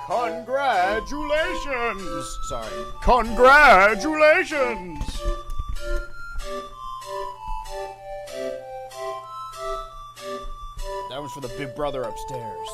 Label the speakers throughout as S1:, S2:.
S1: Congratulations! Sorry. Congratulations! That was for the big brother upstairs.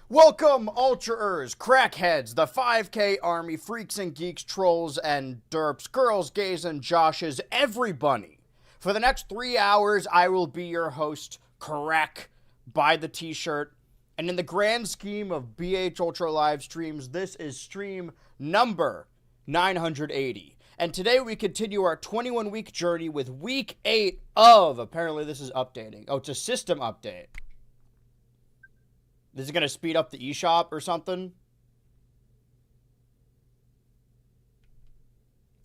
S1: Welcome, Ultraers, crackheads, the 5K army, freaks and geeks, trolls and derps, girls, gays and joshes, everybody. For the next 3 hours, I will be your host, Crack, buy the t-shirt. And in the grand scheme of BHultra live streams, this is stream number 980. And today we continue our 21-week journey with week 8 of, apparently this is updating. Oh, it's a system update. This is going to speed up the eShop or something?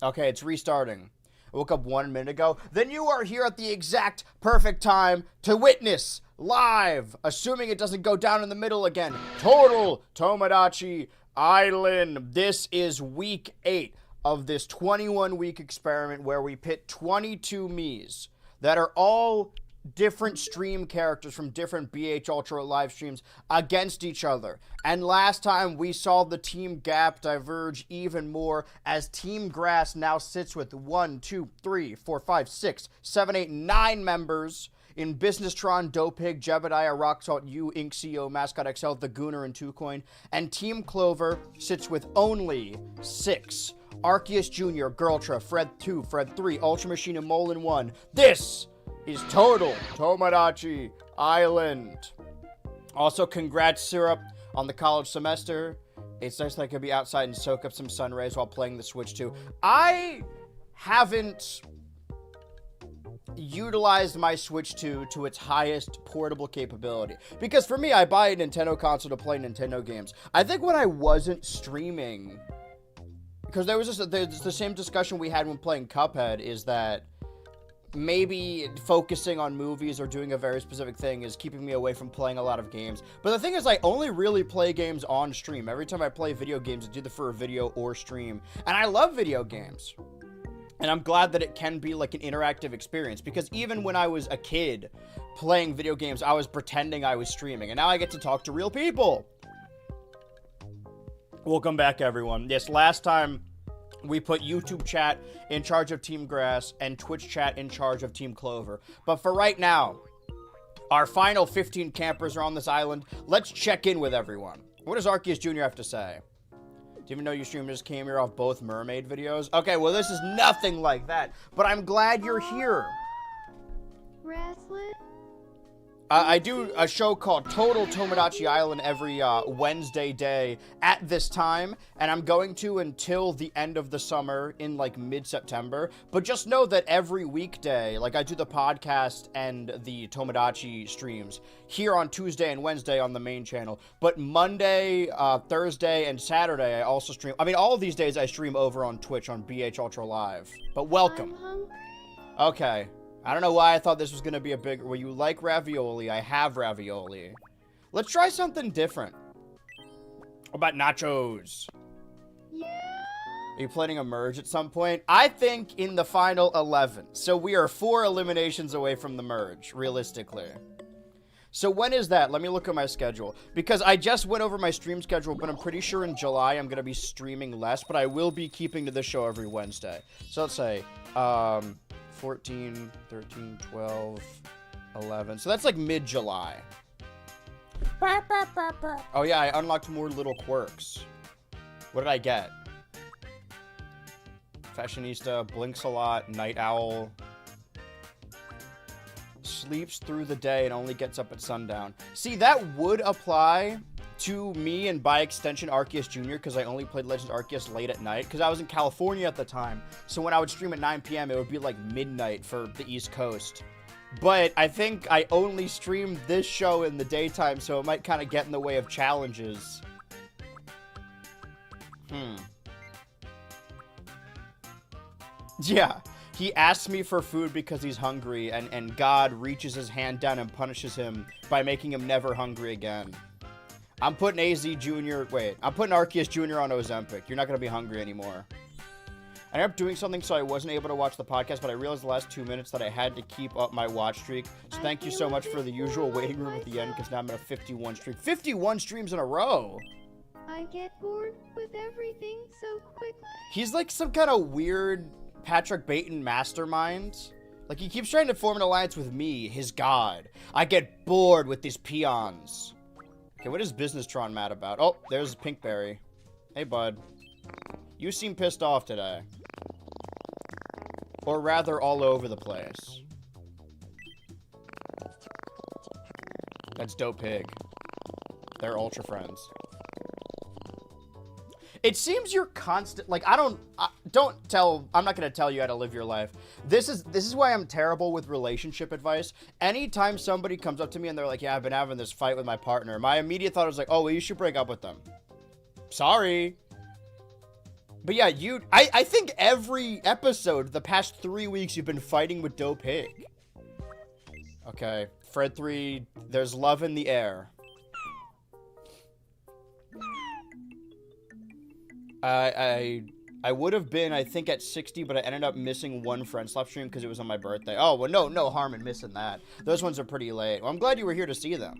S1: Okay, it's restarting. I woke up 1 minute ago, then you are here at the exact perfect time to witness live, assuming it doesn't go down in the middle again, total Tomodachi Island. This is week 8 of this 21-week experiment where we pit 22 Miis that are all different stream characters from different BHultra live streams against each other. And last time we saw the team gap diverge even more as Team Grass now sits with 1, 2, 3, 4, 5, 6, 7, 8, 9 members in Businesstron, Dopig, Jebediah, Rocksalt, U, Inksio, Mascot XL, The Gooner, and 2Coin. And Team Clover sits with only 6. Arceus Jr., Girltra, Fred 2, Fred 3, Ultra Machine, and Molin 1. This is total Tomodachi Island. Also, congrats, Syrup, on the college semester. It's nice that I could be outside and soak up some sun rays while playing the Switch too. I haven't utilized my Switch 2 to its highest portable capability. Because for me, I buy a Nintendo console to play Nintendo games. I think when I wasn't streaming, because there was just the same discussion we had when playing Cuphead, is that maybe focusing on movies or doing a very specific thing is keeping me away from playing a lot of games. But the thing is, I only really play games on stream. Every time I play video games, it's either for a video or stream. And I love video games. And I'm glad that it can be like an interactive experience, because even when I was a kid playing video games, I was pretending I was streaming. And now I get to talk to real people. Welcome back, everyone. Yes, last time we put YouTube chat in charge of Team Grass and Twitch chat in charge of Team Clover. But for right now, our final 15 campers are on this island. Let's check in with everyone. What does Arceus Jr. have to say? Do you even know your stream just came here off both mermaid videos? Okay, well, this is nothing like that, but I'm glad you're here.
S2: Wrestling?
S1: I do a show called Total Tomodachi Island every Wednesday day at this time, and I'm going to until the end of the summer in like mid-September. But just know that every weekday, like I do the podcast and the Tomodachi streams here on Tuesday and Wednesday on the main channel. But Monday, Thursday, and Saturday I also stream. I mean, all of these days I stream over on Twitch on BHultra Live. But welcome.
S2: I'm hungry.
S1: Okay. I don't know why I thought this was going to be a big... Well, you like ravioli. I have ravioli. Let's try something different. What about nachos?
S2: Yeah.
S1: Are you planning a merge at some point? I think in the final 11. So we are 4 eliminations away from the merge, realistically. So when is that? Let me look at my schedule. Because I just went over my stream schedule, but I'm pretty sure in July I'm going to be streaming less. But I will be keeping to this show every Wednesday. So let's say... 14, 13, 12, 11. So that's like mid-July. Oh yeah, I unlocked more little quirks. What did I get? Fashionista, blinks a lot, night owl. Sleeps through the day and only gets up at sundown. See, that would apply to me and by extension Arceus Jr. because I only played Legends Arceus late at night because I was in California at the time. So when I would stream at 9 p.m. it would be like midnight for the East Coast. But I think I only streamed this show in the daytime, so it might kind of get in the way of challenges. Yeah, he asks me for food because he's hungry, and God reaches his hand down and punishes him by making him never hungry again. I'm putting I'm putting Arceus Jr. on Ozempic. You're not going to be hungry anymore. I ended up doing something so I wasn't able to watch the podcast, but I realized the last 2 minutes that I had to keep up my watch streak. So thank you so much for the usual waiting room at the end, because now I'm at a 51 streak. 51 streams in a row!
S2: I get bored with everything so quickly.
S1: He's like some kind of weird Patrick Bateman mastermind. Like, he keeps trying to form an alliance with me, his god. I get bored with these peons. Okay, what is Businesstron mad about? Oh, there's Pinkberry. Hey, bud. You seem pissed off today. Or rather, all over the place. That's Dope Pig. They're ultra friends. It seems you're constant, like, I'm not gonna tell you how to live your life. This is why I'm terrible with relationship advice. Anytime somebody comes up to me and they're like, yeah, I've been having this fight with my partner, my immediate thought is like, oh, well, you should break up with them. Sorry. But yeah, I think every episode, the past 3 weeks, you've been fighting with Doe Pig. Okay, Fred 3, there's love in the air. I would have been, I think, at 60, but I ended up missing one Friend Slap stream because it was on my birthday. Oh, well, no harm in missing that. Those ones are pretty late. Well, I'm glad you were here to see them.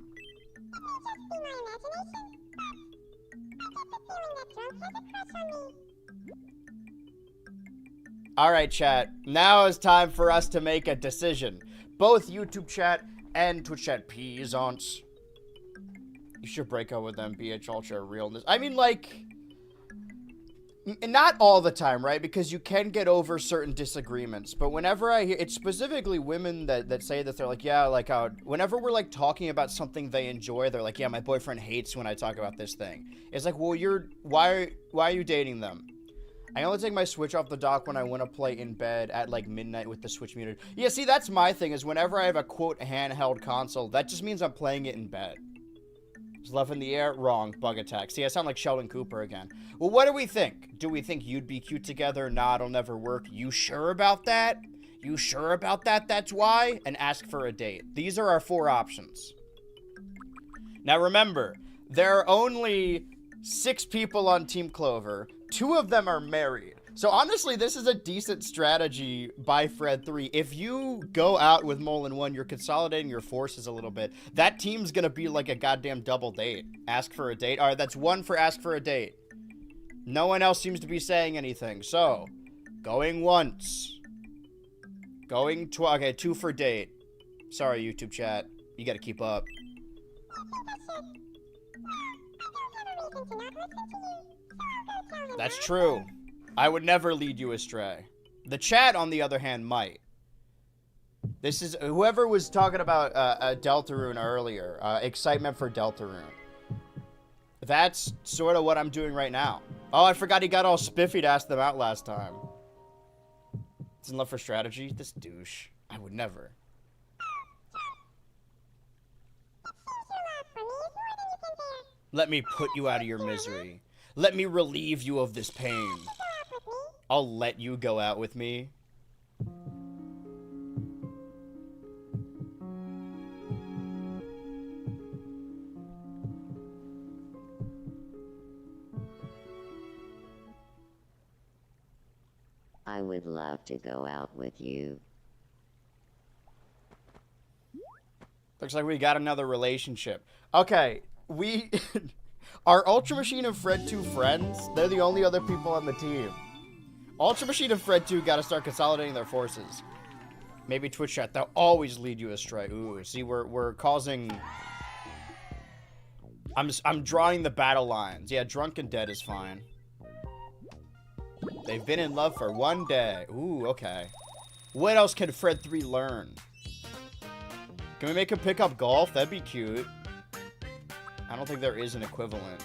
S1: Alright, chat. Now is time for us to make a decision. Both YouTube chat and Twitch chat peasants. You should break up with them, BHultra realness. I mean, like... Not all the time, right? Because you can get over certain disagreements. But whenever I hear... It's specifically women that say that they're like, yeah, like, whenever we're, like, talking about something they enjoy, they're like, yeah, my boyfriend hates when I talk about this thing. It's like, well, why are you dating them? I only take my Switch off the dock when I want to play in bed at, like, midnight with the Switch muted. Yeah, see, that's my thing, is whenever I have a, quote, handheld console, that just means I'm playing it in bed. Is love in the air? Wrong. Bug attack. See, I sound like Sheldon Cooper again. Well, what do we think? Do we think you'd be cute together? Nah, it'll never work. You sure about that? You sure about that? That's why? And ask for a date. These are our 4 options. Now, remember, there are only 6 people on Team Clover. 2 of them are married. So honestly, this is a decent strategy by Fred3. If you go out with Molin 1, you're consolidating your forces a little bit. That team's gonna be like a goddamn double date. Ask for a date. Alright, that's 1 for ask for a date. No one else seems to be saying anything. So, going once. Going okay, 2 for date. Sorry, YouTube chat. You gotta keep up. That's true. I would never lead you astray. The chat, on the other hand, might. This is whoever was talking about Deltarune earlier. Excitement for Deltarune. That's sort of what I'm doing right now. Oh, I forgot he got all spiffy to ask them out last time. It's in love for strategy? This douche. I would never. Let me put you out of your misery. Let me relieve you of this pain. I'll let you go out with me.
S3: I would love to go out with you.
S1: Looks like we got another relationship. Okay, we... Are Ultra Machine and Fred 2 friends? They're the only other people on the team. Ultra Machine and Fred 2 gotta start consolidating their forces. Maybe Twitch chat, they'll always lead you astray. Ooh, see, we're causing... I'm drawing the battle lines. Yeah, drunk and dead is fine. They've been in love for 1 day. Ooh, okay. What else can Fred 3 learn? Can we make him pick up golf? That'd be cute. I don't think there is an equivalent.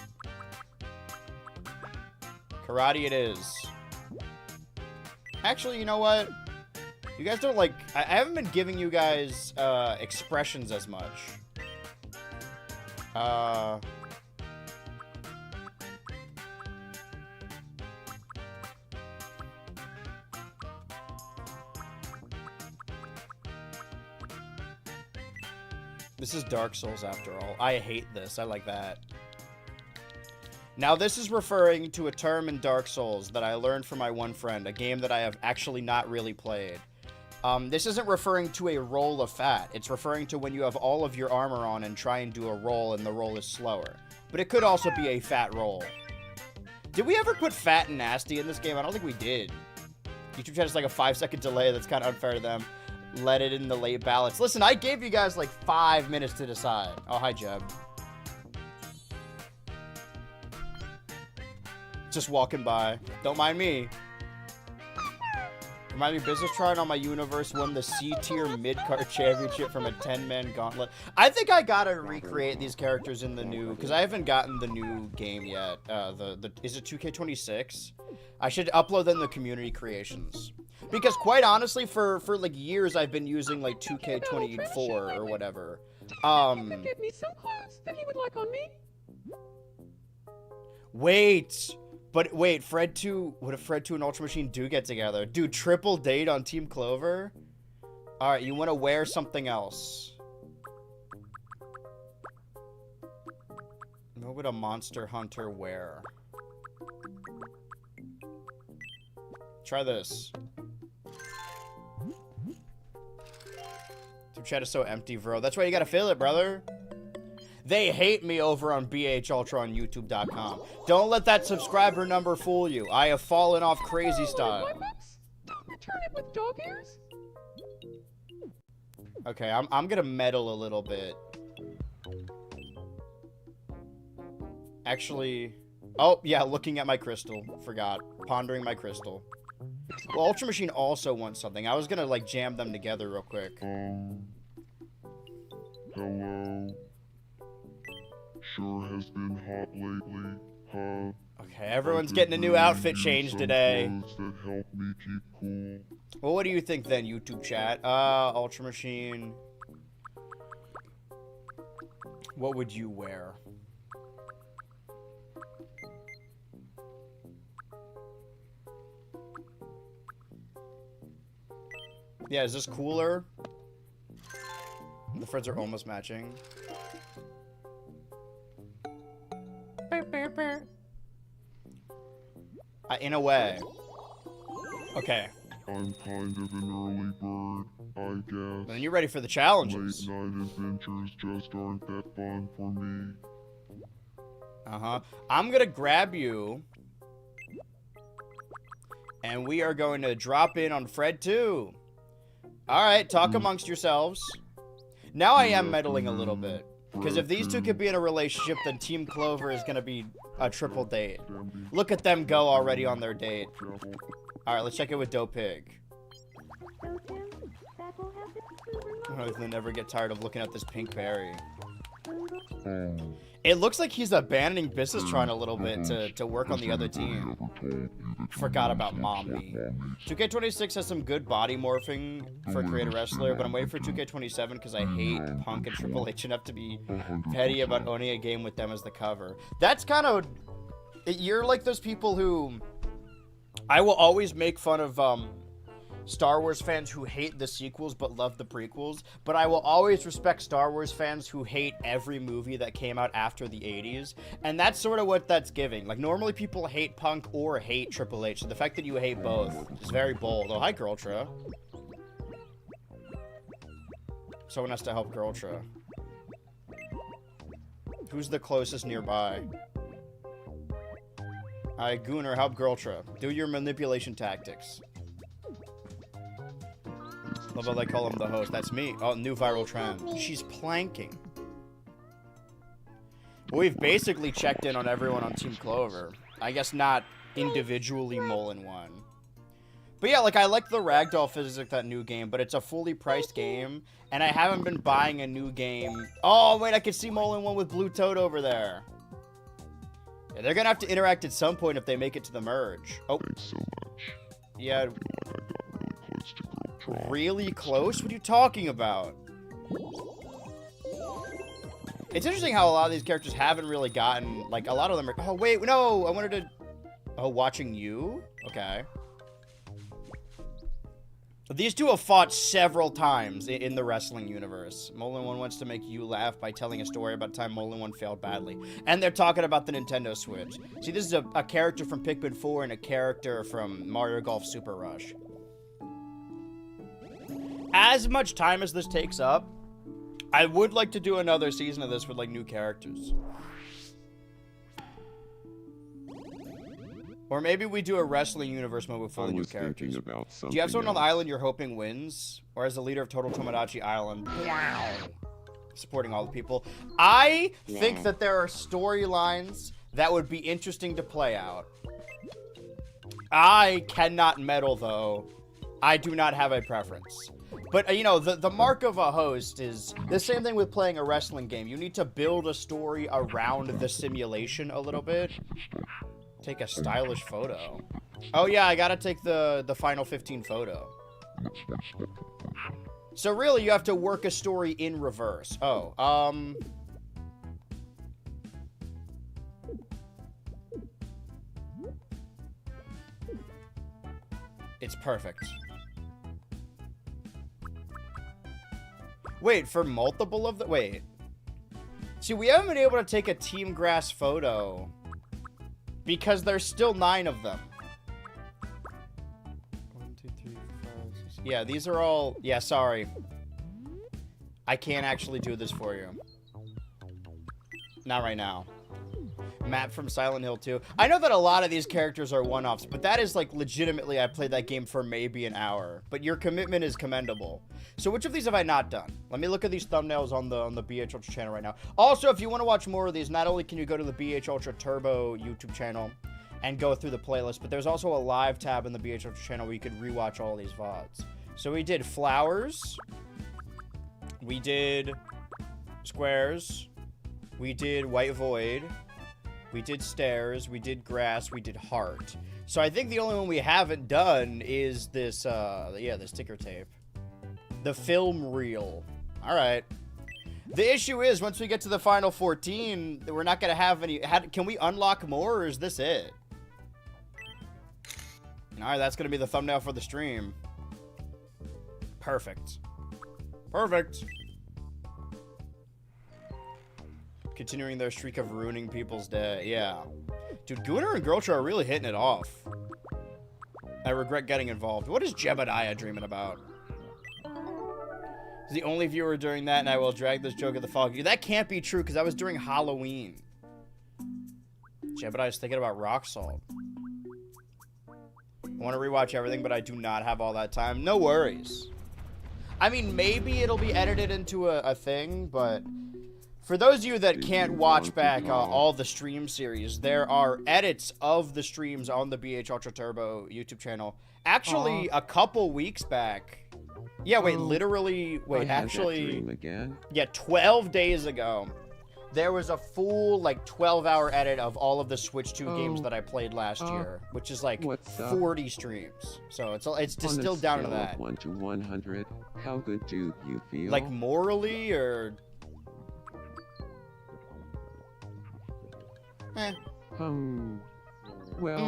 S1: Karate it is. Actually, you know what? You guys don't like... I haven't been giving you guys expressions as much. This is Dark Souls after all. I hate this. I like that. Now this is referring to a term in Dark Souls that I learned from my one friend, a game that I have actually not really played. This isn't referring to a roll of fat. It's referring to when you have all of your armor on and try and do a roll and the roll is slower. But it could also be a fat roll. Did we ever put fat and nasty in this game? I don't think we did. YouTube chat is like a 5-second delay. That's kind of unfair to them. Let it in the late ballots. Listen, I gave you guys like 5 minutes to decide. Oh, hi, Jeb. Just walking by. Don't mind me. Remind me, Business Trying on my universe won the C-tier mid-card championship from a 10-man gauntlet. I think I gotta recreate these characters in the new, because I haven't gotten the new game yet. Is it 2K26? I should upload them in the community creations. Because quite honestly, for like years, I've been using like 2K24 or whatever.
S4: Get me some clothes that he would like on me.
S1: Wait, But wait, Fred 2, what if Fred 2 and Ultra Machine do get together? Dude, triple date on Team Clover? Alright, you want to wear something else. What would a Monster Hunter wear? Try this. Your chat is so empty, bro. That's why you gotta fill it, brother. They hate me over on BHultra on YouTube.com. Don't let that subscriber number fool you. I have fallen off crazy style.
S4: Turnip with dog ears?
S1: Okay, I'm gonna meddle a little bit. Actually, oh yeah, looking at my crystal. Forgot. Pondering my crystal. Well, Ultra Machine also wants something. I was gonna like jam them together real quick.
S5: Hello. Sure has been hot lately, huh?
S1: Okay, everyone's getting a new outfit change today.
S5: That help me keep cool.
S1: Well, what do you think then, YouTube chat? Ultra Machine. What would you wear? Yeah, is this cooler? The friends are almost matching. In a way. Okay.
S5: I'm kind of an early bird, I guess.
S1: Then you're ready for the challenges.
S5: Late night adventures just aren't that fun for me.
S1: Uh-huh. I'm gonna grab you. And we are going to drop in on Fred 2. Alright, talk amongst yourselves. Now I am meddling a little bit. Because if these two could be in a relationship, then Team Clover is going to be a triple date. Look at them go already on their date. Alright, let's check it with Dope Pig.
S2: So Tim, that will happen.
S1: Oh, they never get tired of looking at this pink berry.
S5: Oh.
S1: It looks like he's abandoning business trying a little bit to work on the other team. Forgot about Mommy. 2K26 has some good body morphing for Creator Wrestler, but I'm waiting for 2K27 because I hate Punk and Triple H enough to be petty about owning a game with them as the cover. That's kind of... You're like those people who... I will always make fun of Star Wars fans who hate the sequels but love the prequels, but I will always respect Star Wars fans who hate every movie that came out after the 80s, and that's sort of what that's giving. Like, normally people hate Punk or hate Triple H, so the fact that you hate both is very bold. Oh, hi, Girltra. Someone has to help Girltra. Who's the closest nearby? Alright, Gooner, help Girltra. Do your manipulation tactics. Love how they call him the host. That's me. Oh, new viral trend. She's planking. Well, we've basically checked in on everyone on Team Clover. I guess not individually Molin one. But yeah, like, I like the Ragdoll physics of that new game, but it's a fully priced game, and I haven't been buying a new game. Oh, wait, I can see Molin one with Blue Toad over there. Yeah, they're gonna have to interact at some point if they make it to the merge. Oh.
S5: Thanks so much.
S1: Yeah.
S5: I feel like I got really close to Girltra.
S1: Really close? What are you talking about? It's interesting how a lot of these characters haven't really gotten, like, a lot of them are... Oh, wait, no! I wanted to... Oh, watching you? Okay. These two have fought several times in the wrestling universe. Molin 1 wants to make you laugh by telling a story about a time Molin 1 failed badly. And they're talking about the Nintendo Switch. See, this is a character from Pikmin 4 and a character from Mario Golf Super Rush. As much time as this takes up, I would like to do another season of this with, like, new characters. Or maybe we do a wrestling universe mode with fully new characters. Do you have someone on the island you're hoping wins? Or as the leader of Total Tomodachi Island? Wow. Supporting all the people. I think that there are storylines that would be interesting to play out. I cannot meddle, though. I do not have a preference. But, you know, the mark of a host is the same thing with playing a wrestling game. You need to build a story around the simulation a little bit. Take a stylish photo. Oh yeah, I gotta take the final 15 photo. So really, you have to work a story in reverse. Oh, It's perfect. Wait, for multiple of the... Wait. See, we haven't been able to take a Team Grass photo because there's still 9 of them. 1, 2, 3, 4, 5, 6. Yeah, these are all... Yeah, sorry. I can't actually do this for you. Not right now. Map from Silent Hill 2. I know that a lot of these characters are one-offs, but that is like legitimately I played that game for maybe an hour. But your commitment is commendable. So which of these have I not done? Let me look at these thumbnails on the BHultra channel right now. Also, if you want to watch more of these, not only can you go to the BHultra Turbo YouTube channel and go through the playlist, but there's also a live tab in the BHultra channel where you could rewatch all these VODs. So we did flowers. We did squares. We did white void. We did stairs, we did grass, we did heart. So I think the only one we haven't done is this, yeah, the sticker tape. The film reel. All right. The issue is, once we get to the final 14, we're not going to have any... Can we unlock more, or is this it? All right, that's going to be the thumbnail for the stream. Perfect. Perfect. Continuing their streak of ruining people's day. Yeah. Dude, Gunnar and Girltra are really hitting it off. I regret getting involved. What is Jebediah dreaming about? He's the only viewer during that, and I will drag this joke at the fog. That can't be true, because that was during Halloween. Jebediah's thinking about rock salt. I want to rewatch everything, but I do not have all that time. No worries. I mean, maybe it'll be edited into a thing, but... For those of you that can't watch back all the stream series, there are edits of the streams on the BHultra Turbo YouTube channel. Actually, a couple weeks back. Yeah, wait, literally, wait, actually, yeah, 12 days ago, there was a full, like, 12-hour edit of all of the Switch 2 games that I played last year, which is, like, 40 streams. So it's distilled down to that.
S6: 1 to 100, how good do you feel?
S1: Like, morally, or...
S6: Well,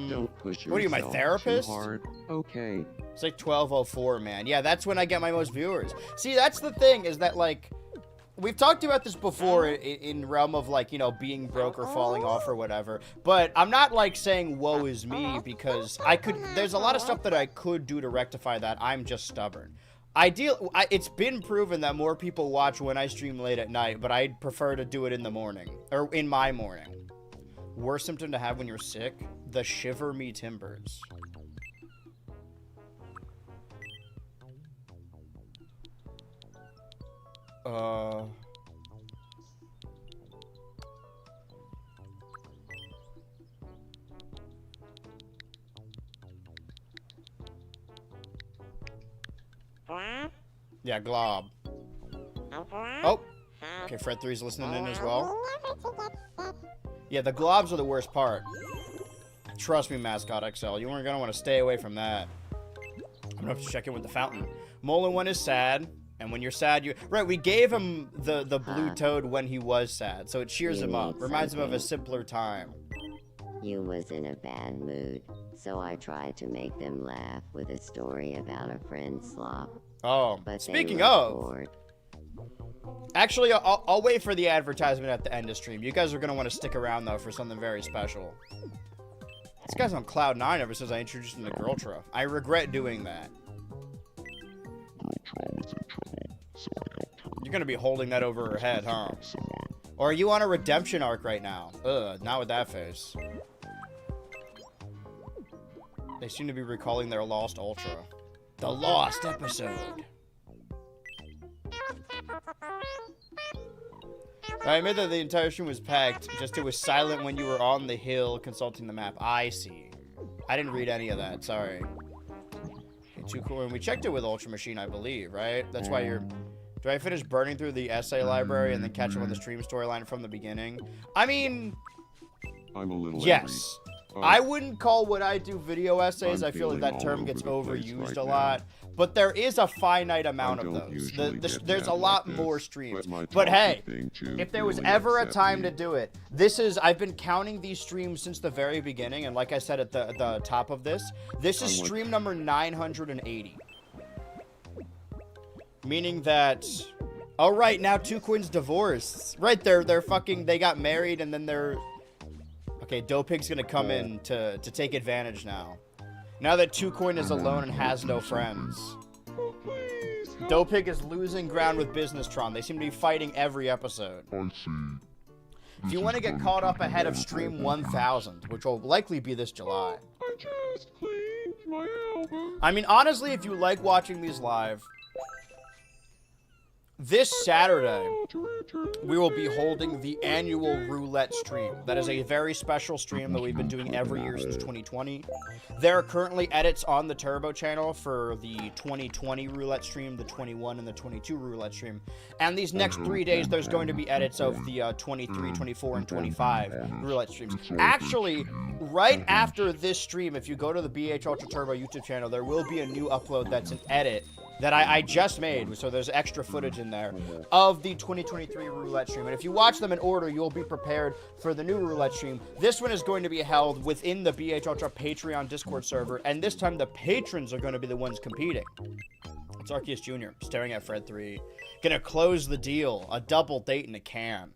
S6: don't push yourself
S1: What are you, my therapist?
S6: too hard. Okay.
S1: It's like 12:04, man. Yeah, that's when I get my most viewers. See, that's the thing, is that, like, we've talked about this before in realm of, like, you know, being broke or falling off or whatever. But I'm not, like, saying woe is me, because there's a lot of stuff that I could do to rectify that. I'm just stubborn. It's been proven that more people watch when I stream late at night, but I'd prefer to do it in the morning, or in my morning. Worst symptom to have when you're sick? The shiver me timbers. Yeah, glob. Oh! Okay, Fred 3's listening in as well. Yeah, the globs are the worst part. Trust me, Mascot XL. You weren't going to want to stay away from that. I'm going to have to check in with the fountain. Molen 1 is sad. And when you're sad, you... Right, we gave him the blue toad when he was sad. So it cheers him up. Reminds him of a simpler time.
S3: You was in a bad mood. So I tried to make them laugh with a story about a friend's slop.
S1: Oh,
S3: But
S1: speaking
S3: they were
S1: of...
S3: bored.
S1: Actually, I'll wait for the advertisement at the end of stream. You guys are going to want to stick around, though, for something very special. This guy's on Cloud 9 ever since I introduced him to Girltra. I regret doing that.
S5: Girltra was in trouble, so I helped her.
S1: You're going to be holding that over her head, huh?
S5: Someone.
S1: Or are you on a redemption arc right now? Ugh, not with that face. They seem to be recalling their lost Ultra. The lost episode. I admit that the entire stream was packed, just it was silent when you were on the hill consulting the map. I see. I didn't read any of that, sorry. Okay, too cool. And we checked it with Ultra Machine, I believe, right? That's why you're... Do I finish burning through the essay library and then catch up on the stream storyline from the beginning? I mean...
S5: I'm a little
S1: yes. I wouldn't call what I do video essays.
S6: I'm
S1: I feel like
S6: feeling
S1: that term
S6: all
S1: gets
S6: over the place
S1: overused
S6: right
S1: a lot. But there is a finite amount of
S6: don't
S1: those.
S6: usually get
S1: There's
S6: mad
S1: a lot
S6: like
S1: more
S6: this,
S1: streams.
S6: but my
S1: But hey,
S6: talking thing too
S1: if there was
S6: really
S1: ever a
S6: upset
S1: time
S6: me.
S1: to do it, I've been counting these streams since the very beginning. And like I said at the top of this is stream number 980. Meaning that... Oh, right, now Two Coins divorced. Right, they're fucking... They got married and then they're... Okay, Dopig's gonna come in to take advantage now. Now that Two Coin is alone and has no friends.
S4: Oh, please. Help.
S1: Dopig is losing ground with Business-tron. They seem to be fighting every episode.
S5: I see.
S1: If you want to get caught up ahead of stream 1000, which will likely be this July.
S4: I just cleaned my album.
S1: I mean, honestly, if you like watching these live, this Saturday, we will be holding the annual roulette stream. That is a very special stream that we've been doing every year since 2020. There are currently edits on the Turbo channel for the 2020 roulette stream, the 21 and the 22 roulette stream. And these next 3 days, there's going to be edits of the 23, 24, and 25 roulette streams. Actually, right after this stream, if you go to the BHultra Turbo YouTube channel, there will be a new upload that's an edit that I just made, so there's extra footage in there, of the 2023 roulette stream. And if you watch them in order, you'll be prepared for the new roulette stream. This one is going to be held within the BHultra Patreon Discord server, and this time the patrons are going to be the ones competing. It's Arceus Jr. staring at Fred 3. Gonna close the deal. A double date in a can.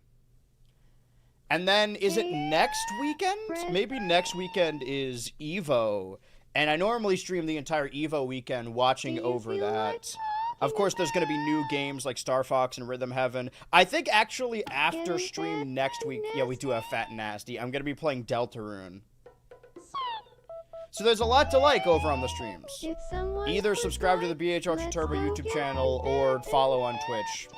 S1: And then, is it next weekend? Maybe next weekend is EVO. And I normally stream the entire EVO weekend watching over that. Of course, there's going to be new games like Star Fox and Rhythm Heaven. I think actually after stream next week, yeah, we do have Fat and Nasty. I'm going to be playing Deltarune. So there's a lot to like over on the streams. Either subscribe to the BHultra Turbo YouTube channel or follow on Twitch.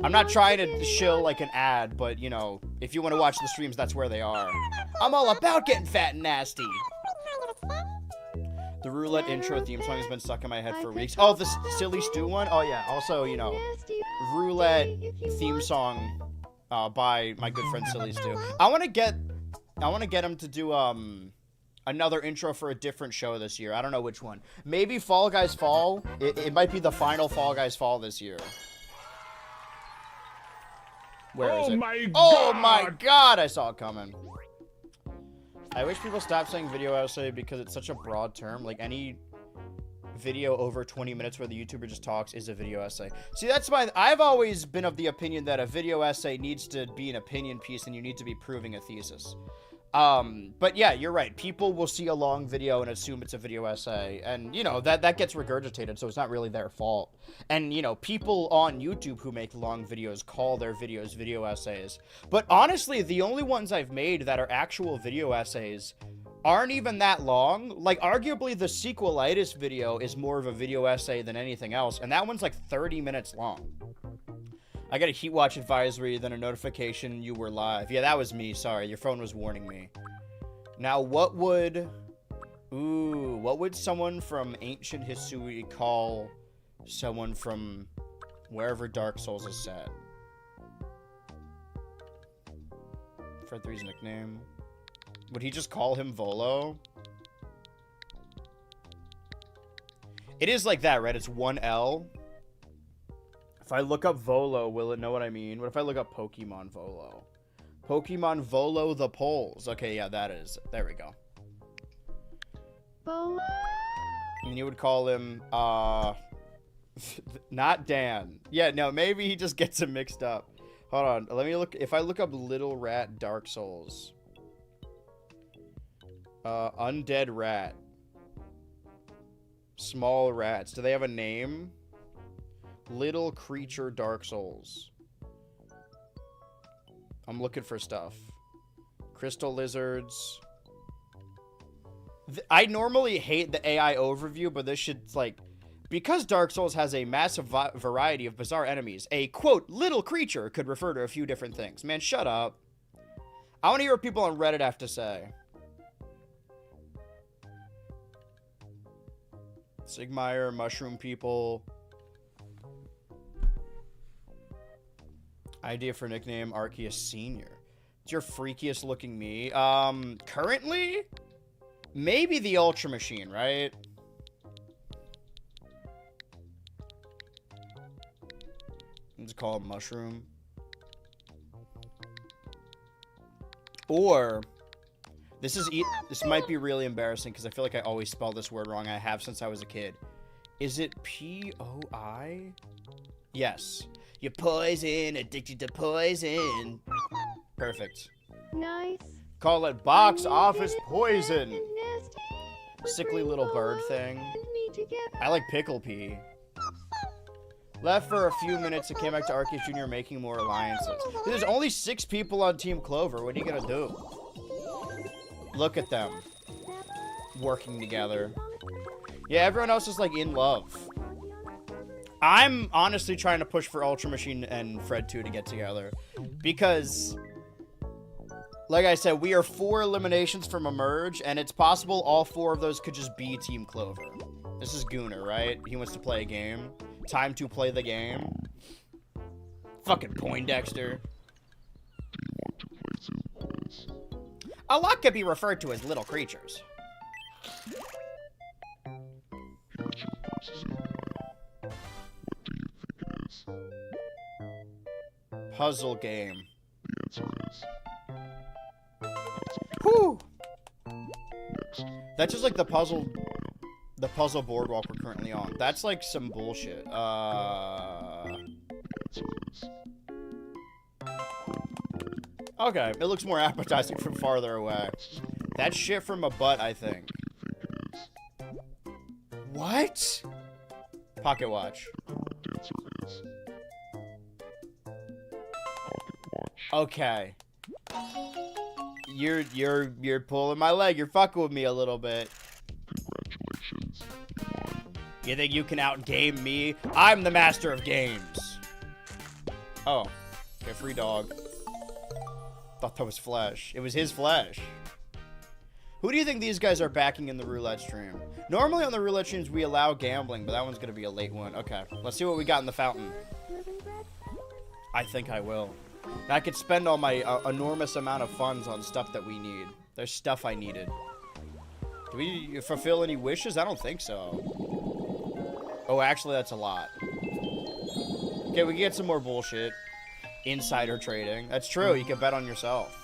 S1: I'm not trying to shill like an ad, but, you know, if you want to watch the streams, that's where they are. I'm all about getting fat and nasty. The roulette intro theme song has been stuck in my head for weeks. Oh, the Silly Stew one? Oh, yeah. Also, you know, roulette theme song by my good friend Silly Stew. I want to get him to do another intro for a different show this year. I don't know which one. Maybe Fall Guys Fall. It might be the final Fall Guys Fall this year. Where is it? Oh my god, I saw it coming. I wish people stopped saying video essay because it's such a broad term. Like, any video over 20 minutes where the YouTuber just talks is a video essay. See, that's why I've always been of the opinion that a video essay needs to be an opinion piece and you need to be proving a thesis. But yeah, you're right. People will see a long video and assume it's a video essay. And, you know, that gets regurgitated, so it's not really their fault. And, you know, people on YouTube who make long videos call their videos video essays. But honestly, the only ones I've made that are actual video essays aren't even that long. Like, arguably, the Sequelitis video is more of a video essay than anything else. And that one's like 30 minutes long. I got a heat watch advisory, then a notification you were live. Yeah, that was me. Sorry, your phone was warning me. Now, what would someone from ancient Hisui call someone from wherever Dark Souls is set? Fred 3's nickname. Would he just call him Volo? It is like that, right? It's one L. If I look up Volo, will it know what I mean? What if I look up Pokemon Volo? Pokemon Volo the Poles. Okay, yeah, that is. There we go.
S2: Bolo.
S1: And you would call him, not Dan. Yeah, no, maybe he just gets him mixed up. Hold on, let me look. If I look up Little Rat Dark Souls. Undead Rat. Small Rats. Do they have a name? Little Creature Dark Souls. I'm looking for stuff. Crystal Lizards. I normally hate the AI overview, but this should, like... Because Dark Souls has a massive variety of bizarre enemies, a, quote, little creature could refer to a few different things. Man, shut up. I want to hear what people on Reddit have to say. Sigmire, Mushroom People... Idea for nickname, Arceus Senior. It's your freakiest looking me. Currently, maybe the Ultra Machine, right? Let's call it Mushroom. Or this might be really embarrassing because I feel like I always spell this word wrong. I have since I was a kid. Is it P-O-I? Yes. You're poison, addicted to poison. Perfect.
S2: Nice.
S1: Call it box
S2: You
S1: office
S2: did it
S1: poison.
S2: bad and nasty.
S1: Sickly little bird thing.
S2: And me together.
S1: I like pickle pea. Left for a few minutes and came back to Arcade Junior making more alliances. There's only 6 people on Team Clover. What are you gonna do? Look at them. Working together. Yeah, everyone else is like in love. I'm honestly trying to push for Ultra Machine and Fred 2 to get together. Because, like I said, we are 4 eliminations from a merge, and it's possible all 4 of those could just be Team Clover. This is Gooner, right? He wants to play a game. Time to play the game. Fucking Poindexter. A lot could be referred to as little creatures. Puzzle game. Whew! That's just like the puzzle boardwalk we're currently on. That's like some bullshit. Okay, it looks more appetizing from farther away. That's shit from a butt, I think. What? Pocket watch. Okay. You're pulling my leg. You're fucking with me a little bit.
S5: Congratulations.
S1: You think you can outgame me? I'm the master of games. Oh. Okay, free dog. Thought that was flesh. It was his flesh. Who do you think these guys are backing in the roulette stream? Normally on the roulette streams we allow gambling, but that one's gonna be a late one. Okay, let's see what we got in the fountain. I think I will. I could spend all my enormous amount of funds on stuff that we need. There's stuff I needed. Do we fulfill any wishes? I don't think so. Oh, actually, that's a lot. Okay, we can get some more bullshit. Insider trading. That's true. You can bet on yourself.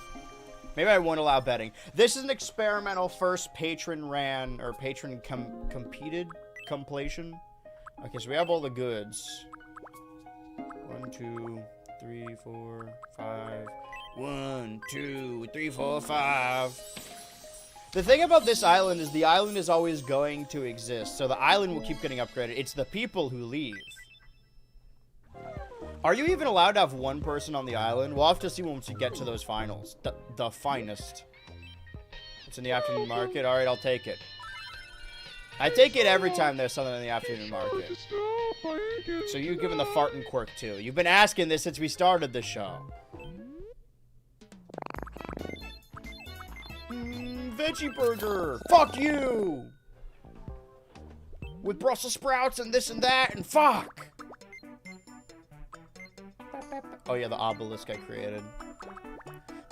S1: Maybe I won't allow betting. This is an experimental first patron ran or patron competed completion. Okay, so we have all the goods. 1, 2, 3, 4, 5. 1, 2, 3, 4, 5. The thing about this island is the island is always going to exist, so the island will keep getting upgraded. It's the people who leave. Are you even allowed to have one person on the island? We'll have to see once we get to those finals. The finest. It's in the afternoon market. All right, I'll take it. I take it every time there's something in the afternoon market. So you've given the fart and quirk too. You've been asking this since we started the show. Veggie burger. Fuck you. With Brussels sprouts and this and that and fuck. Oh yeah, the obelisk I created.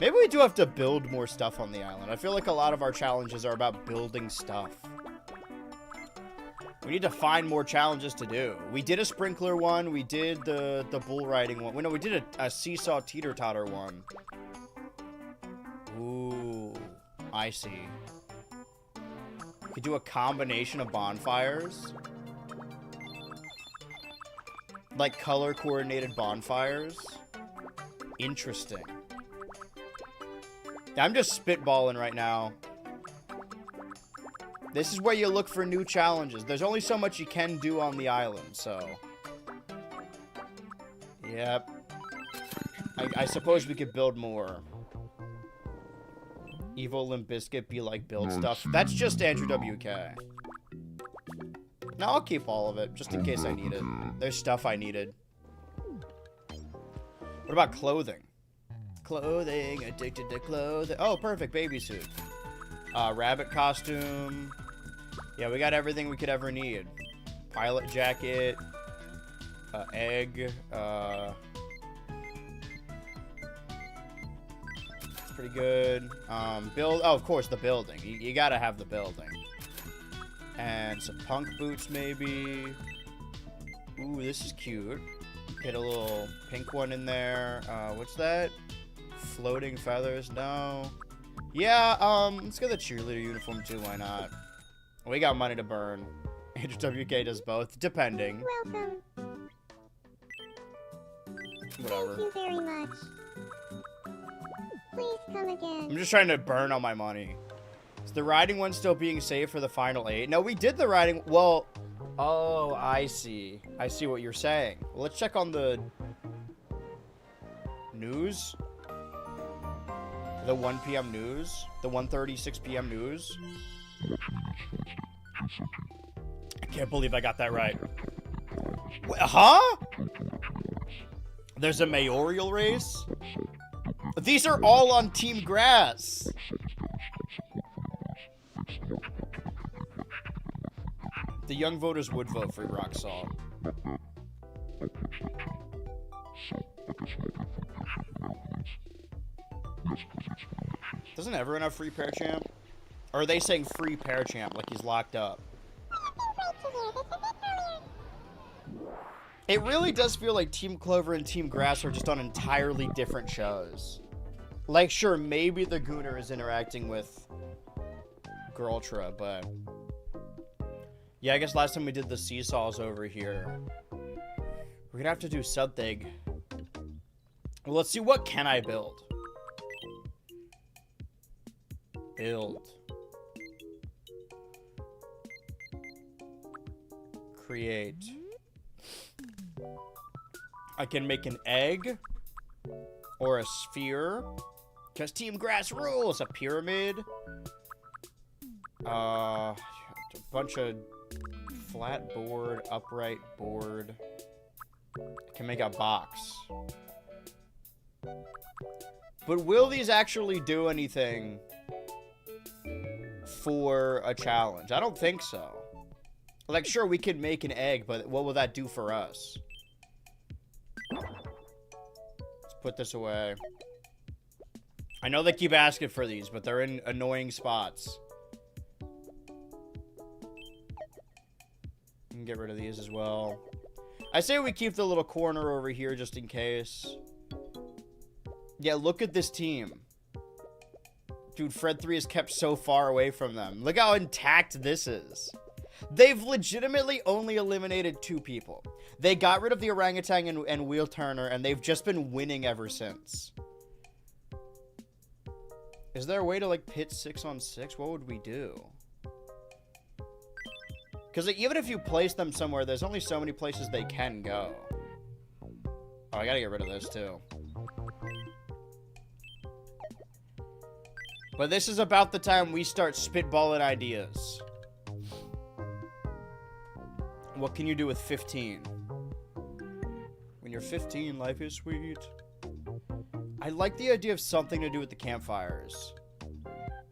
S1: Maybe we do have to build more stuff on the island. I feel like a lot of our challenges are about building stuff. We need to find more challenges to do. We did a sprinkler one. We did the bull riding one. No, we did a seesaw teeter-totter one. Ooh, I see. We could do a combination of bonfires. Like color-coordinated bonfires. Interesting. I'm just spitballing right now. This is where you look for new challenges. There's only so much you can do on the island, so... Yep. I suppose we could build more. Evil Limp Bizkit be like build stuff. That's just Andrew WK. No, I'll keep all of it, just in case I need it. There's stuff I needed. What about clothing? Clothing, addicted to clothing. Oh, perfect, baby suit. Rabbit costume. Yeah, we got everything we could ever need. Pilot jacket. Egg. pretty good. Build. Oh, of course, the building. You gotta have the building. And some punk boots, maybe. Ooh, this is cute. Get a little pink one in there. What's that? Floating feathers? No. Yeah, let's get the cheerleader uniform too. Why not? We got money to burn. HWK does both, depending.
S7: Welcome.
S1: Whatever.
S7: Thank you very much. Please come again.
S1: I'm just trying to burn all my money. Is the riding one still being saved for the final 8? No, we did the riding. Well, oh, I see. I see what you're saying. Well, let's check on the news. The 1 p.m. news. The 1:36 p.m. news. I can't believe I got that right. Huh? There's a mayoral race? These are all on Team Grass. The young voters would vote for Rock Salt. Doesn't everyone have free pair champ? Or are they saying free pair champ like he's locked up? It really does feel like Team Clover and Team Grass are just on entirely different shows. Like, sure, maybe the Gooner is interacting with BHultra, but... Yeah, I guess last time we did the seesaws over here. We're gonna have to do something. Well, let's see, what can I build? Build. Create. I can make an egg. Or a sphere. Because Team Grass rules! A pyramid. A bunch of flat board, upright board. I can make a box. But will these actually do anything for a challenge? I don't think so. Like, sure, we could make an egg, but what will that do for us? Let's put this away. I know they keep asking for these, but they're in annoying spots. We can get rid of these as well. I say we keep the little corner over here just in case. Yeah, look at this team. Dude, Fred 3 is kept so far away from them. Look how intact this is. They've legitimately only eliminated 2 people. They got rid of the orangutan and Wheel Turner, and they've just been winning ever since. Is there a way to, like, pit 6 on 6? What would we do? Because even if you place them somewhere, there's only so many places they can go. Oh, I gotta get rid of this, too. But this is about the time we start spitballing ideas. What can you do with 15? When you're 15, life is sweet. I like the idea of something to do with the campfires.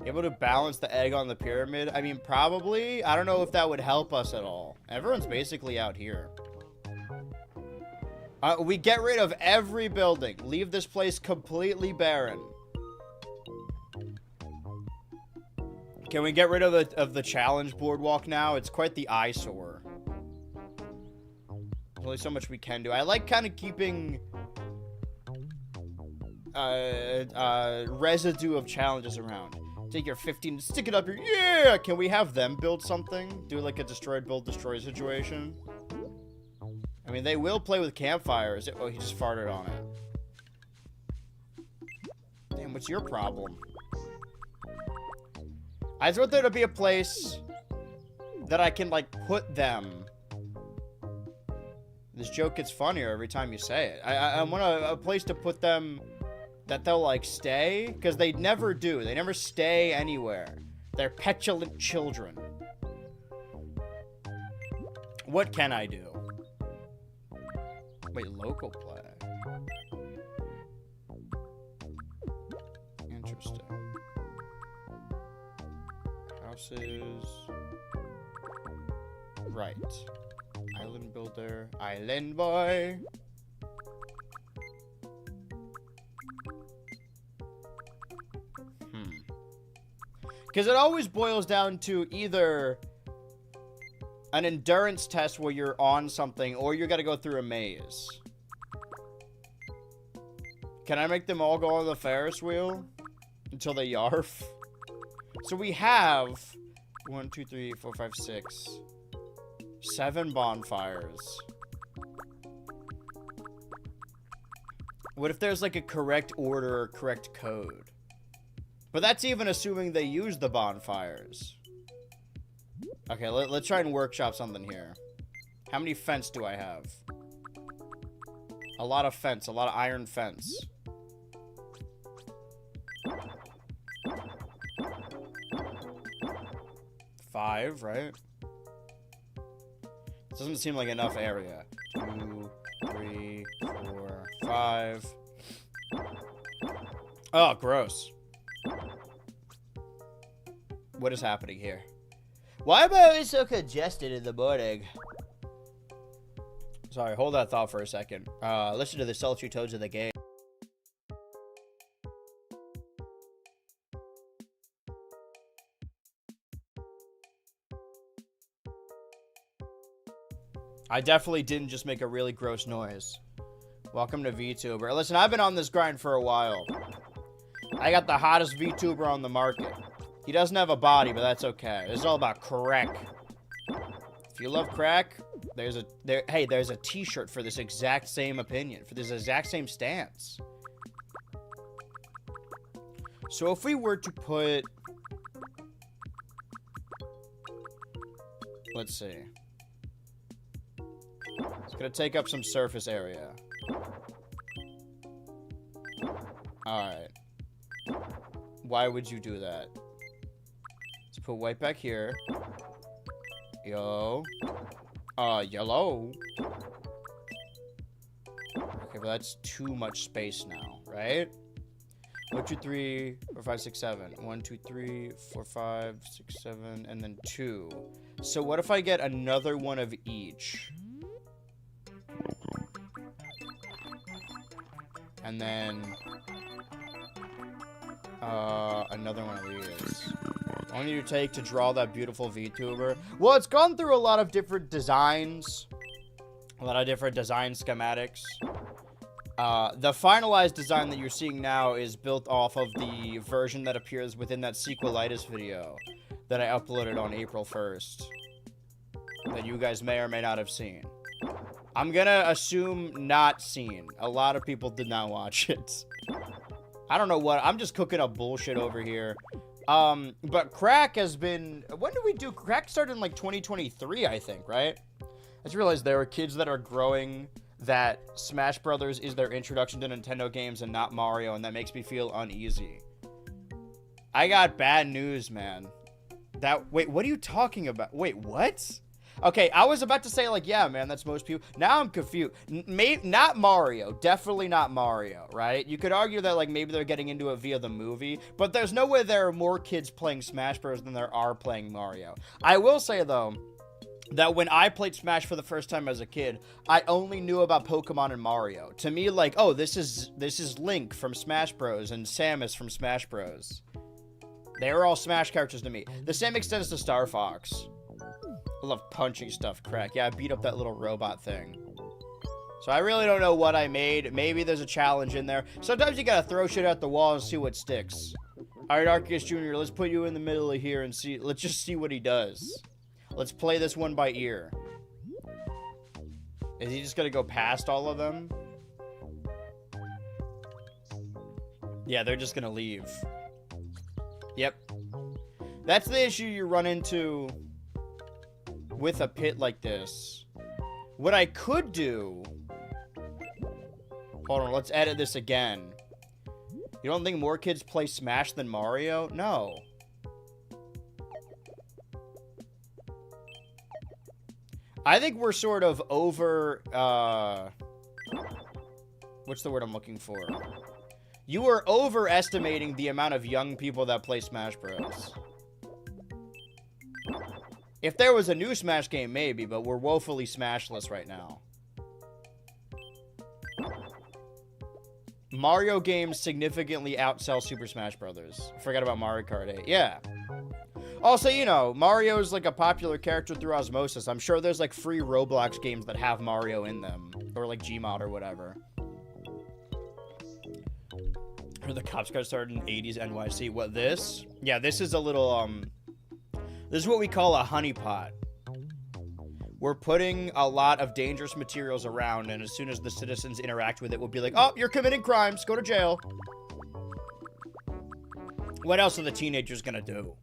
S1: Able to balance the egg on the pyramid? I mean, probably. I don't know if that would help us at all. Everyone's basically out here. We get rid of every building. Leave this place completely barren. Can we get rid of the challenge boardwalk now? It's quite the eyesore. There's only so much we can do. I like kind of keeping residue of challenges around. Take your 15, stick it up your... Yeah! Can we have them build something? Do like a destroyed build destroy situation? I mean, they will play with campfires. Oh, he just farted on it. Damn, what's your problem? I just want there to be a place that I can, like, put them. This joke gets funnier every time you say it. I want a place to put them that they'll, like, stay. Because they never do. They never stay anywhere. They're petulant children. What can I do? Wait, local play. Interesting. Houses. Right. Island builder. Island boy. Because it always boils down to either an endurance test where you're on something, or you gotta go through a maze. Can I make them all go on the Ferris wheel? Until they yarf? So we have 1, 2, 3, 4, 5, 6, 7 bonfires. What if there's like a correct order or correct code? But that's even assuming they use the bonfires. Okay, let's try and workshop something here. How many fence do I have? A lot of fence, a lot of iron fence. Five, right? Doesn't seem like enough area. 2, 3, 4, 5. Oh, gross. What is happening here? Why am I always so congested in the morning? Sorry, hold that thought for a second. Listen to the sultry tones of the game. I definitely didn't just make a really gross noise. Welcome to VTuber. Listen, I've been on this grind for a while. I got the hottest VTuber on the market. He doesn't have a body, but that's okay. This is all about crack. If you love crack, there's a t-shirt for this exact same opinion, for this exact same stance. So if we were to put... Let's see. It's gonna take up some surface area. Alright. Why would you do that? Let's put white back here. Yo. Yellow. Okay, but that's too much space now, right? 1, 2, 3, 4, 5, 6, 7. 1, 2, 3, 4, 5, 6, 7, and then 2. So what if I get another one of each? And then another one of these. How long did you take to draw that beautiful VTuber? Well, it's gone through a lot of different designs. A lot of different design schematics. The finalized design that you're seeing now is built off of the version that appears within that sequelitis video that I uploaded on April 1st. That you guys may or may not have seen. I'm gonna assume not seen. A lot of people did not watch it. I don't know what. I'm just cooking up bullshit over here. But crack has been... When did we do... Crack started in, like, 2023, I think, right? I just realized there are kids that are growing that Smash Brothers is their introduction to Nintendo games and not Mario, and that makes me feel uneasy. I got bad news, man. Wait, what are you talking about? Wait, what? Okay, I was about to say, like, yeah, man, that's most people. Now I'm confused. Not Mario. Definitely not Mario, right? You could argue that, like, maybe they're getting into it via the movie, but there's no way there are more kids playing Smash Bros. Than there are playing Mario. I will say, though, that when I played Smash for the first time as a kid, I only knew about Pokemon and Mario. To me, like, oh, this is Link from Smash Bros. And Samus from Smash Bros. They were all Smash characters to me. The same extends to Star Fox. I love punching stuff, crack. Yeah, I beat up that little robot thing. So I really don't know what I made. Maybe there's a challenge in there. Sometimes you gotta throw shit at the wall and see what sticks. Alright, Arceus Jr., let's put you in the middle of here and see. Let's just see what he does. Let's play this one by ear. Is he just gonna go past all of them? Yeah, they're just gonna leave. Yep. That's the issue you run into with a pit like this. What I could do... Hold on, let's edit this again. You don't think more kids play Smash than Mario? No. I think we're sort of over... what's the word I'm looking for? You are overestimating the amount of young people that play Smash Bros. If there was a new Smash game, maybe, but we're woefully Smashless right now. Mario games significantly outsell Super Smash Brothers. Forget about Mario Kart 8. Yeah. Also, you know, Mario's like a popular character through osmosis. I'm sure there's like free Roblox games that have Mario in them. Or like Gmod or whatever. Or the cops got started in 80s NYC. What, this? Yeah, this is a little, this is what we call a honeypot. We're putting a lot of dangerous materials around, and as soon as the citizens interact with it, we'll be like, oh, you're committing crimes. Go to jail. What else are the teenagers gonna do?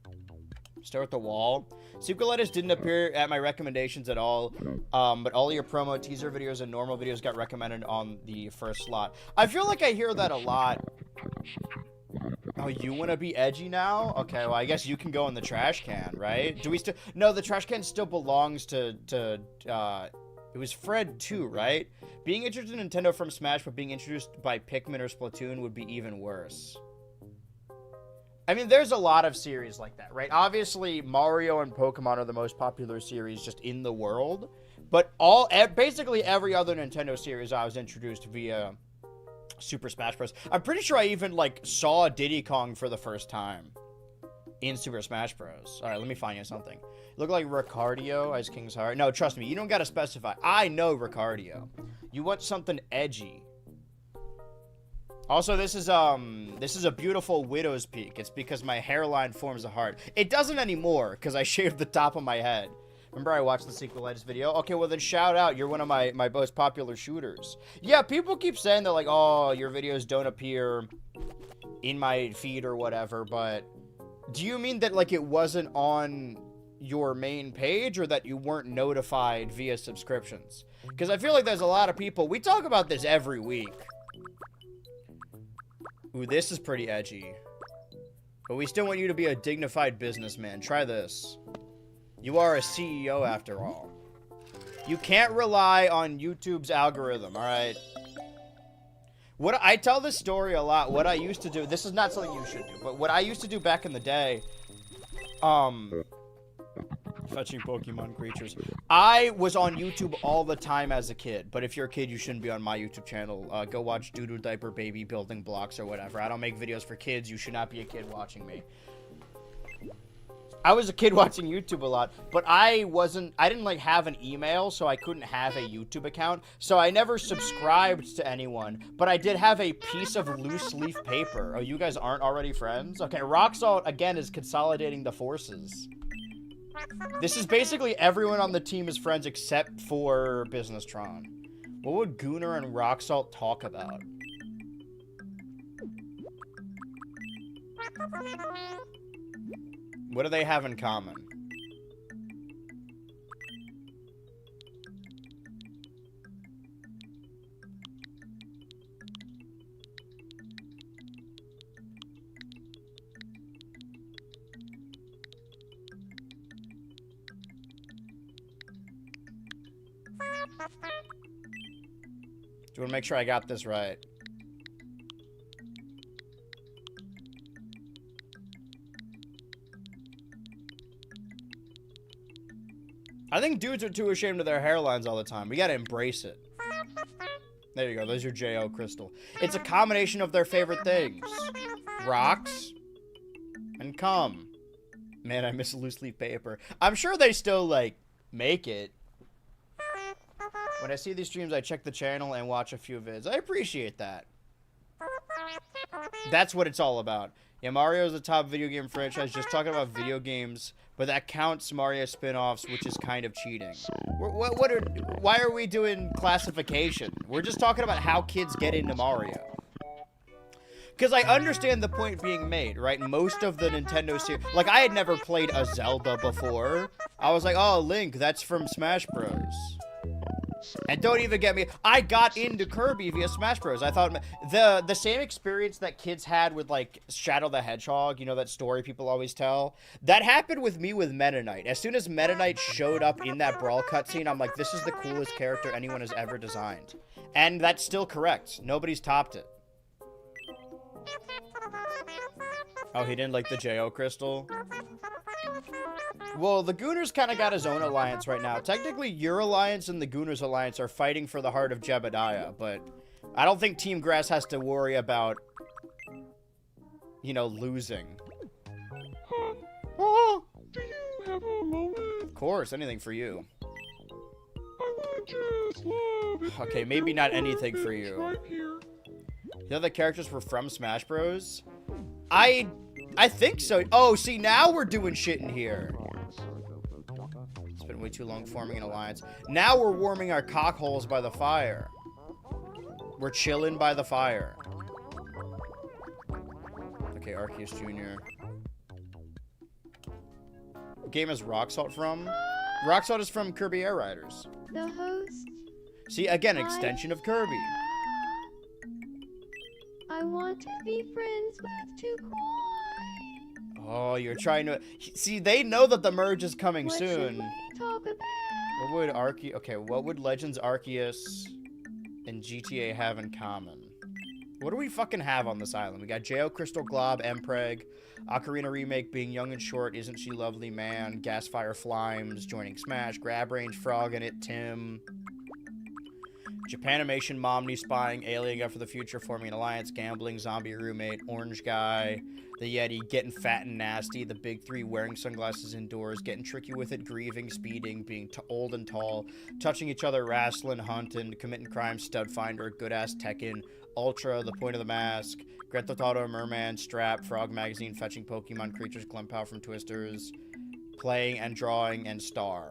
S1: Stare at the wall? Secretitis didn't appear at my recommendations at all, but all your promo, teaser videos, and normal videos got recommended on the first slot. I feel like I hear that a lot. Oh, you want to be edgy now? Okay, well, I guess you can go in the trash can, right? Do we still... No, the trash can still belongs to it was Fred too, right? Being introduced in Nintendo from Smash, but being introduced by Pikmin or Splatoon would be even worse. I mean, there's a lot of series like that, right? Obviously, Mario and Pokemon are the most popular series just in the world. But basically every other Nintendo series I was introduced via Super Smash Bros. I'm pretty sure I even, like, saw Diddy Kong for the first time in Super Smash Bros. Alright, let me find you something. Look like Ricardio as King's Heart. No, trust me, you don't gotta specify. I know Ricardio. You want something edgy. Also, this is a beautiful widow's peak. It's because my hairline forms a heart. It doesn't anymore, because I shaved the top of my head. Remember I watched the Secretitis video? Okay, well then shout out. You're one of my most popular shooters. Yeah, people keep saying that, like, oh, your videos don't appear in my feed or whatever, but do you mean that, like, it wasn't on your main page or that you weren't notified via subscriptions? Because I feel like there's a lot of people. We talk about this every week. Ooh, this is pretty edgy. But we still want you to be a dignified businessman. Try this. You are a CEO after all. You can't rely on YouTube's algorithm, alright? I tell this story a lot. What I used to do, this is not something you should do, but what I used to do back in the day, fetching Pokemon creatures. I was on YouTube all the time as a kid, but if you're a kid, you shouldn't be on my YouTube channel. Go watch Doodoo Diaper Baby building blocks or whatever. I don't make videos for kids. You should not be a kid watching me. I was a kid watching YouTube a lot, but I didn't like have an email, so I couldn't have a YouTube account. So I never subscribed to anyone, but I did have a piece of loose leaf paper. Oh, you guys aren't already friends? Okay, Rock Salt, again, is consolidating the forces. This is basically everyone on the team is friends except for Businesstron. What would Gooner and Rock Salt talk about? What do they have in common? Do you want to make sure I got this right? I think dudes are too ashamed of their hairlines all the time. We gotta embrace it. There you go. There's your J.O. Crystal. It's a combination of their favorite things. Rocks. And cum. Man, I miss loose leaf paper. I'm sure they still, like, make it. When I see these streams, I check the channel and watch a few vids. I appreciate that. That's what it's all about. Yeah, Mario's the top video game franchise. Just talking about video games, but that counts Mario spin-offs, which is kind of cheating. Why are we doing classification? We're just talking about how kids get into Mario. Because I understand the point being made, right? Most of the Nintendo series... Like, I had never played a Zelda before. I was like, oh, Link, that's from Smash Bros. And don't even get me... I got into Kirby via Smash Bros. I thought... The same experience that kids had with, like, Shadow the Hedgehog, you know, that story people always tell? That happened with me with Meta Knight. As soon as Meta Knight showed up in that Brawl cutscene, I'm like, this is the coolest character anyone has ever designed. And that's still correct. Nobody's topped it. Oh, he didn't like the J.O. Crystal? Well, the Gooners kind of got his own alliance right now. Technically, your alliance and the Gooners alliance are fighting for the heart of Jebediah, but I don't think Team Grass has to worry about, you know, losing.
S4: Oh, do you have a moment?
S1: Of course, anything for you.
S4: I would just love it.
S1: Okay, maybe not anything for you.
S4: Right here.
S1: The other characters were from Smash Bros? I think so. Oh, see, now we're doing shit in here. It's been way too long forming an alliance. Now we're warming our cockholes by the fire. We're chilling by the fire. Okay, Arceus Jr. What game is Rock Salt from? Rock Salt is from Kirby Air Riders.
S2: The host.
S1: See, again, extension of Kirby.
S2: I want to be friends with Tukoi.
S1: Oh, you're trying to... See, they know that the merge is coming
S2: What
S1: soon.
S2: should we talk about?
S1: What would Okay, what would Legends Arceus and GTA have in common? What do we fucking have on this island? We got J.O. Crystal Glob, Mpreg, Ocarina Remake, Being Young and Short, Isn't She Lovely Man, Gasfire Flimes, joining Smash, Grab Range, Frog in It, Tim, Japanimation, Momni, Spying, Alien Guy for the Future, Forming an Alliance, Gambling, Zombie Roommate, Orange Guy, The Yeti, Getting Fat and Nasty, The Big Three, Wearing Sunglasses Indoors, Getting Tricky with It, Grieving, Speeding, Being Old and Tall, Touching Each Other, Wrestling, Hunting, Committing Crime, Stud Finder, Good Ass Tekken, Ultra, The Point of the Mask, Grand Theft Auto, Merman, Strap, Frog Magazine, Fetching Pokemon Creatures, Glimpow from Twisters, Playing and Drawing, and Star.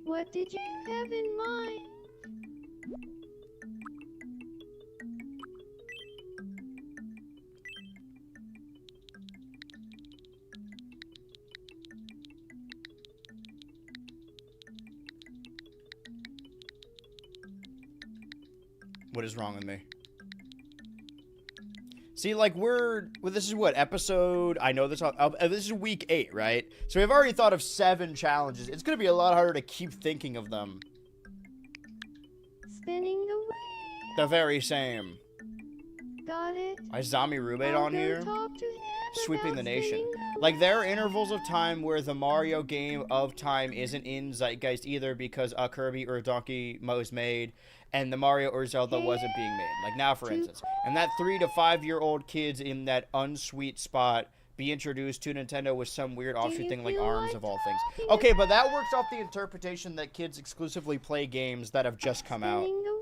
S2: What did you have in mind?
S1: What is wrong with me? See, like, this is what, episode, I know this, this is week 8, right? So we've already thought of 7 challenges. It's going to be a lot harder to keep thinking of them.
S2: Spinning the wheel.
S1: The very same.
S2: Got it.
S1: Is Zombie Roommate on
S2: I'll go
S1: here?
S2: talk to him
S1: Sweeping
S2: about
S1: the nation.
S2: spinning the
S1: Like, there are intervals of time where the Mario game of time isn't in Zeitgeist either because a Kirby or a Donkey was made and the Mario or Zelda wasn't being made. Like now, for instance. And that 3 to 5 year old kids in that unsweet spot be introduced to Nintendo with some weird offshoot
S2: you
S1: thing like
S2: feel
S1: ARMS
S2: like
S1: of all things.
S2: talking
S1: Okay, but that works off the interpretation that kids exclusively play games that have just come out.
S2: Spinning the wheel.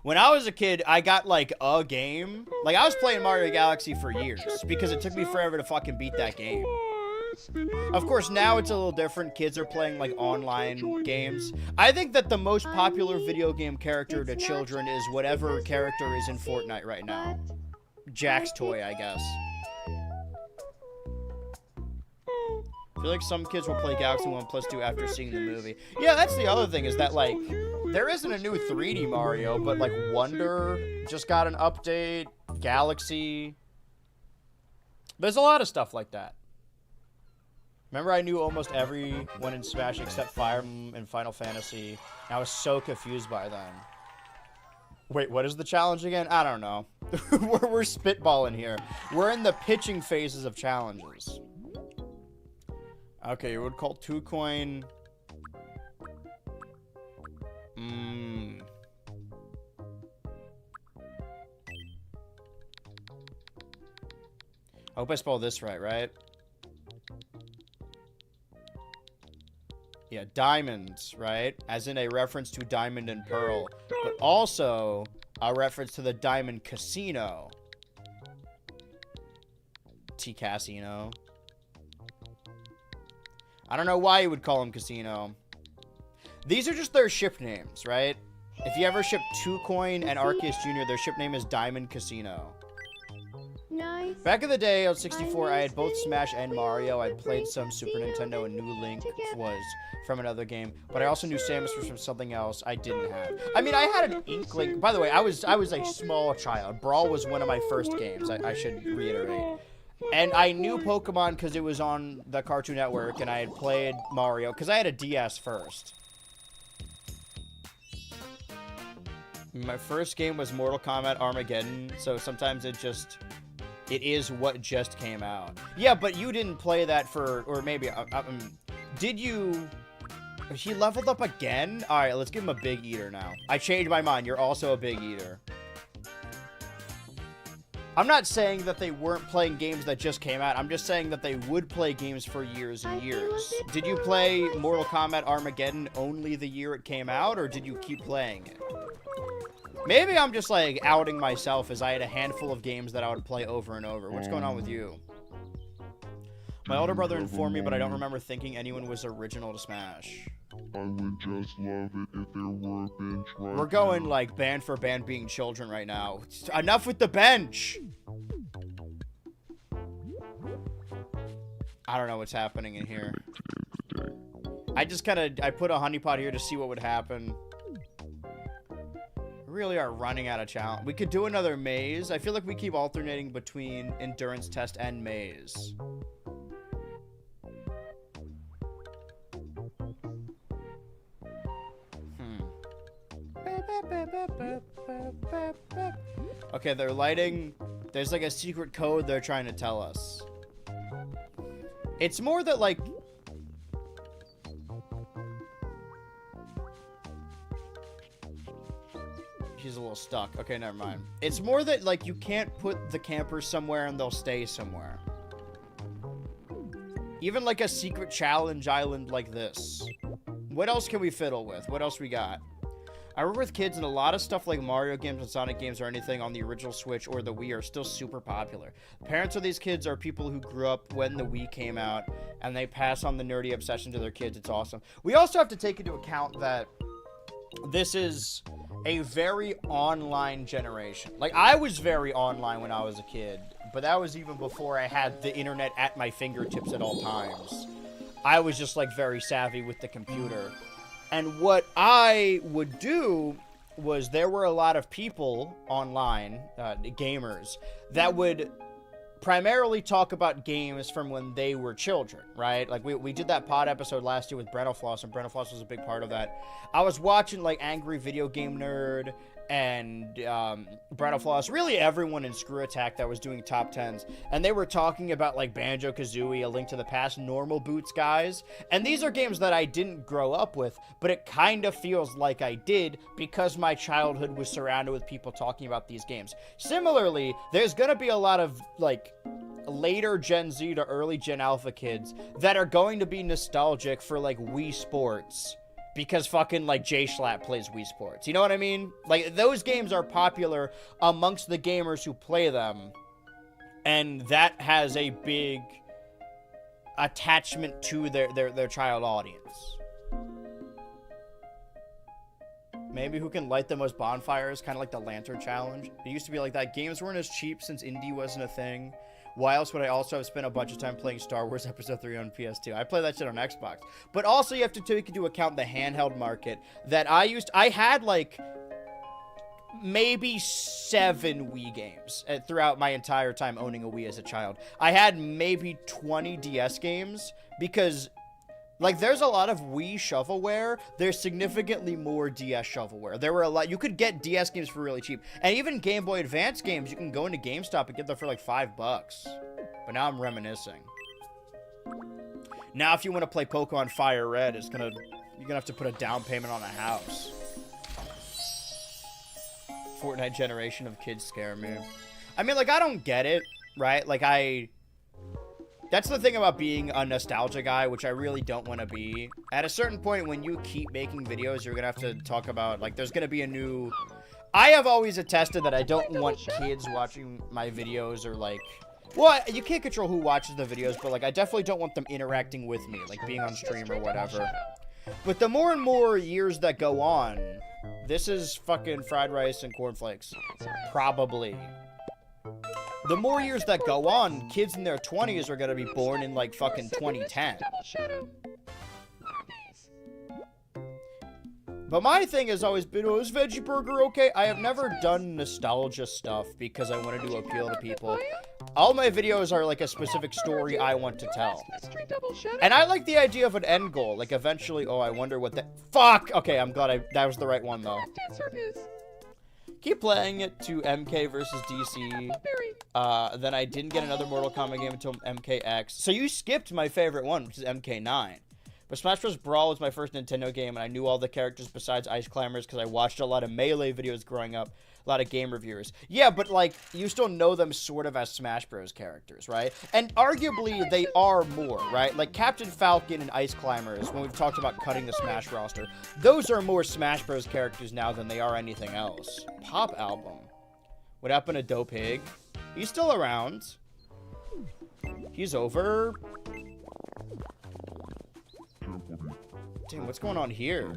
S1: When I was a kid, I got, like, a game. Like, I was playing Mario Galaxy for years because it took me forever to fucking beat that game. Of course, now it's a little different. Kids are playing, like, online games. I think that the most popular video game character to children is whatever character is in Fortnite right now. Jack's toy, I guess. I feel like some kids will play Galaxy 1+2 after seeing the movie. Yeah, that's the other thing, is that, like, there isn't a new 3D Mario, but, like, Wonder just got an update, Galaxy. There's a lot of stuff like that. Remember, I knew almost everyone in Smash except Fire Emblem and Final Fantasy. And I was so confused by then. Wait, what is the challenge again? I don't know. we're spitballing here. We're in the pitching phases of challenges. Okay, you would call 2-coin... I hope I spelled this right? Yeah, diamonds, right? As in a reference to Diamond and Pearl. But also a reference to the Diamond Casino. T-Casino. I don't know why you would call them Casino. These are just their ship names, right? If you ever ship 2-coin and Arceus Jr., their ship name is Diamond Casino.
S2: Nice.
S1: Back in the day on 64, I had both Smash and Mario. I played some Super Nintendo, and New Link was from another game. But I also knew Samus was from something else I didn't have. I mean, I had an inkling. By the way, I was a small child. Brawl was one of my first games, I should reiterate. And I knew Pokemon because it was on the Cartoon Network, and I had played Mario because I had a DS first. My first game was Mortal Kombat Armageddon, so sometimes it is what just came out. Yeah, but you didn't play that for, or maybe, Did you... He leveled up again? Alright, let's give him a big eater now. I changed my mind. You're also a big eater. I'm not saying that they weren't playing games that just came out. I'm just saying that they would play games for years and years. Did you play Mortal Kombat Armageddon only the year it came out, or did you keep playing it? Maybe I'm just, like, outing myself as I had a handful of games that I would play over and over. What's going on with you? My older brother informed me, but I don't remember thinking anyone was original to Smash.
S5: I would just love it if there were a bench right
S1: We're going,
S5: now.
S1: like, band for band being children right now. Enough with the bench! I don't know what's happening in here. I just I put a honeypot here to see what would happen. We really are running out of challenge. We could do another maze. I feel like we keep alternating between endurance test and maze. Okay, they're lighting. There's like a secret code they're trying to tell us. It's more that like... She's a little stuck. Okay, never mind. It's more that like you can't put the campers somewhere and they'll stay somewhere. Even like a secret challenge island like this. What else can we fiddle with? What else we got? I work with kids, and a lot of stuff like Mario games and Sonic games or anything on the original Switch or the Wii are still super popular. Parents of these kids are people who grew up when the Wii came out, and they pass on the nerdy obsession to their kids. It's awesome. We also have to take into account that this is a very online generation. Like, I was very online when I was a kid, but that was even before I had the internet at my fingertips at all times. I was just, like, very savvy with the computer. And what I would do was there were a lot of people online, gamers, that would primarily talk about games from when they were children, right? Like, we did that pod episode last year with Brenofloss, and Brenofloss was a big part of that. I was watching, like, Angry Video Game Nerd and Brenofloss, really everyone in Screw Attack that was doing top 10s, and they were talking about, like, Banjo-Kazooie, A Link to the Past, Normal Boots guys, and these are games that I didn't grow up with, but it kind of feels like I did because my childhood was surrounded with people talking about these games. Similarly, there's gonna be a lot of, like, later Gen Z to early Gen Alpha kids that are going to be nostalgic for, like, Wii Sports because fucking, like, J-Schlatt plays Wii Sports. You know what I mean? Like, those games are popular amongst the gamers who play them, and that has a big attachment to their child audience. Maybe who can light the most bonfires, kind of like the Lantern Challenge. It used to be like that. Games weren't as cheap since indie wasn't a thing. Why else would I also have spent a bunch of time playing Star Wars Episode 3 on PS2? I play that shit on Xbox. But also you have to take into account the handheld market that I had like maybe 7 Wii games throughout my entire time owning a Wii as a child. I had maybe 20 DS games because, like, there's a lot of Wii shovelware. There's significantly more DS shovelware. There were a lot. You could get DS games for really cheap. And even Game Boy Advance games, you can go into GameStop and get them for like $5. But now I'm reminiscing. Now if you want to play Pokemon Fire Red, you're gonna have to put a down payment on a house. Fortnite generation of kids scare me. I mean, like, I don't get it, right? Like, that's the thing about being a nostalgia guy, which I really don't want to be. At a certain point, when you keep making videos, you're going to have to talk about, like, there's going to be a new... I have always attested that I don't want kids watching my videos or, like... Well, you can't control who watches the videos, but, like, I definitely don't want them interacting with me, like, being on stream or whatever. But the more and more years that go on, this is fucking fried rice and cornflakes. Probably. The more years that go on, kids in their 20s are gonna be born in, like, fucking 2010. But my thing has always been, oh, is Veggie Burger okay? I have never done nostalgia stuff because I wanted to appeal to people. All my videos are, like, a specific story I want to tell. And I like the idea of an end goal. Like, eventually, oh, I wonder what that... Fuck! Okay, I'm glad that was the right one, though. Keep playing it to MK versus DC. Then I didn't get another Mortal Kombat game until MKX. So you skipped my favorite one, which is MK9. But Smash Bros. Brawl was my first Nintendo game, and I knew all the characters besides Ice Climbers because I watched a lot of Melee videos growing up, a lot of game reviewers. Yeah, but, like, you still know them sort of as Smash Bros. Characters, right? And arguably, they are more, right? Like, Captain Falcon and Ice Climbers, when we've talked about cutting the Smash roster, those are more Smash Bros. Characters now than they are anything else. Pop album. What happened to Dope Pig? He's still around. He's over. Damn, what's going on here?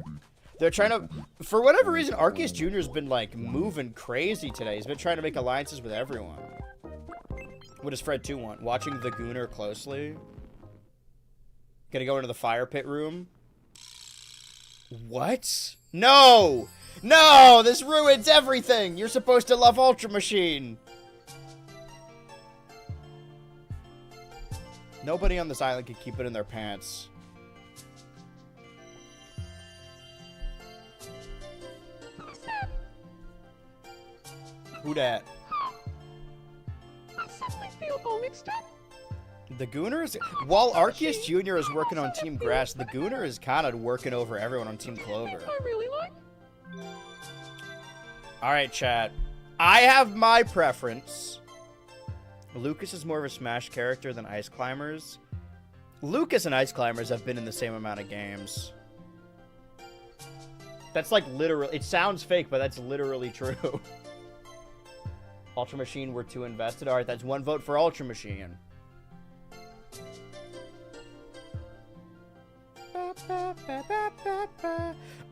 S1: They're trying to... For whatever reason, Arceus Jr. has been, like, moving crazy today. He's been trying to make alliances with everyone. What does Fred 2 want? Watching the Gooner closely? Gonna go into the fire pit room? What? No! No! This ruins everything! You're supposed to love Ultra Machine! Nobody on this island can keep it in their pants. Who dat?
S4: I suddenly feel all mixed up.
S1: The Gooner is... While Arceus Jr. is working on Team Grass, the Gooner is kind of working over everyone on Team Clover.
S4: I really like.
S1: Alright, chat. I have my preference. Lucas is more of a Smash character than Ice Climbers. Lucas and Ice Climbers have been in the same amount of games. That's like literally... It sounds fake, but that's literally true. Ultra Machine, we're too invested. Alright, that's one vote for Ultra Machine.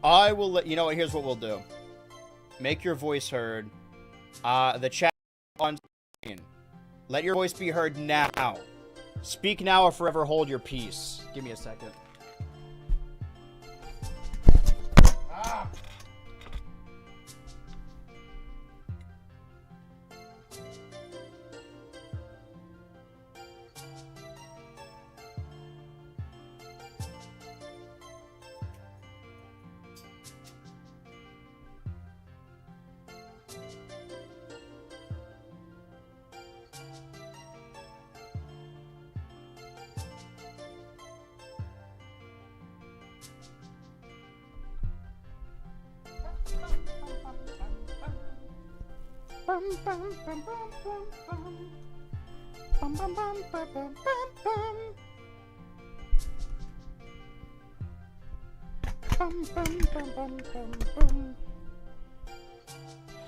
S1: I will let... You know what? Here's what we'll do. Make your voice heard. The chat on screen. Let your voice be heard now. Speak now or forever hold your peace. Give me a second. Ah.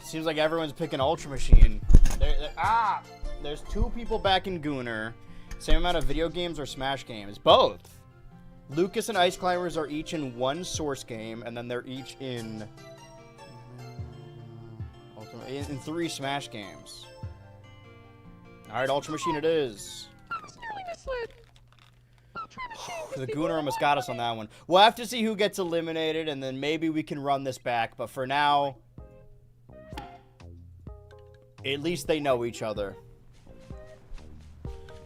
S1: Seems like everyone's picking Ultra Machine. There's two people back in Gooner. Same amount of video games or Smash games? Both. Lucas and Ice Climbers are each in one Source game, and then they're each in 3 Smash games. Alright, Ultra Machine it is. The Gooner almost got us on that one. We'll have to see who gets eliminated, and then maybe we can run this back. But for now, at least they know each other.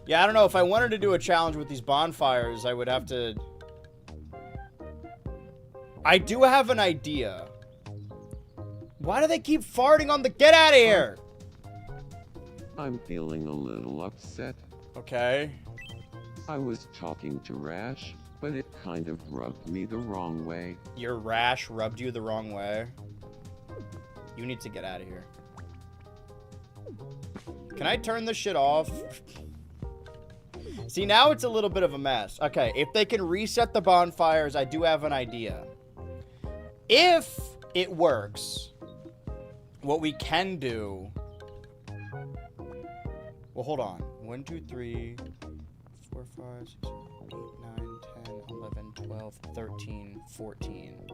S1: Yeah, I don't know. If I wanted to do a challenge with these bonfires, I would have to... I do have an idea. Why do they keep farting on the... Get out of here!
S6: I'm feeling a little upset.
S1: Okay.
S6: I was talking to Rash, but it kind of rubbed me the wrong way.
S1: Your rash rubbed you the wrong way? You need to get out of here. Can I turn this shit off? See, now it's a little bit of a mess. Okay, if they can reset the bonfires, I do have an idea. If it works, what we can do... Well, hold on. 1, 2, 3, 4, 5, 6, 7, 8, 9, 10, 11, 12, 13, 14.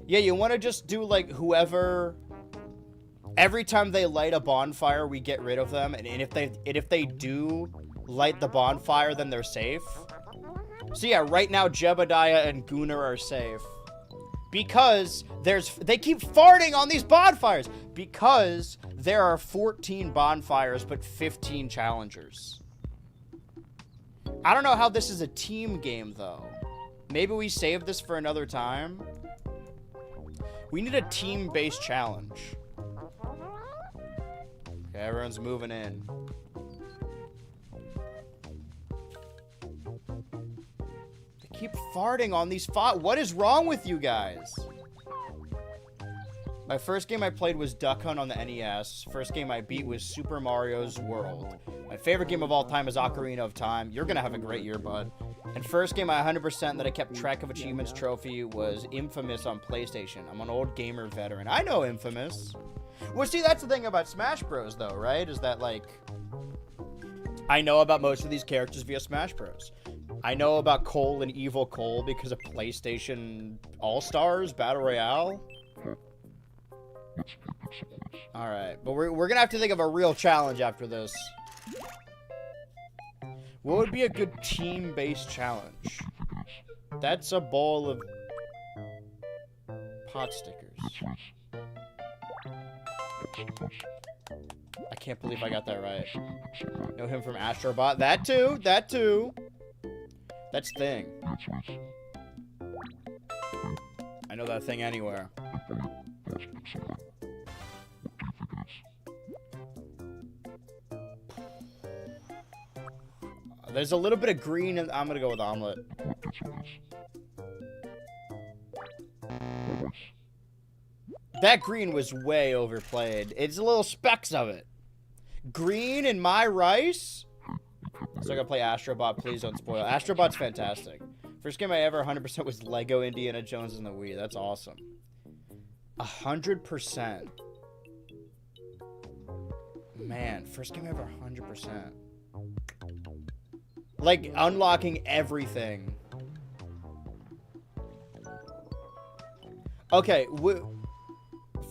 S1: Yeah, you want to just do, like, whoever... Every time they light a bonfire, we get rid of them. And if they do light the bonfire, then they're safe. So yeah, right now, Jebediah and Gooner are safe. Because they keep farting on these bonfires. Because there are 14 bonfires, but 15 challengers. I don't know how this is a team game, though. Maybe we save this for another time. We need a team-based challenge. Okay, everyone's moving in. keep farting on these What is wrong with you guys? My first game I played was Duck Hunt on the NES. First game I beat was Super Mario's World. My favorite game of all time is Ocarina of Time. You're gonna have a great year, bud. And first game I 100% that I kept track of achievements trophy was Infamous on PlayStation. I'm an old gamer veteran. I know Infamous. Well, see, that's the thing about Smash Bros, though, right? Is that, like, I know about most of these characters via Smash Bros. I know about Cole and Evil Cole because of PlayStation All-Stars Battle Royale. Alright, but we're gonna have to think of a real challenge after this. What would be a good team-based challenge? That's a bowl of pot stickers. I can't believe I got that right. Know him from Astrobot. That too. That too. That's Thing. I know that thing anywhere. There's a little bit of green, and I'm gonna go with omelet. That green was way overplayed. It's a little specks of it. Green in my rice? So I gotta play Astrobot, please don't spoil. Astrobot's fantastic. First game I ever 100% was Lego Indiana Jones and the Wii. That's awesome. 100%. Man, first game ever 100%. Like, unlocking everything. Okay,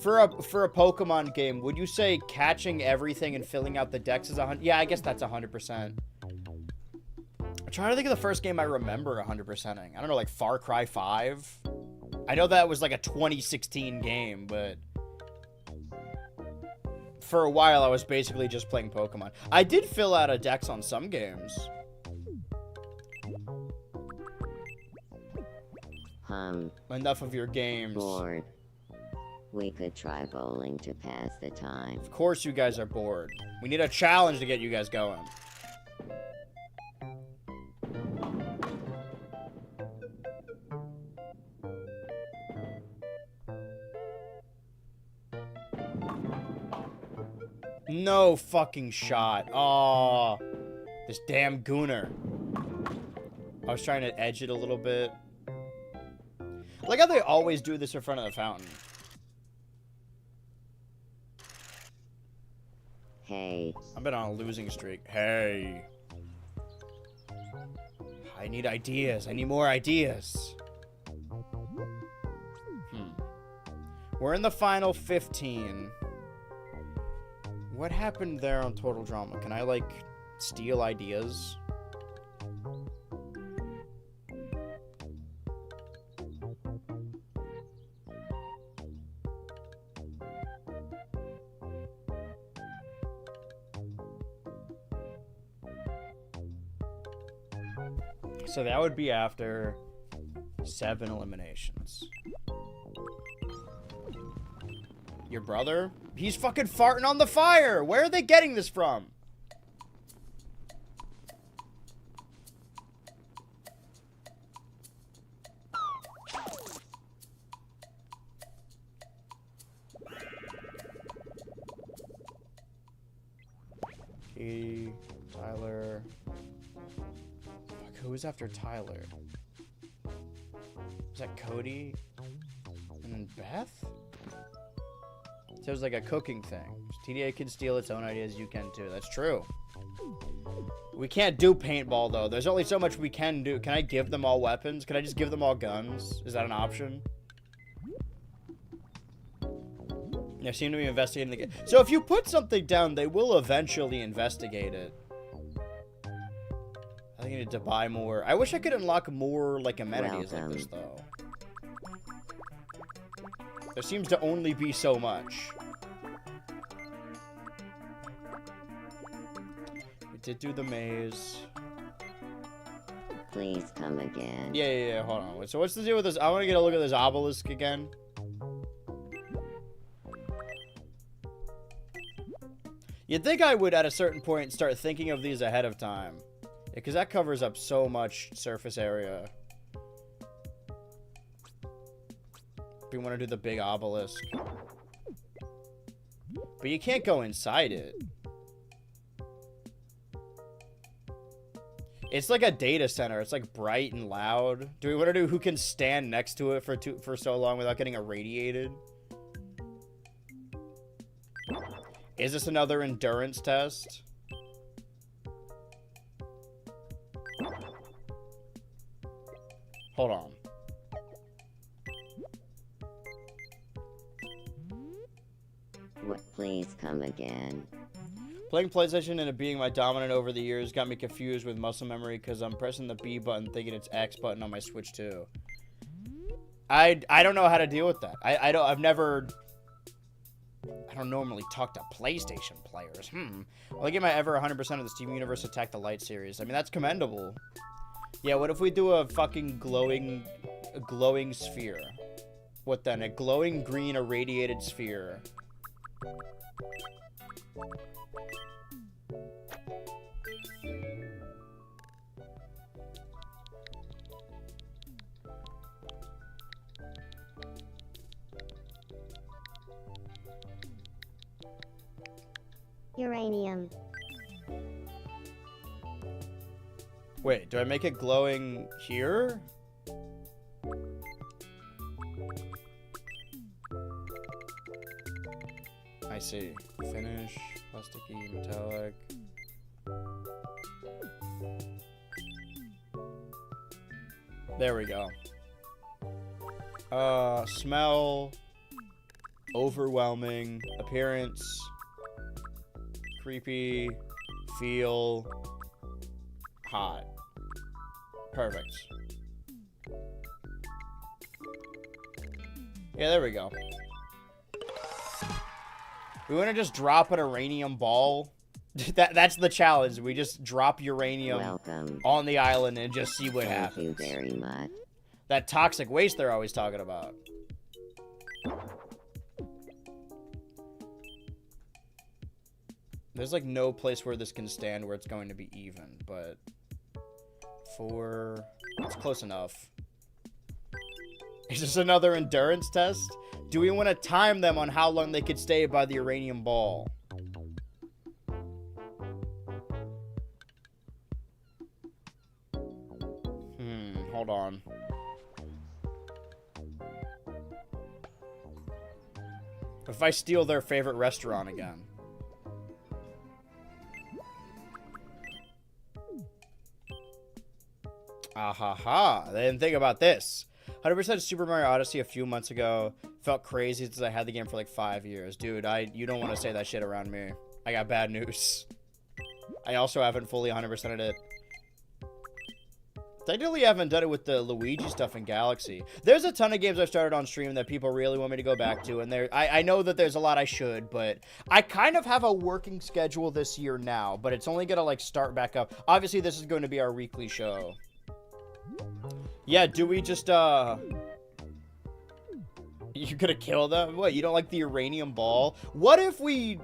S1: for a Pokemon game, would you say catching everything and filling out the decks is 100? Yeah, I guess that's 100%. I'm trying to think of the first game I remember 100%ing. I don't know, like Far Cry 5? I know that was like a 2016 game, but for a while I was basically just playing Pokemon. I did fill out a dex on some games. Enough of your games.
S3: Bored. We could try bowling to pass the time.
S1: Of course you guys are bored. We need a challenge to get you guys going. No fucking shot. Oh, this damn gooner. I was trying to edge it a little bit. Like how they always do this in front of the fountain.
S3: Hey.
S1: I've been on a losing streak. Hey. I need ideas. I need more ideas. We're in the final 15. What happened there on Total Drama? Can I, like, steal ideas? So that would be after 7 eliminations. Your brother? He's fucking farting on the fire! Where are they getting this from? Katie, Tyler. Fuck, who was after Tyler? Was that Cody? And then Beth? So it was like a cooking thing. TDA can steal its own ideas, you can too. That's true. We can't do paintball though. There's only so much we can do. Can I give them all weapons? Can I just give them all guns? Is that an option? They seem to be investigating the game. So if you put something down, they will eventually investigate it. I think I need to buy more. I wish I could unlock more like amenities like this though. There seems to only be so much. We did do the maze.
S3: Please come again.
S1: Yeah. Hold on. So what's the deal with this? I want to get a look at this obelisk again. You'd think I would, at a certain point, start thinking of these ahead of time. Because that covers up so much surface area. We want to do the big obelisk. But you can't go inside it. It's like a data center. It's like bright and loud. Do we want to do who can stand next to it for so long without getting irradiated? Is this another endurance test? Hold on.
S3: What? Please come again.
S1: Playing PlayStation and it being my dominant over the years got me confused with muscle memory because I'm pressing the B button thinking it's X button on my Switch too. I don't know how to deal with that. I don't normally talk to PlayStation players. Only game I ever 100% of the Steam Universe Attack the Light series. I mean, that's commendable. Yeah, what if we do a fucking glowing sphere? What then? A glowing green irradiated sphere.
S7: Uranium.
S1: Wait, do I make it glowing here? I see. Finish, plasticky, metallic. There we go. Smell, overwhelming, appearance, creepy, feel, hot. Perfect. Yeah, there we go. We want to just drop an uranium ball. That's the challenge. We just drop uranium
S3: Welcome.
S1: on the island and just see what
S3: Thank
S1: happens.
S3: you very much.
S1: That toxic waste they're always talking about. There's like no place where this can stand where it's going to be even, but it's close enough. Is this another endurance test? Do we want to time them on how long they could stay by the uranium ball? Hold on. If I steal their favorite restaurant again. Ahaha, they didn't think about this. 100% Super Mario Odyssey a few months ago. Felt crazy since I had the game for like 5 years. Dude, you don't want to say that shit around me. I got bad news. I also haven't fully 100%ed it. Technically, I haven't done it with the Luigi stuff in Galaxy. There's a ton of games I've started on stream that people really want me to go back to, and I know that there's a lot I should, but I kind of have a working schedule this year now, but it's only gonna like start back up. Obviously, this is going to be our weekly show. Yeah, do we just you're gonna kill them? What, you don't like the uranium ball? What if we...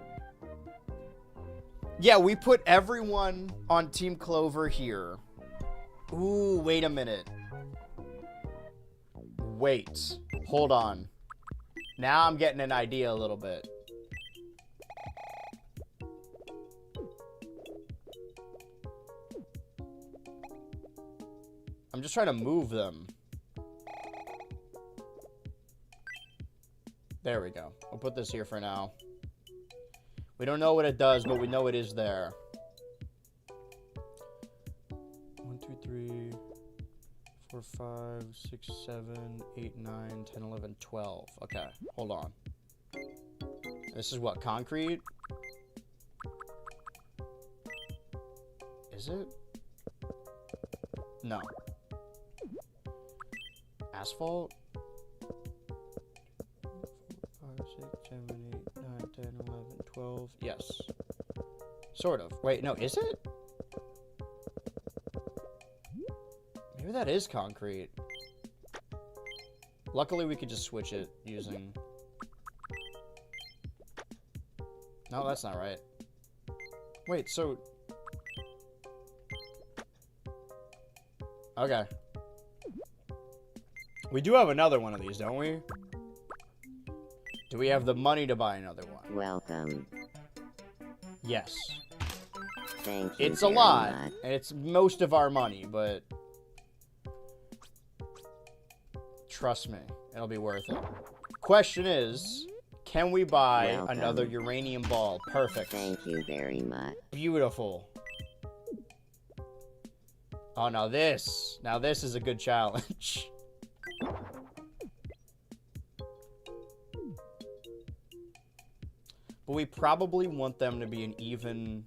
S1: Yeah, we put everyone on Team Clover here. Ooh, wait a minute. Wait. Hold on. Now I'm getting an idea a little bit. I'm just trying to move them. There we go. We'll put this here for now. We don't know what it does, but we know it is there. 1, 2, 3, 4, 5, 6, 7, 8, 9, 10, 11, 12. Okay, hold on. This is what, concrete? Is it? No. Asphalt? 5, 6, 7, 8, 9, 10, 11, 12. Yes. Sort of. Wait, no, is it? Maybe that is concrete. Luckily, we could just switch it using... No, that's not right. Wait, so... Okay. We do have another one of these, don't we? Do we have the money to buy another one?
S3: Welcome.
S1: Yes.
S3: Thank you
S1: It's a
S3: very
S1: lot,
S3: much.
S1: and it's most of our money, but trust me, it'll be worth it. Question is, can we buy
S3: Welcome.
S1: another uranium ball? Perfect.
S3: Thank you very much.
S1: Beautiful. Oh, now this is a good challenge. But we probably want them to be an even...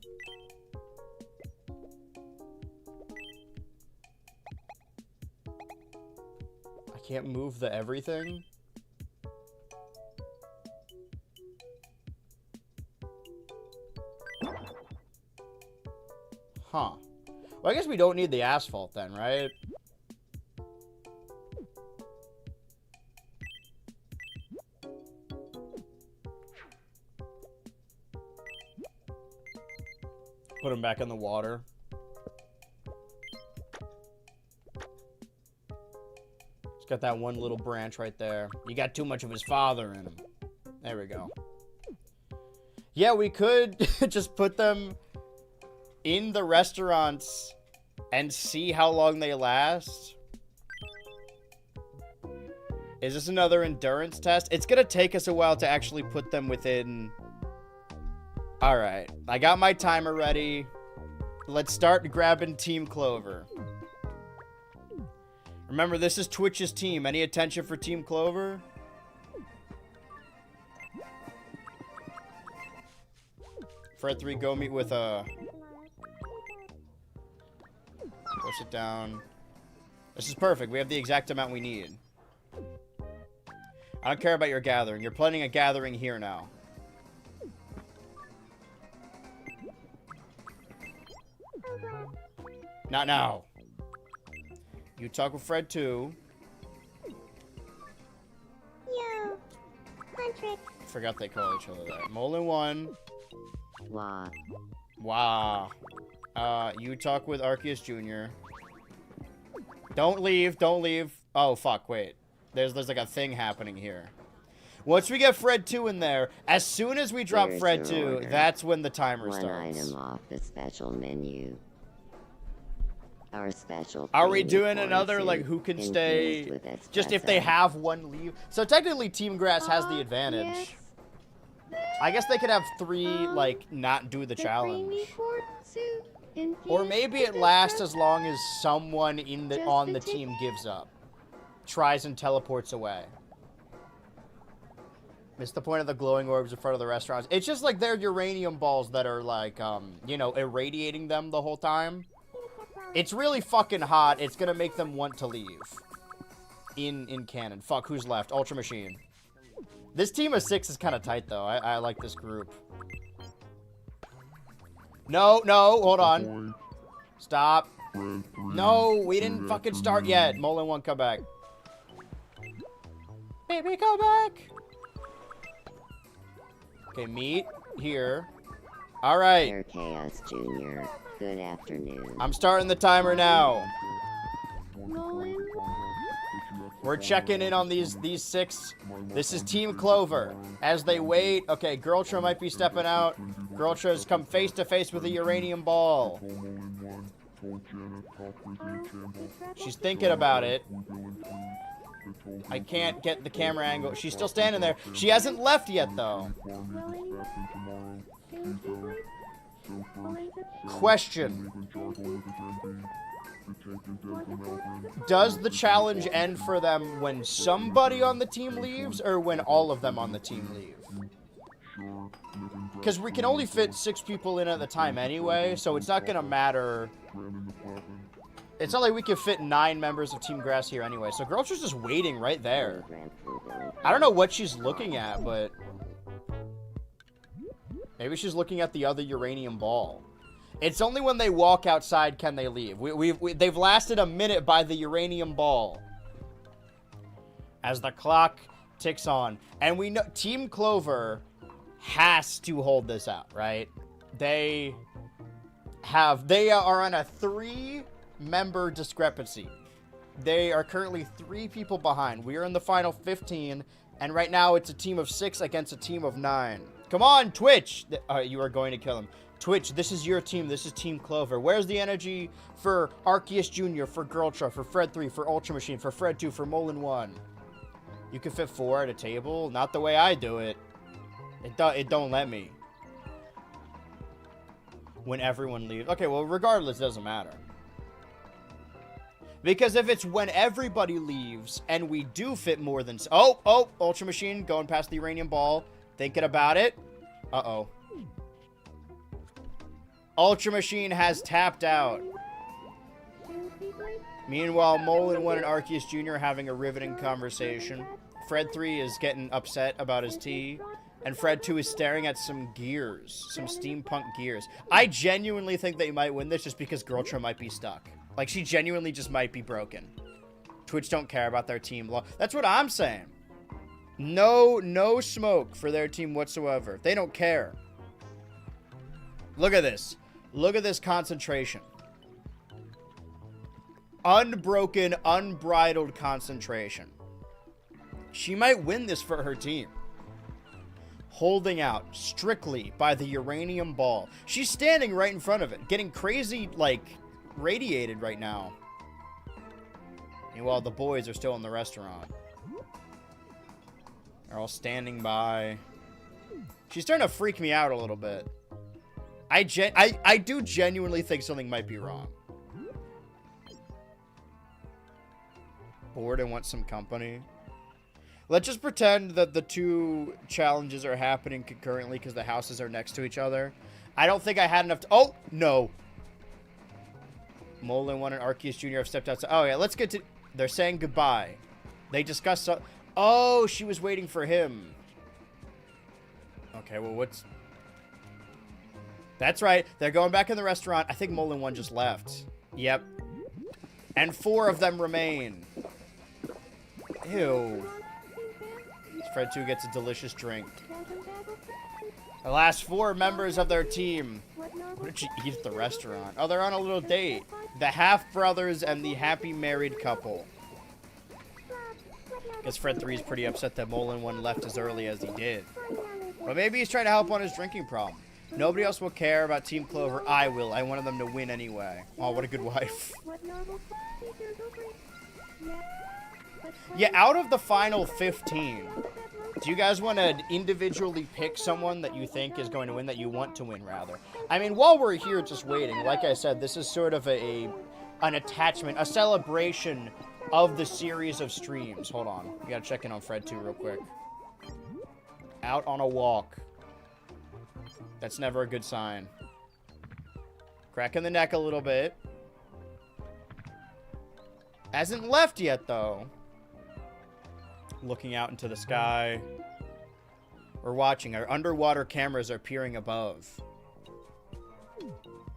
S1: I can't move the everything? Huh. Well, I guess we don't need the asphalt then, right? Put him back in the water. He's got that one little branch right there. You got too much of his father in him. There we go. Yeah, we could just put them in the restaurants and see how long they last. Is this another endurance test? It's gonna take us a while to actually put them within... Alright, I got my timer ready. Let's start grabbing Team Clover. Remember, this is Twitch's team. Any attention for Team Clover? Fred 3, go meet with Go sit down. This is perfect. We have the exact amount we need. I don't care about your gathering. You're planning a gathering here now. Not now. You talk with Fred too.
S7: Yo, Huntrick.
S1: Forgot they call each other that. Molin 1.
S3: Wah.
S1: Wow. You talk with Arceus Jr. Don't leave, don't leave. Oh, fuck, wait. There's like a thing happening here. Once we get Fred 2 in there, as soon as we drop
S3: Here's
S1: Fred
S3: your
S1: 2,
S3: order.
S1: that's when the timer
S3: One
S1: starts.
S3: item off the special menu. Our special.
S1: Are we doing
S3: premium
S1: another,
S3: soup
S1: like, who can
S3: infused
S1: stay...
S3: with
S1: Just if they
S3: espresso.
S1: have one leave? So technically Team Grass has the advantage.
S2: Yes.
S1: I guess they could have 3, like, not do the
S2: The
S1: challenge.
S2: creamy corn soup
S1: Or
S2: infused
S1: maybe
S2: with
S1: it lasts as
S2: espresso.
S1: long as someone in the
S2: Just
S1: on
S2: the
S1: the
S2: tip.
S1: team gives up. Tries and teleports away. It's the point of the glowing orbs in front of the restaurants. It's just like they're uranium balls that are like, you know, irradiating them the whole time. It's really fucking hot. It's gonna make them want to leave. In canon. Fuck, who's left? Ultra Machine. This team of 6 is kind of tight, though. I like this group. No, hold on. Stop.
S5: Fred 3.
S1: No, we didn't
S5: good
S1: fucking start
S5: afternoon.
S1: yet. Molin 1, come back. Baby, come back. Okay, meet here. All right.
S3: Air Chaos Jr. Good afternoon.
S1: I'm starting the timer now.
S2: Nolan.
S1: We're checking in on these 6. This is Team Clover. As they wait, okay, Girltra might be stepping out. Girltra has come face to face with a uranium ball. She's thinking about it. I can't get the camera angle. She's still standing there. She hasn't left yet, though. Question. Does the challenge end for them when somebody on the team leaves, or when all of them on the team leave? Because we can only fit 6 people in at a time anyway, so it's not gonna matter. It's not like we can fit 9 members of Team Grass here anyway, so Girltra's just waiting right there. I don't know what she's looking at, but maybe she's looking at the other uranium ball. It's only when they walk outside can they leave. They've lasted a minute by the uranium ball. As the clock ticks on. And we know Team Clover has to hold this out, right? They are on a 3-member discrepancy. They are currently 3 people behind. We are in the final 15. And right now, it's a team of 6 against a team of 9. Come on, Twitch! You are going to kill him. Twitch, this is your team. This is Team Clover. Where's the energy for Arceus Jr., for GirlTra, for Fred3, for Ultra Machine, for Fred2, for Molin1? You can fit 4 at a table? Not the way I do it. It don't let me. When everyone leaves. Okay, well, regardless, it doesn't matter. Because if it's when everybody leaves and we do fit more than... Oh, Ultra Machine going past the uranium ball. Thinking about it. Uh-oh. Ultra Machine has tapped out. Meanwhile, Molin1 and Arceus Jr. are having a riveting conversation. Fred3 is getting upset about his tea. And Fred2 is staring at some gears. Some steampunk gears. I genuinely think they might win this just because GirlTra might be stuck. Like, she genuinely just might be broken. Twitch don't care about their team. That's what I'm saying. No smoke for their team whatsoever. They don't care. Look at this. Look at this concentration. Unbroken, unbridled concentration. She might win this for her team. Holding out strictly by the uranium ball. She's standing right in front of it. Getting crazy, like, radiated right now. Meanwhile, the boys are still in the restaurant. They're all standing by. She's starting to freak me out a little bit. I do genuinely think something might be wrong. Bored and want some company. Let's just pretend that the 2 challenges are happening concurrently because the houses are next to each other. I don't think I had enough to... Oh, no. Molin1 and Arceus Jr. have stepped outside. Oh, yeah, let's get to... They're saying goodbye. They discussed... Oh, she was waiting for him. Okay, well, what's... That's right. They're going back in the restaurant. I think Molin1 just left. Yep. And 4 of them remain. Ew. Fred2 gets a delicious drink. The last 4 members of their team. What did she eat at the restaurant? Oh, they're on a little date. The half-brothers and the happy married couple. Guess Fred3 is pretty upset that Molin1 left as early as he did. But maybe he's trying to help on his drinking problem. Nobody else will care about Team Clover. I will. I wanted them to win anyway. Oh, what a good wife. Yeah, out of the final 15, do you guys want to individually pick someone that you think is going to win, that you want to win, rather? I mean, while we're here just waiting, like I said, this is sort of an attachment, a celebration of the series of streams. Hold on. We got to check in on Fred2 real quick. Out on a walk. That's never a good sign. Cracking the neck a little bit. Hasn't left yet, though. Looking out into the sky. We're watching. Our underwater cameras are peering above.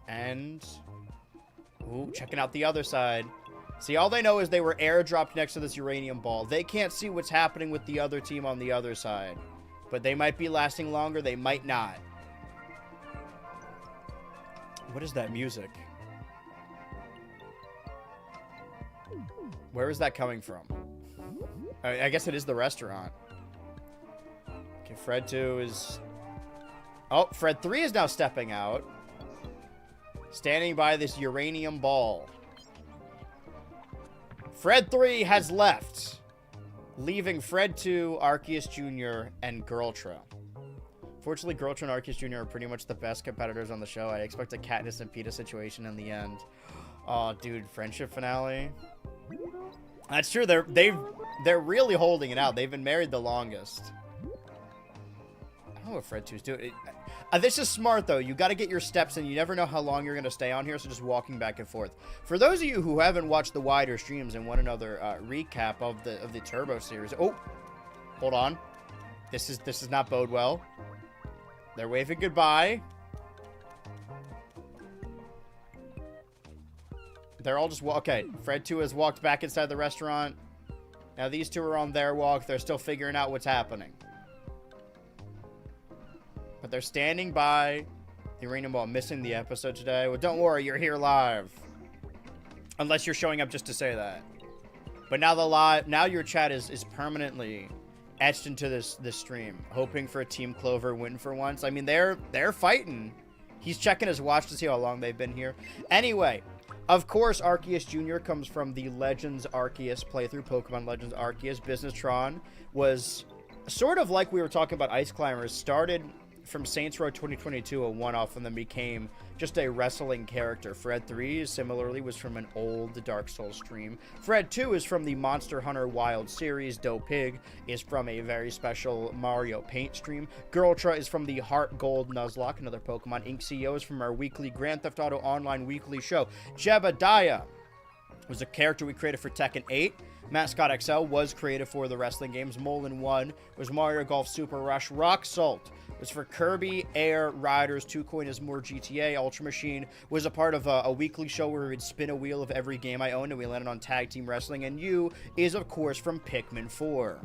S1: And... Ooh, checking out the other side. See, all they know is they were airdropped next to this uranium ball. They can't see what's happening with the other team on the other side. But they might be lasting longer. They might not. What is that music? Where is that coming from? I guess it is the restaurant. Okay, Fred2 is... Oh, Fred3 is now stepping out. Standing by this uranium ball. Fred3 has left. Leaving Fred2, Arceus Jr., and GirlTra. Fortunately, GirlTra and Arceus Jr. are pretty much the best competitors on the show. I expect a Katniss and Peeta situation in the end. Oh, dude, friendship finale. That's true. They're really holding it out. They've been married the longest. I don't know what Fred2's doing. This is smart, though. You got to get your steps in. You never know how long you're going to stay on here, so just walking back and forth. For those of you who haven't watched the wider streams and want another recap of the Turbo series. Oh, hold on. This is not bode well. They're waving goodbye. They're all just okay. Fred2 has walked back inside the restaurant. Now these two are on their walk. They're still figuring out what's happening. But they're standing by the uranium ball, missing the episode today. Well, don't worry, you're here live. Unless you're showing up just to say that. But now now your chat is permanently etched into this stream, hoping for a Team Clover win for once. I mean, they're fighting. He's checking his watch to see how long they've been here. Anyway, of course, Arceus Jr. comes from the Legends Arceus playthrough, Pokemon Legends Arceus. Businesstron was sort of like we were talking about Ice Climbers, started from Saints Row 2022, a one-off, and then became just a wrestling character. Fred 3 similarly was from an old Dark Souls stream. Fred 2 is from the Monster Hunter Wild series. Doe Pig is from a very special Mario Paint stream. Girltra is from the Heart Gold Nuzlocke, another Pokemon. Ink CEO is from our weekly Grand Theft Auto Online weekly show. Jebediah was a character we created for Tekken 8. Mascot XL was created for the wrestling games. Molin 1 was Mario Golf Super Rush. Rock Salt was for Kirby Air Riders. 2Coin is more GTA. Ultra Machine was a part of a weekly show where we'd spin a wheel of every game I owned, and we landed on Tag Team Wrestling. And you is, of course, from Pikmin 4.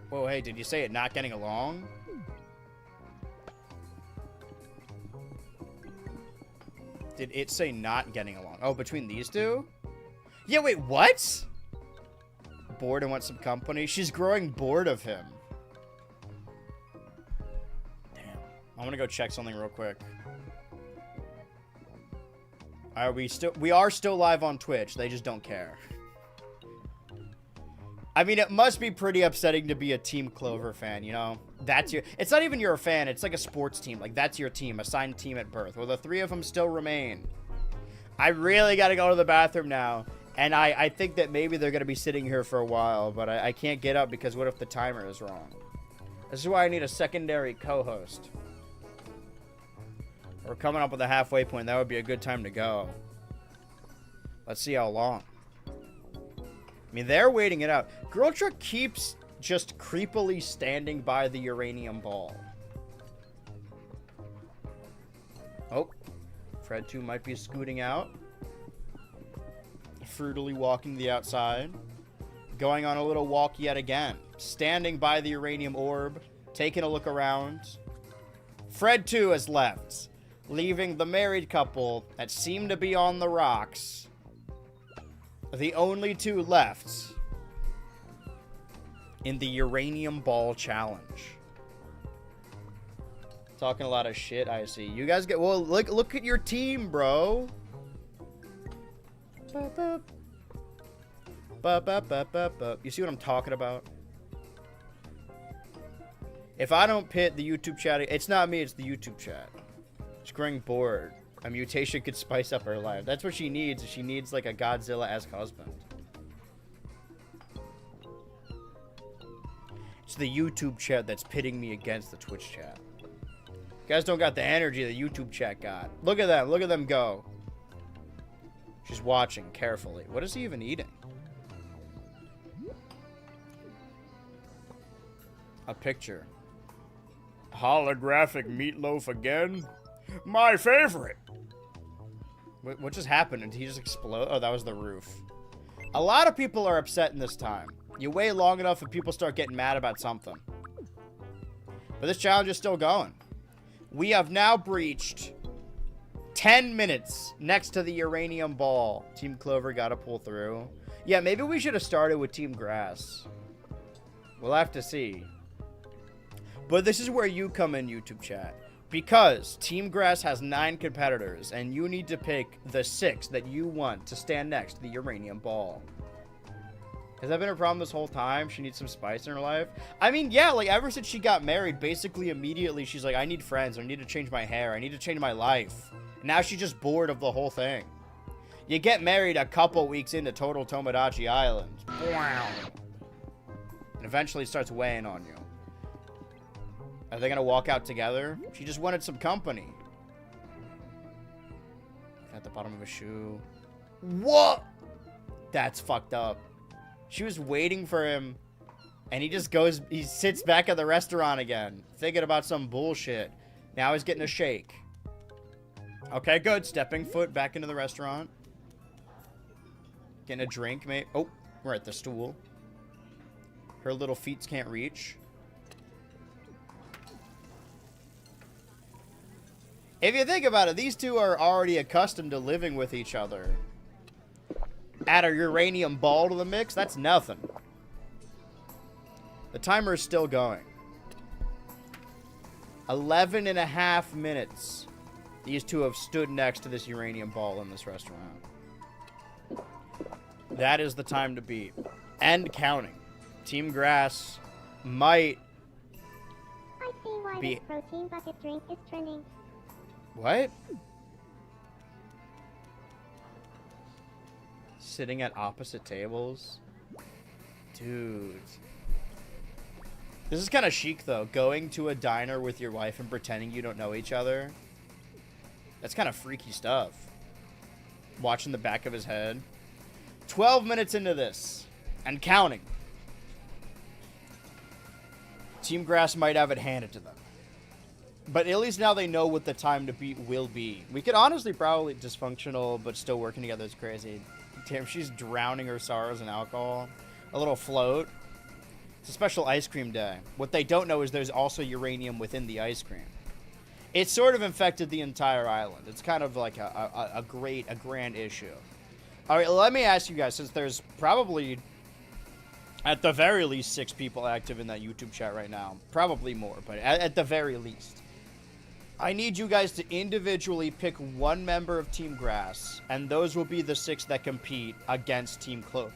S1: Whoa, hey, did you say it not getting along? Did it say not getting along? Oh, between these two? Yeah, wait, what? Bored and wants some company? She's growing bored of him. Damn. I'm gonna go check something real quick. We are still live on Twitch. They just don't care. I mean, it must be pretty upsetting to be a Team Clover fan, you know? That's your... It's not even you're a fan. It's like a sports team. Like, that's your team. Assigned team at birth. Well, the three of them still remain. I really got to go to the bathroom now. And I think that maybe they're going to be sitting here for a while. But I can't get up because what if the timer is wrong? This is why I need a secondary co-host. We're coming up with a halfway point. That would be a good time to go. Let's see how long. I mean, they're waiting it out. Girltra keeps just creepily standing by the uranium ball. Oh, Fred 2 might be scooting out. Fruitily walking to the outside. Going on a little walk yet again. Standing by the uranium orb. Taking a look around. Fred 2 has left. Leaving the married couple that seem to be on the rocks. The only two left in the Uranium Ball Challenge. Talking a lot of shit, I see. You guys get... Well, look at your team, bro. You see what I'm talking about? If I don't pit the YouTube chat... It's not me, it's the YouTube chat. She's growing bored. A mutation could spice up her life. That's what she needs. She needs, like, a Godzilla-esque husband. It's the YouTube chat that's pitting me against the Twitch chat. You guys don't got the energy the YouTube chat got. Look at them. Look at them go. She's watching carefully. What is he even eating? A picture. Holographic meatloaf again? My favorite! What just happened? Did he just explode? Oh, that was the roof. A lot of people are upset in this time. You wait long enough and people start getting mad about something. But this challenge is still going. We have now breached 10 minutes next to the uranium ball. Team Clover got to pull through. Yeah, maybe we should have started with Team Grass. We'll have to see. But this is where you come in, YouTube chat. Because Team Grass has 9 competitors, and you need to pick the 6 that you want to stand next to the uranium ball. Has that been a problem this whole time? She needs some spice in her life? I mean, yeah, like, ever since she got married, basically immediately she's like, I need friends, I need to change my hair, I need to change my life. Now she's just bored of the whole thing. You get married a couple weeks into Total Tomodachi Island. And eventually it starts weighing on you. Are they gonna walk out together? She just wanted some company. At the bottom of a shoe. What? That's fucked up. She was waiting for him, and he just goes, he sits back at the restaurant again, thinking about some bullshit. Now he's getting a shake. Okay, good. Stepping foot back into the restaurant. Getting a drink, mate. Oh, we're at the stool. Her little feet can't reach. If you think about it, these two are already accustomed to living with each other. Add a uranium ball to the mix? That's nothing. The timer is still going. 11.5 minutes. These two have stood next to this uranium ball in this restaurant. That is the time to beat. And counting. Team Grass might
S7: I see why
S1: be...
S7: this protein bucket drink is trending.
S1: What? Sitting at opposite tables? Dude. This is kind of chic, though. Going to a diner with your wife and pretending you don't know each other. That's kind of freaky stuff. Watching the back of his head. 12 minutes into this. And counting. Team Grass might have it handed to them. But at least now they know what the time to beat will be. We could honestly probably dysfunctional, but still working together is crazy. Damn, she's drowning her sorrows in alcohol. A little float. It's a special ice cream day. What they don't know is there's also uranium within the ice cream. It sort of infected the entire island. It's kind of like a grand issue. All right, let me ask you guys, since there's probably, at the very least, 6 people active in that YouTube chat right now. Probably more, but at the very least. I need you guys to individually pick one member of Team Grass, and those will be the 6 that compete against Team Clover.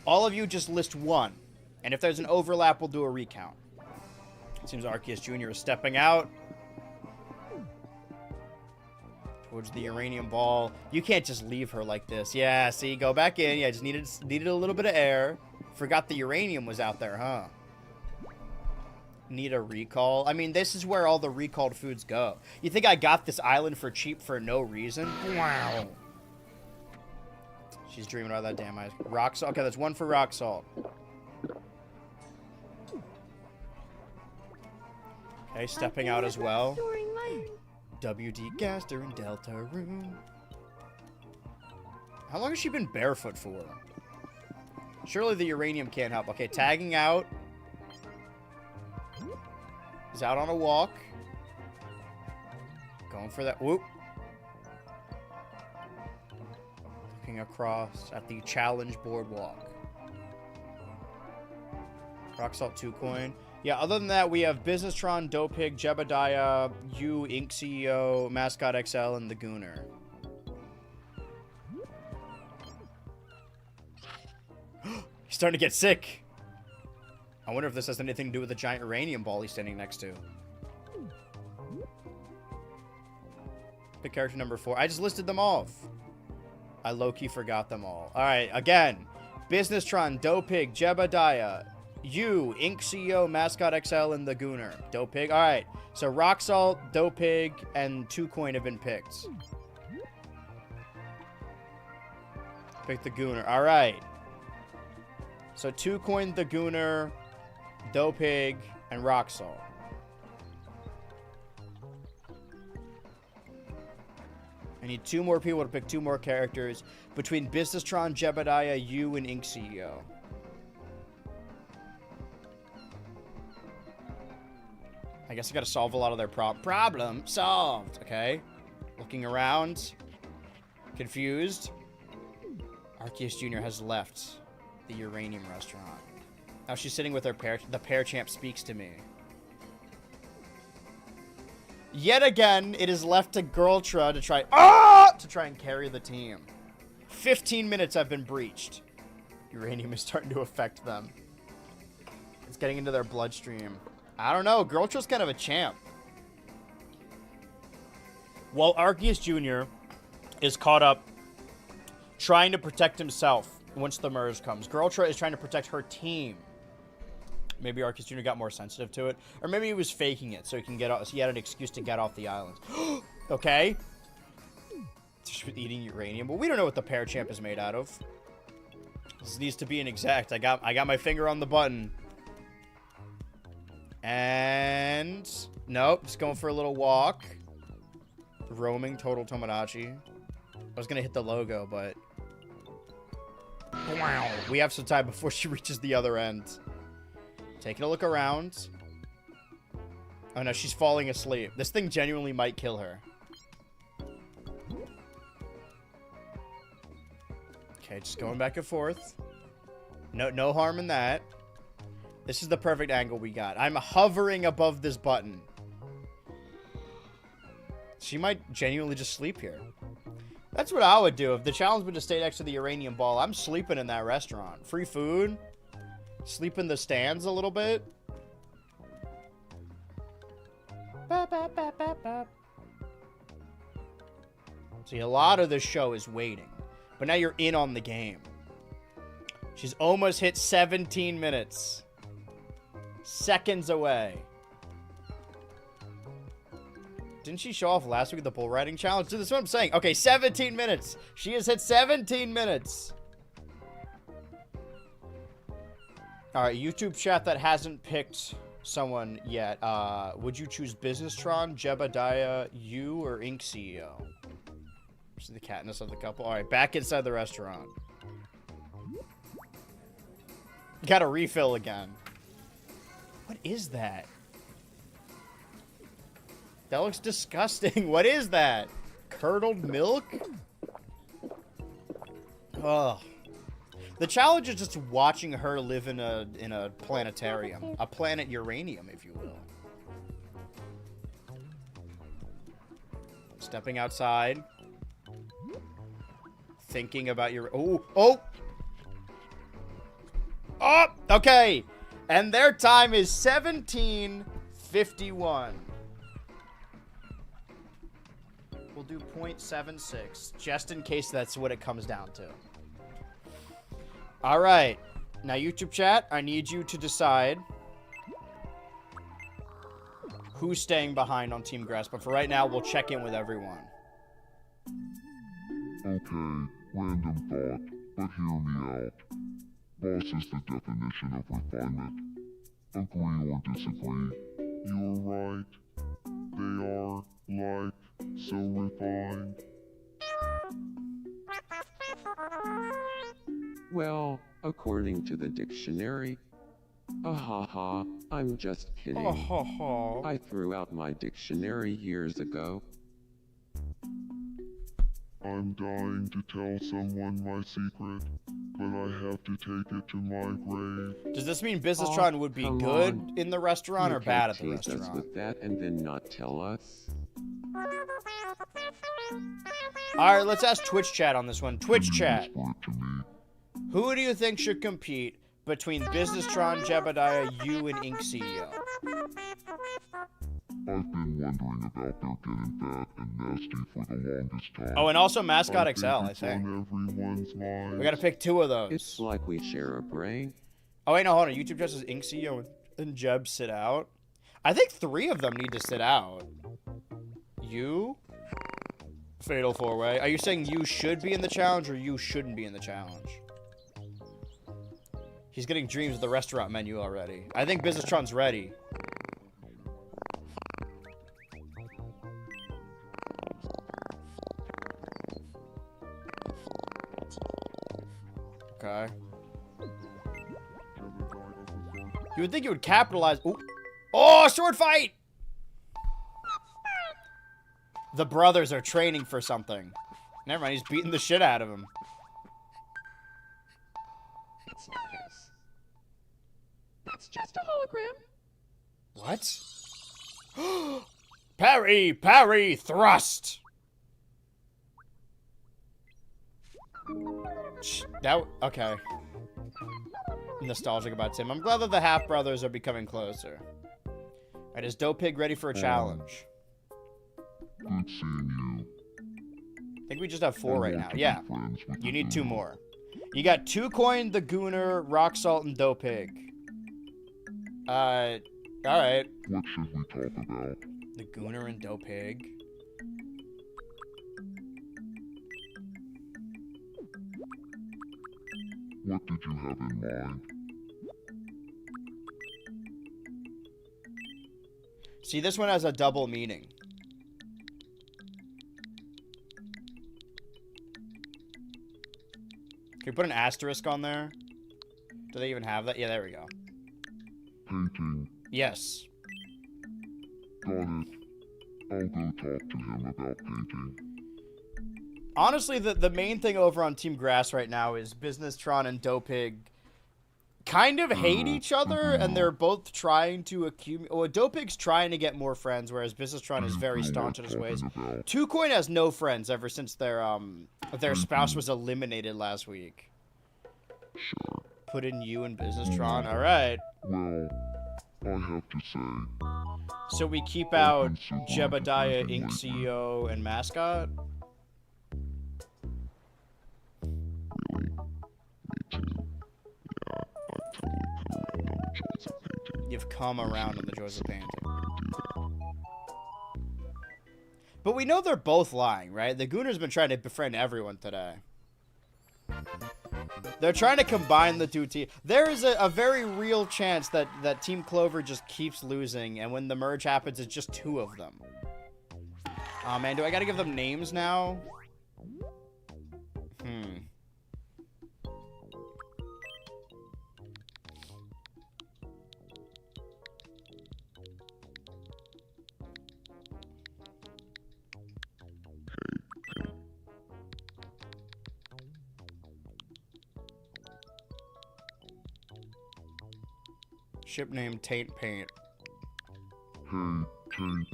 S1: All of you just list one, and if there's an overlap, we'll do a recount. It seems Arceus Jr. is stepping out towards the uranium ball. You can't just leave her like this. Yeah, see, go back in. Yeah, just needed a little bit of air. Forgot the uranium was out there, huh? Need a recall? I mean, this is where all the recalled foods go. You think I got this island for cheap for no reason? Wow. She's dreaming about that damn ice. Rock salt. Okay, that's 1 for rock salt. Okay, stepping out as well. WD Gaster in Delta Room. How long has she been barefoot for? Surely the uranium can't help. Okay, tagging out. He's out on a walk. Going for that. Whoop. Looking across at the challenge boardwalk. Rock Salt 2 coin. Yeah, other than that, we have Businesstron, Dopig, Jebediah, You, Ink CEO, Mascot XL, and the Gooner. He's starting to get sick. I wonder if this has anything to do with the giant uranium ball he's standing next to. Pick character number 4. I just listed them off. I low-key forgot them all. Alright, again. Businesstron, Dopig, Jebediah, You, Ink CEO, Mascot XL, and the Gooner. Dopig. Alright, so Rock Salt, Dopig, and 2 coin have been picked. Pick the Gooner. Alright. So 2 coin, the Gooner, Dopig, and Rock Salt. I need 2 more people to pick 2 more characters between Businesstron, Jebediah, You, and Ink CEO. I guess I gotta solve a lot of their problem solved. Okay. Looking around. Confused. Arceus Jr. has left the uranium restaurant. Now she's sitting with her pair. The pair champ speaks to me. Yet again, it is left to BHultra to try and carry the team. 15 minutes have been breached. Uranium is starting to affect them. It's getting into their bloodstream. I don't know. BHultra's kind of a champ. While Arceus Jr. is caught up trying to protect himself once the merge comes, BHultra is trying to protect her team. Maybe Arceus Jr. got more sensitive to it. Or maybe he was faking it so he can get off, so he had an excuse to get off the island. Okay. Just eating uranium. Well, we don't know what the pair champ is made out of. This needs to be an exact. I got my finger on the button. And nope, just going for a little walk. Roaming total Tomodachi. I was gonna hit the logo, but wow, we have some time before she reaches the other end. Taking a look around. Oh no, she's falling asleep. This thing genuinely might kill her. Okay, just going back and forth. No harm in that. This is the perfect angle we got. I'm hovering above this button. She might genuinely just sleep here. That's what I would do. If the challenge would to stay next to the uranium ball, I'm sleeping in that restaurant. Free food. Sleep in the stands a little bit. See, a lot of this show is waiting. But now you're in on the game. She's almost hit 17 minutes. Seconds away. Didn't she show off last week at the bull riding challenge? Dude, that's what I'm saying. Okay, 17 minutes. She has hit 17 minutes. Alright, YouTube chat that hasn't picked someone yet. Would you choose Businesstron, Jebediah, you, or Ink CEO? See the catness of the couple. Alright, back inside the restaurant. Got a refill again. What is that? That looks disgusting. What is that? Curdled milk? Ugh. The challenge is just watching her live in a planetarium. A planet uranium, if you will. Stepping outside. Thinking about your... Oh! Oh! Okay! And their time is 17:51. We'll do 0.76, just in case that's what it comes down to. Alright. Now, YouTube chat, I need you to decide who's staying behind on Team Grass. But for right now, we'll check in with everyone.
S5: Okay, random thought, but hear me out. Boss is the definition of refinement. Agree or disagree? You're right. They are, like, so refined.
S6: Well, according to the dictionary. Ahaha, I'm just kidding. I threw out my dictionary years ago.
S5: I'm dying to tell someone my secret, but I have to take it to my grave.
S1: Does this mean Businesstron would be good in the restaurant or bad at the
S6: Tease us
S1: restaurant?
S6: with that and then not tell us.
S1: Alright, let's ask Twitch chat on this one. Twitch chat.
S5: Whisper it to me.
S1: Who do you think should compete between Businesstron, Jebediah, you, and Ink CEO?
S5: I've been wondering about their getting fat and nasty for the longest time.
S1: Oh, and also Mascot XL, I
S5: it's
S1: think.
S5: on everyone's mind.
S1: We gotta pick two of those.
S6: It's like we share a brain.
S1: Oh, wait, no, hold on. YouTube just says Ink CEO and Jeb sit out. I think 3 of them need to sit out. You? Fatal 4-way. Are you saying you should be in the challenge or you shouldn't be in the challenge? He's getting dreams of the restaurant menu already. I think Businesstron's ready. Okay. You would think you would capitalize. Ooh. Oh, sword fight! The brothers are training for something. Never mind, he's beating the shit out of him.
S4: It's nice. That's just a hologram.
S1: What? Parry, parry, thrust. Okay. Nostalgic about Tim. I'm glad that the half brothers are becoming closer. Alright, is Dope Pig ready for a challenge?
S5: Good seeing you.
S1: I think we just have 4 right now. Yeah.
S5: Friends with
S1: You
S5: the
S1: need 2
S5: Gooner.
S1: more. You got 2 Coin, the Gooner, Rock Salt, and Dope Pig. Alright.
S5: What should we talk about?
S1: The Gooner and Dope Pig.
S5: What did you have in mind?
S1: See, this one has a double meaning. Can we put an asterisk on there? Do they even have that? Yeah, there we go.
S5: Painting.
S1: Yes.
S5: Got it. I'll go talk to him about painting.
S1: Honestly, the main thing over on Team Grass right now is Businesstron and Dopig kind of hate each other, and they're both trying to accumulate. Well, Dopig's trying to get more friends, whereas Businesstron is very staunch in his ways. Two Coin has no friends ever since their spouse was eliminated last week.
S5: Sure.
S1: Put in you and Businesstron. All right.
S5: Well, I have to say,
S1: So we keep out Jebediah, Inc. CEO, and Mascot.
S5: really, me too. Yeah, I've totally come around on the choice of painting.
S1: You've come around on the joys of painting.
S5: I do that.
S1: But we know they're both lying, right? The Gooner's been trying to befriend everyone today. They're trying to combine the two teams. There is a very real chance that Team Clover just keeps losing, and when the merge happens, it's just two of them. Oh man, do I gotta give them names now? Ship name Taint Paint.
S5: Hey, Taint.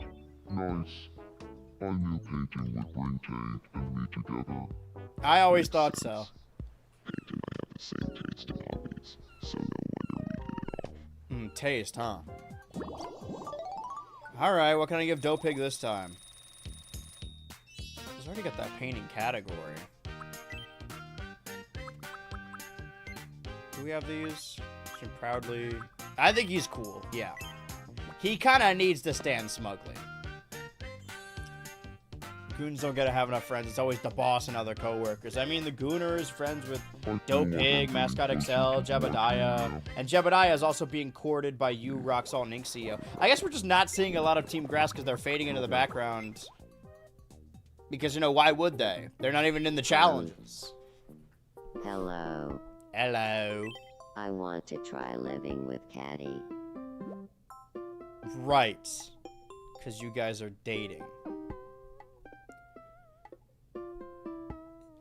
S5: Nice. I knew painting would bring Taint and me together.
S1: I always thought so.
S5: Taint and I have the same taste in hobbies, so no wonder we hit it off.
S1: Taste, huh? Alright, what can I give Dopig this time? He's already got that painting category. Do we have these? Should proudly... I think he's cool, yeah. He kind of needs to stand smugly. Goons don't get to have enough friends. It's always the boss and other co-workers. I mean, the Gooner is friends with Dopig, Mascot XL, Jebediah. And Jebediah is also being courted by you, Roxalt, and Ink CEO. I guess we're just not seeing a lot of Team Grass because they're fading into the background. Because, you know, why would they? They're not even in the challenges.
S3: Hello.
S1: Hello.
S3: I want to try living with Caddy.
S1: Right. Because you guys are dating.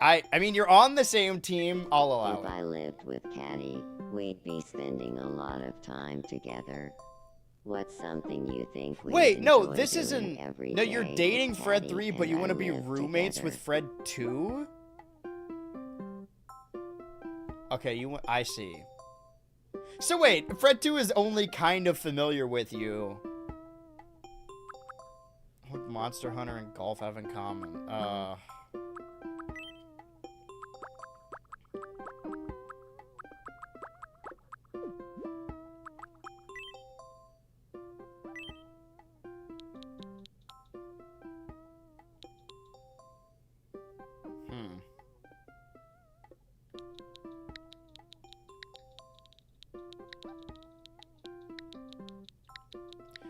S1: I mean, you're on the same team. I'll allow
S3: If
S1: it.
S3: I lived with Caddy, we'd be spending a lot of time together. What's something you think we'd
S1: Wait, no,
S3: enjoy
S1: this
S3: doing
S1: isn't...
S3: every
S1: No, you're
S3: day
S1: dating
S3: if
S1: Fred
S3: Caddy
S1: 3, but
S3: and
S1: you
S3: I
S1: want to be
S3: lived
S1: roommates
S3: together?
S1: with Fred 2? Okay, I see. So wait, Fred 2 is only kind of familiar with you. What Monster Hunter and golf have in common?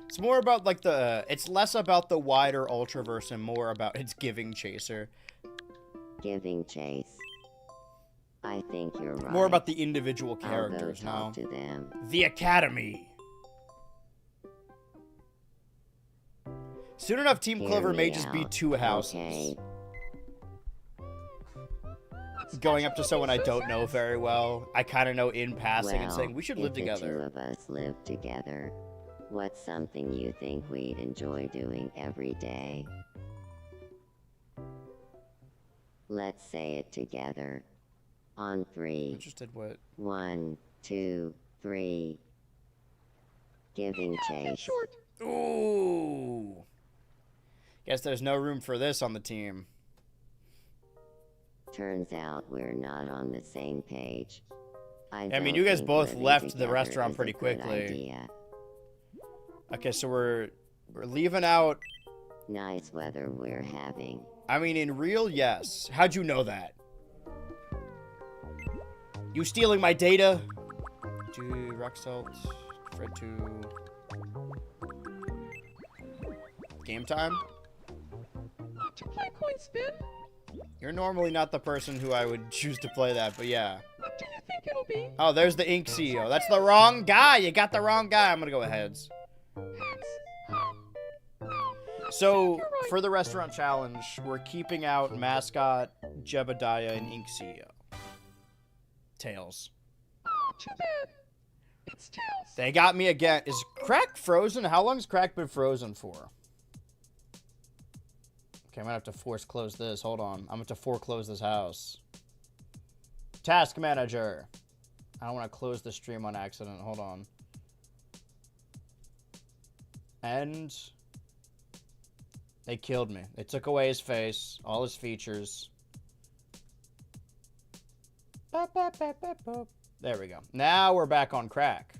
S1: It's more about, like, it's less about the wider Ultraverse and more about its Giving Chaser.
S3: Giving Chase. I think you're right.
S1: More about the individual
S3: I'll
S1: characters
S3: go
S1: now.
S3: talk to them.
S1: The Academy. Soon enough, Team
S3: Hear
S1: Clover may
S3: me
S1: just be
S3: out.
S1: 2 houses.
S3: Okay.
S1: Going up to someone I don't know very well. I kind of know in passing and
S3: Well,
S1: saying, we should live
S3: if the two
S1: together.
S3: of us live together, what's something you think we'd enjoy doing every day? Let's say it together. On 3.
S1: Interested what?
S3: 1, 2, 3. Giving Chase.
S1: Ooh. Guess there's no room for this on the team.
S3: Turns out we're not on the same page. I
S1: mean,
S3: don't
S1: you guys
S3: think
S1: both
S3: living
S1: left the
S3: together
S1: restaurant
S3: is a
S1: pretty
S3: good
S1: quickly.
S3: idea.
S1: Okay, so we're leaving out...
S3: Nice weather we're having.
S1: I mean, in real, yes. How'd you know that? You stealing my data? Roxalt, Fred 2... Game time?
S4: To play coin spin?
S1: You're normally not the person who I would choose to play that, but yeah.
S4: What do you think it'll be?
S1: Oh, there's the Ink CEO. That's the wrong guy. You got the wrong guy. I'm gonna go with heads. So, for the restaurant challenge, we're keeping out Mascot, Jebediah, and Inksio. Tails.
S6: Too bad. It's Tails.
S1: They got me again. Is Crack frozen? How long has Crack been frozen for? Okay, I'm gonna have to force close this. Hold on. I'm gonna have to foreclose this house. Task manager. I don't want to close the stream on accident. Hold on. And they killed me. They took away his face, all his features. There we go. Now we're back on Crack.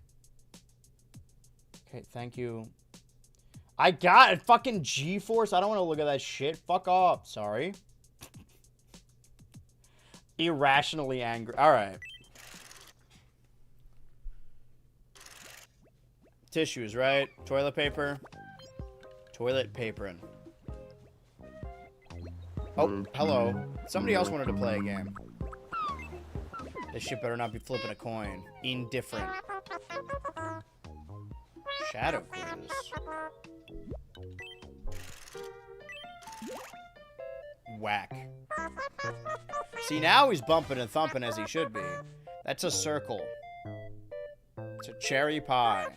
S1: Okay, thank you. I got it. Fucking G-Force. I don't want to look at that shit. Fuck off. Sorry. Irrationally angry. Alright. Tissues, right? Toilet paper. Toilet paperin'. Oh, hello. Somebody else wanted to play a game. This shit better not be flipping a coin. Indifferent. Shadow quiz. Whack. See, now he's bumping and thumping as he should be. That's a circle. It's a cherry pie.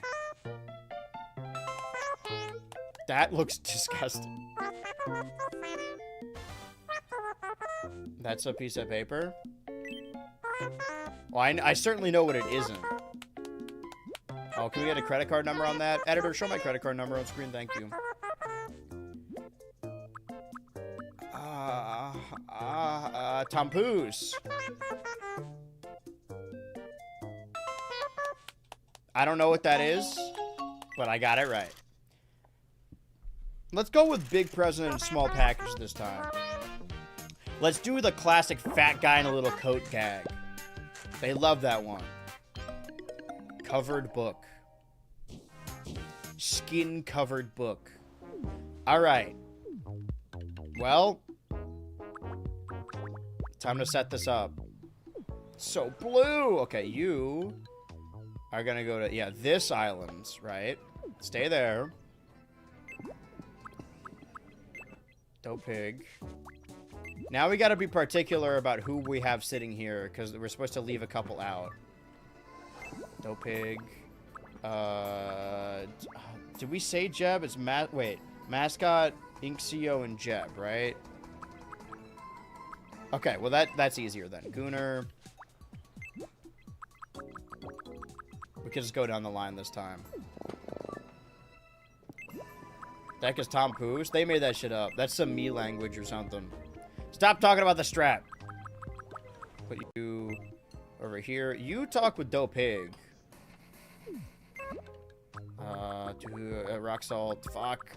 S1: That looks disgusting. That's a piece of paper? Well, I certainly know what it isn't. Oh, can we get a credit card number on that? Editor, show my credit card number on screen. Thank you. Tompoos. I don't know what that is, but I got it right. Let's go with big present and small package this time. Let's do the classic fat guy in a little coat gag. They love that one. Covered book. Skin covered book. Alright. Well, time to set this up. So blue. Okay, you are gonna go to, yeah, this island, right? Stay there. Dope pig. Now we gotta be particular about who we have sitting here, because we're supposed to leave a couple out. Dope pig. Did we say Jeb? It's wait. Mascot, Inksio, and Jeb, right? Okay, well that's easier then. Gooner. We could just go down the line this time. That is Tom Poos. They made that shit up. That's some me language or something. Stop talking about the strap. Put you over here. You talk with Dope Pig. Rock Salt. Fuck.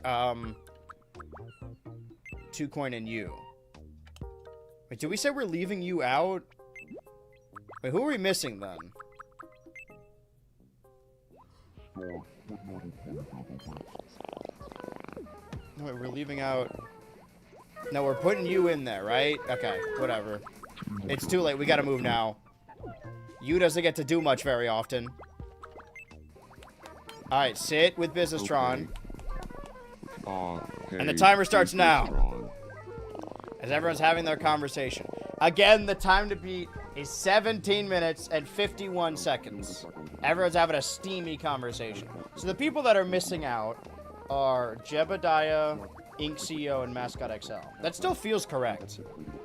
S1: 2 coin and you. Wait, did we say we're leaving you out? Wait, who are we missing then? No, wait, we're leaving out. No, we're putting you in there, right? Okay, whatever. It's too late. We gotta move now. You doesn't get to do much very often. Alright, sit with Businesstron.
S5: Hey,
S1: And the timer starts now.
S5: Businesstron.
S1: As everyone's having their conversation. Again, the time to beat is 17 minutes and 51 seconds. Everyone's having a steamy conversation. So the people that are missing out are Jebediah, Inksio, and Mascot XL. That still feels correct.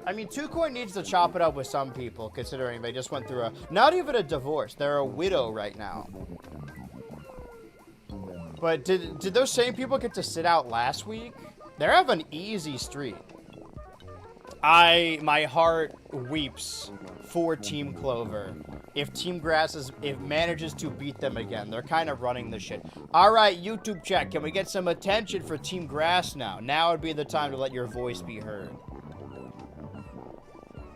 S1: I mean, 2 coin needs to chop it up with some people, considering they just went through not even a divorce. They're a widow right now. But did those same people get to sit out last week? They have an easy streak. My heart weeps for Team Clover. If Team Grass manages to beat them again, they're kind of running the shit. All right, YouTube chat, can we get some attention for Team Grass now? Now would be the time to let your voice be heard.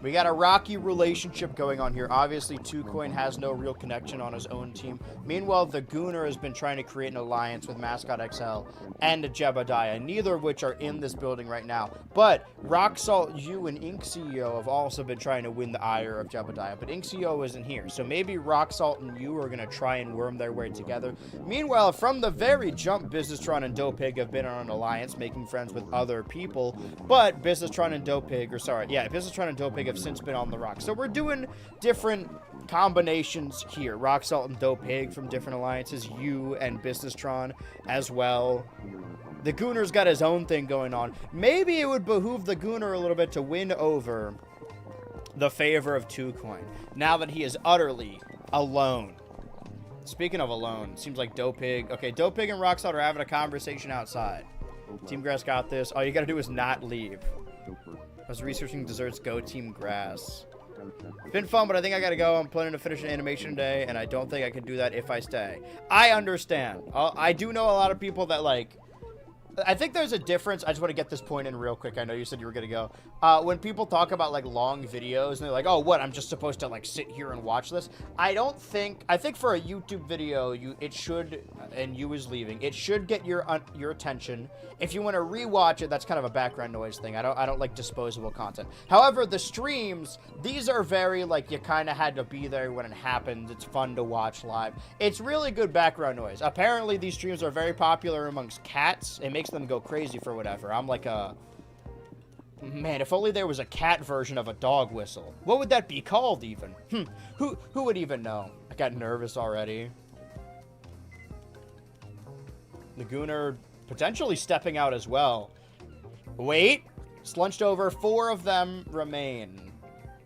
S1: We got a rocky relationship going on here. Obviously, 2Coin has no real connection on his own team. Meanwhile, the Gooner has been trying to create an alliance with Mascot XL and Jebediah, neither of which are in this building right now. But Rock Salt, you and Ink CEO have also been trying to win the ire of Jebediah, but Ink CEO isn't here. So maybe Rock Salt and you are going to try and worm their way together. Meanwhile, from the very jump, Businesstron and Dopig have been on an alliance, making friends with other people. But Businesstron and Dopig, Businesstron and Dopig have since been on the rock. So we're doing different combinations here. Rock Salt and Dopig from different alliances. You and Businesstron as well. The Gooner's got his own thing going on. Maybe it would behoove the Gooner a little bit to win over the favor of 2Coin, now that he is utterly alone. Speaking of alone, seems like Dopig. Okay, Dopig and Rock Salt are having a conversation outside. Team Grass got this. All you gotta do is not leave. I was researching desserts. Go Team Grass. It's been fun, but I think I gotta go. I'm planning to finish an animation today, and I don't think I can do that if I stay. I understand. I do know a lot of people that, like... I think there's a difference. I just want to get this point in real quick. I know you said you were going to go. When people talk about, like, long videos, and they're like, oh, what? I'm just supposed to, like, sit here and watch this. I think for a YouTube video, it should, and you is leaving, it should get your attention. If you want to rewatch it, that's kind of a background noise thing. I don't like disposable content. However, the streams, these are very, like, you kind of had to be there when it happened. It's fun to watch live. It's really good background noise. Apparently, these streams are very popular amongst cats. It makes them go crazy for whatever. I'm like a... Man, if only there was a cat version of a dog whistle. What would that be called, even? Who would even know? I got nervous already. The Gooner potentially stepping out as well. Wait! Slunched over. 4 of them remain.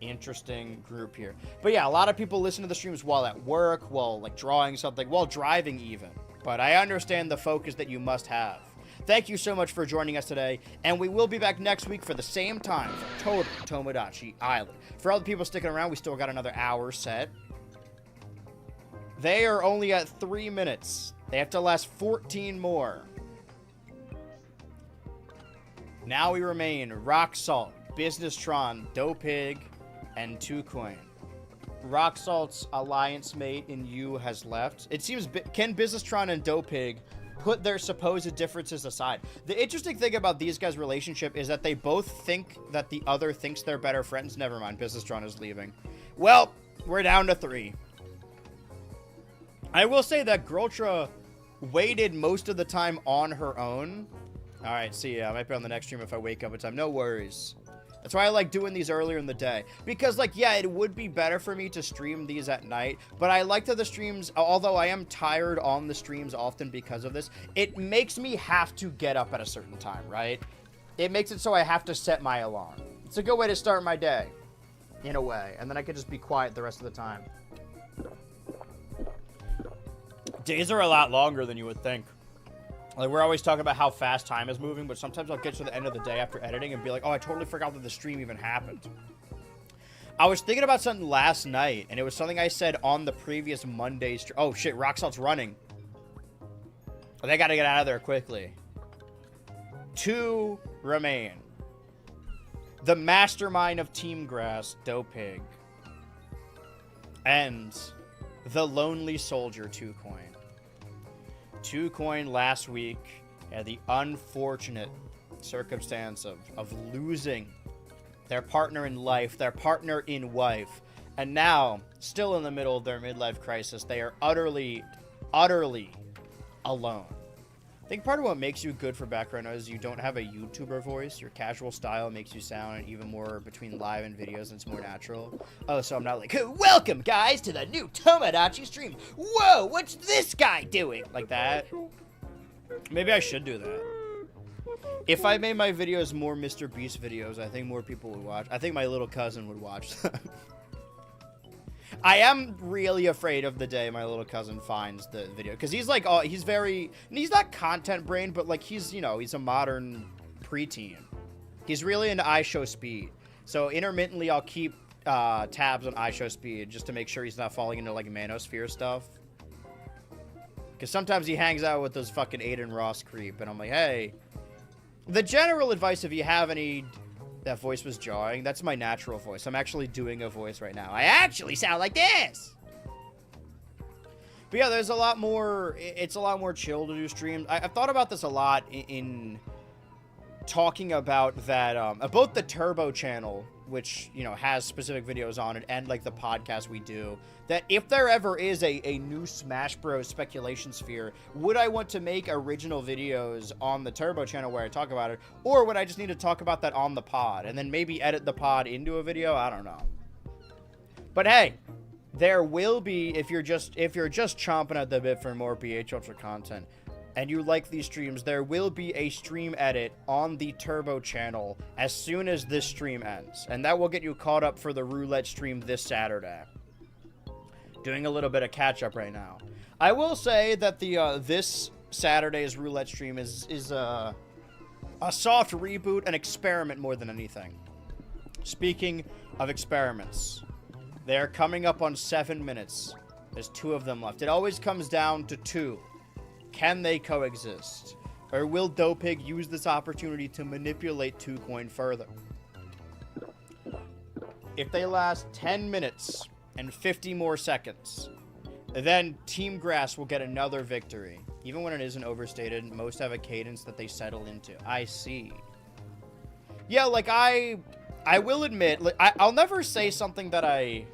S1: Interesting group here. But yeah, a lot of people listen to the streams while at work, while, like, drawing something, while driving even. But I understand the focus that you must have. Thank you so much for joining us today, and we will be back next week for the same time for Total Tomodachi Island. For all the people sticking around, we still got another hour set. They are only at 3 minutes. They have to last 14 more. Now we remain Rock Salt, Businesstron, Dopig, and 2Coin. Rock Salt's alliance mate in you has left. It seems, can Businesstron and Dopig put their supposed differences aside? The interesting thing about these guys' relationship is that they both think that the other thinks they're better friends. Never mind, Businesstron is leaving. Well, we're down to 3. I will say that BHultra waited most of the time on her own. Alright, see ya. I might be on the next stream if I wake up in time. No worries. That's why I like doing these earlier in the day. Because, like, yeah, it would be better for me to stream these at night. But I like that the streams, although I am tired on the streams often because of this, it makes me have to get up at a certain time, right? It makes it so I have to set my alarm. It's a good way to start my day, in a way. And then I can just be quiet the rest of the time. Days are a lot longer than you would think. Like, we're always talking about how fast time is moving, but sometimes I'll get to the end of the day after editing and be like, oh, I totally forgot that the stream even happened. I was thinking about something last night, and it was something I said on the previous Monday stream. Oh, shit, Rock Salt's running. Oh, they gotta get out of there quickly. 2 remain. The mastermind of Team Grass, Dopig. And the lonely soldier, 2Coin. 2Coin last week had the unfortunate circumstance of losing their partner in life, their partner in wife, and now, still in the middle of their midlife crisis, they are utterly, utterly alone. I think part of what makes you good for background noise is you don't have a YouTuber voice. Your casual style makes you sound even more between live and videos, and it's more natural. Oh, so I'm not like, welcome, guys, to the new Tomodachi stream. Whoa, what's this guy doing? Like that. Maybe I should do that. If I made my videos more Mr. Beast videos, I think more people would watch. I think my little cousin would watch them. I am really afraid of the day my little cousin finds the video, because he's like, he's not content brain, but like he's a modern preteen. He's really into iShowSpeed, so intermittently I'll keep tabs on iShowSpeed just to make sure he's not falling into like manosphere stuff. Because sometimes he hangs out with this fucking Aiden Ross creep, and I'm like, hey, the general advice, if you have any That voice was jarring. That's my natural voice. I'm actually doing a voice right now. I actually sound like this! But yeah, there's a lot more... It's a lot more chill to do streams. I've thought about this a lot in talking about that... both the Turbo channel, which, you know, has specific videos on it, and, like, the podcast we do, that if there ever is a new Smash Bros. Speculation sphere, would I want to make original videos on the Turbo channel where I talk about it, or would I just need to talk about that on the pod, and then maybe edit the pod into a video? I don't know. But hey, there will be, if you're just chomping at the bit for more BHultra content, and you like these streams, there will be a stream edit on the Turbo channel as soon as this stream ends. And that will get you caught up for the roulette stream this Saturday. Doing a little bit of catch-up right now. I will say that the this Saturday's roulette stream is a soft reboot, an experiment more than anything. Speaking of experiments, they're coming up on 7 minutes. There's 2 of them left. It always comes down to 2. Can they coexist? Or will Dopig use this opportunity to manipulate 2Coin further? If they last 10 minutes and 50 more seconds, then Team Grass will get another victory. Even when it isn't overstated, most have a cadence that they settle into. I see. Yeah, like, I will admit, like, I'll never say something that I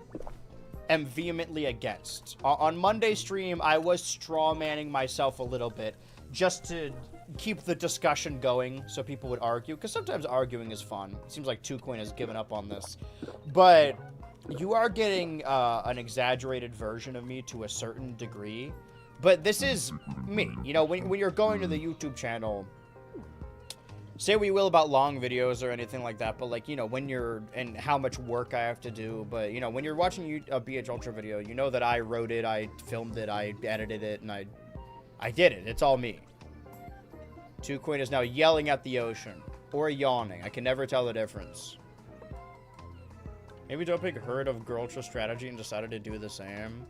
S1: am vehemently against. On Monday's stream, I was strawmanning myself a little bit just to keep the discussion going so people would argue, because sometimes arguing is fun. It seems like 2Coin has given up on this. But you are getting an exaggerated version of me to a certain degree. But this is me. You know, when you're going to the YouTube channel, say what you will about long videos or anything like that, but, like, you know, when you're, and how much work I have to do, but, you know, when you're watching a BHultra video, you know that I wrote it, I filmed it, I edited it, and I did it. It's all me. 2Coin is now yelling at the ocean, or yawning. I can never tell the difference. Maybe Dopig heard of Girltra strategy and decided to do the same.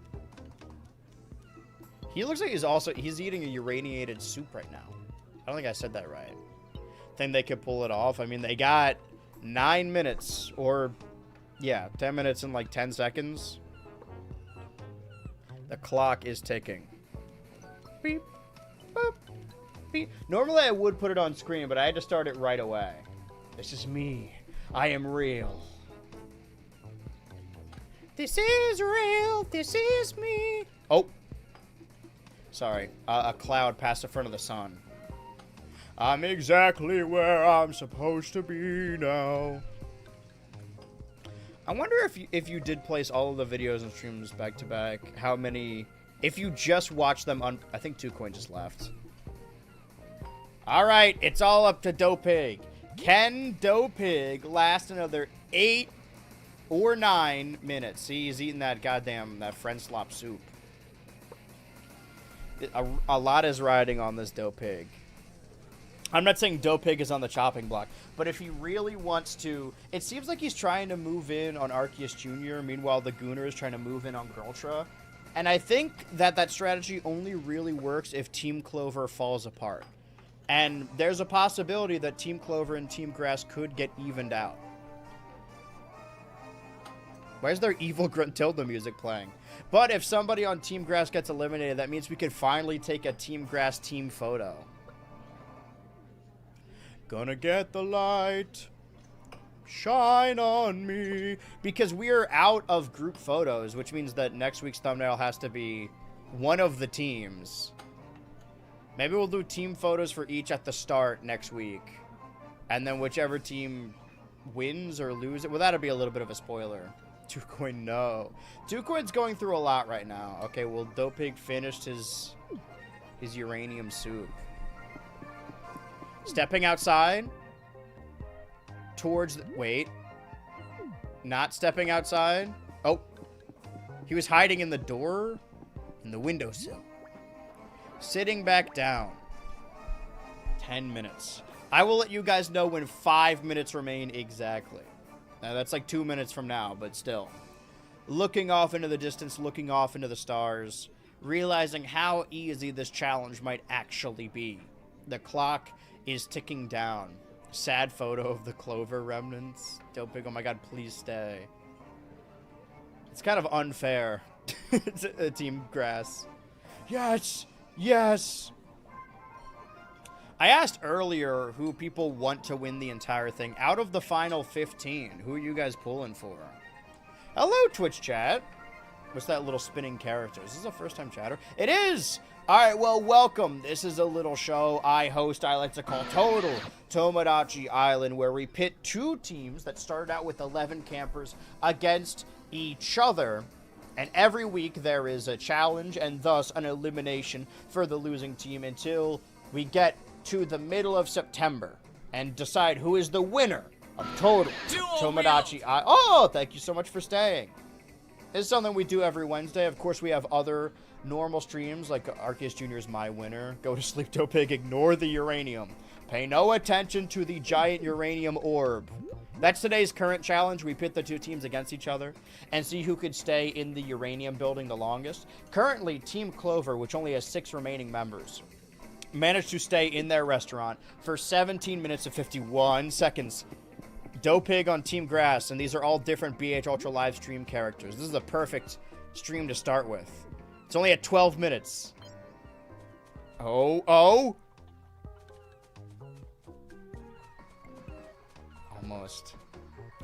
S1: He looks like he's eating a uraniated soup right now. I don't think I said that right. Think they could pull it off. I mean, they got 9 minutes, or yeah, 10 minutes and like 10 seconds. The clock is ticking. Beep, boop, beep. Normally I would put it on screen, but I had to start it right away. This is me. I am real. This is real. This is me. Oh. Sorry. A cloud passed in front of the sun. I'm exactly where I'm supposed to be now. I wonder if you did place all of the videos and streams back to back, how many, if you just watch them on, I think 2Coin just left. Alright, it's all up to Dopig. Can Dopig last another 8 or 9 minutes? See, he's eating that that friend slop soup. A lot is riding on this Dopig. I'm not saying Dopig is on the chopping block, but if he really wants to... It seems like he's trying to move in on Arceus Jr., meanwhile the Gooner is trying to move in on Girltra. And I think that strategy only really works if Team Clover falls apart. And there's a possibility that Team Clover and Team Grass could get evened out. Why is there evil Gruntilda music playing? But if somebody on Team Grass gets eliminated, that means we could finally take a Team Grass team photo. Gonna get the light, shine on me. Because we're out of group photos, which means that next week's thumbnail has to be one of the teams. Maybe we'll do team photos for each at the start next week. And then whichever team wins or loses, well, that'll be a little bit of a spoiler. 2Coin, no. 2Coin's going through a lot right now. Okay, well, Dopig finished his uranium soup. Stepping outside. Towards the... Wait. Not stepping outside. Oh. He was hiding in the door. In the windowsill. Sitting back down. 10 minutes. I will let you guys know when 5 minutes remain exactly. Now, that's like 2 minutes from now, but still. Looking off into the distance, looking off into the stars. Realizing how easy this challenge might actually be. The clock is ticking down. Sad photo of the clover remnants. Dopig, oh my god, please stay. It's kind of unfair. Team Grass. Yes! Yes! I asked earlier who people want to win the entire thing. Out of the final 15, who are you guys pulling for? Hello, Twitch chat. What's that little spinning character? Is this a first-time chatter? It is! Alright, well, welcome. This is a little show I host I like to call Total Tomodachi Island, where we pit two teams that started out with 11 campers against each other. And every week there is a challenge and thus an elimination for the losing team until we get to the middle of September and decide who is the winner of Total Tomodachi Island. Oh, thank you so much for staying. This is something we do every Wednesday. Of course, we have other normal streams, like Arceus Jr. is my winner. Go to sleep, Dopig. Ignore the uranium. Pay no attention to the giant uranium orb. That's today's current challenge. We pit the two teams against each other and see who could stay in the uranium building the longest. Currently, Team Clover, which only has 6 remaining members, managed to stay in their restaurant for 17 minutes and 51 seconds. Dopig on Team Grass, and these are all different BHultra live stream characters. This is a perfect stream to start with. It's only at 12 minutes. Oh. Almost.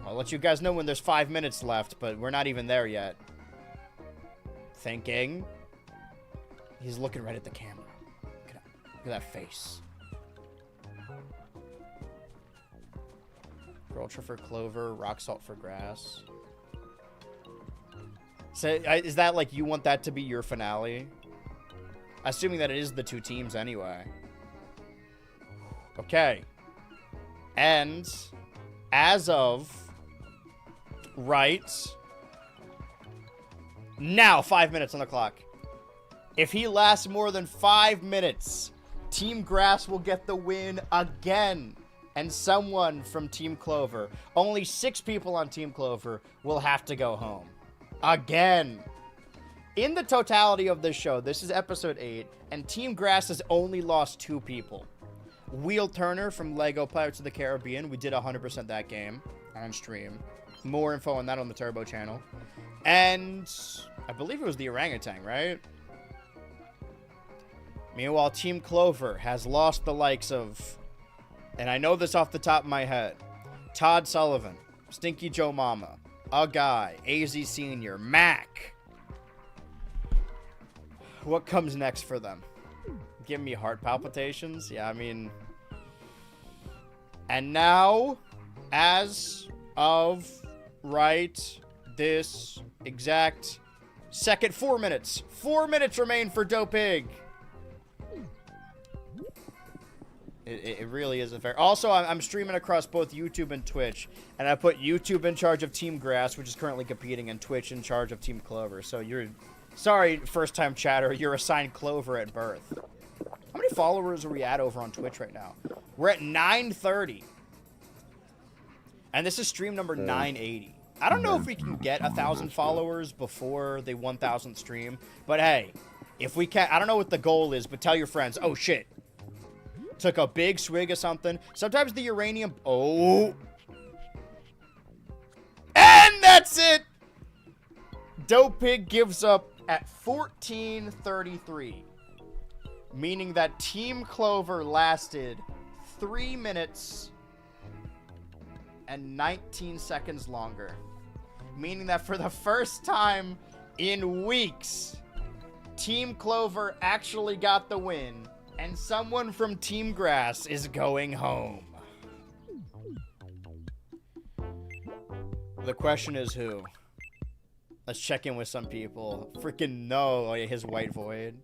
S1: I'll let you guys know when there's 5 minutes left, but we're not even there yet. Thinking. He's looking right at the camera. Look at that face. Ultra for Clover, Rock Salt for Grass. So, is that like you want that to be your finale? Assuming that it is the two teams anyway. Okay. And as of right now, 5 minutes on the clock. If he lasts more than 5 minutes, Team Grass will get the win again. And someone from Team Clover, only 6 people on Team Clover, will have to go home. Again. In the totality of this show, this is episode 8, and Team Grass has only lost 2 people. Wheel Turner from Lego Pirates of the Caribbean. We did 100% that game on stream. More info on that on the Turbo channel. And I believe it was the orangutan, right? Meanwhile, Team Clover has lost the likes of... And I know this off the top of my head. Todd Sullivan, Stinky Joe Mama, A Guy, AZ Senior, Mac. What comes next for them? Give me heart palpitations? Yeah, I mean... And now, as of right this exact second, 4 minutes. 4 minutes remain for Dopig. It really isn't fair. Also, I'm streaming across both YouTube and Twitch, and I put YouTube in charge of Team Grass, which is currently competing, and Twitch in charge of Team Clover. So you're... Sorry, first-time chatter, you're assigned Clover at birth. How many followers are we at over on Twitch right now? We're at 930. And this is stream number 980. I don't know if we can get 1,000 followers before the 1,000th stream, but hey, if we can... I don't know what the goal is, but tell your friends, oh shit. Took a big swig of something. Sometimes the uranium... Oh. And that's it! Dopig gives up at 14:33. Meaning that Team Clover lasted 3 minutes and 19 seconds longer. Meaning that for the first time in weeks, Team Clover actually got the win. And someone from Team Grass is going home. The question is who? Let's check in with some people. Freaking no. Oh, yeah, his white void.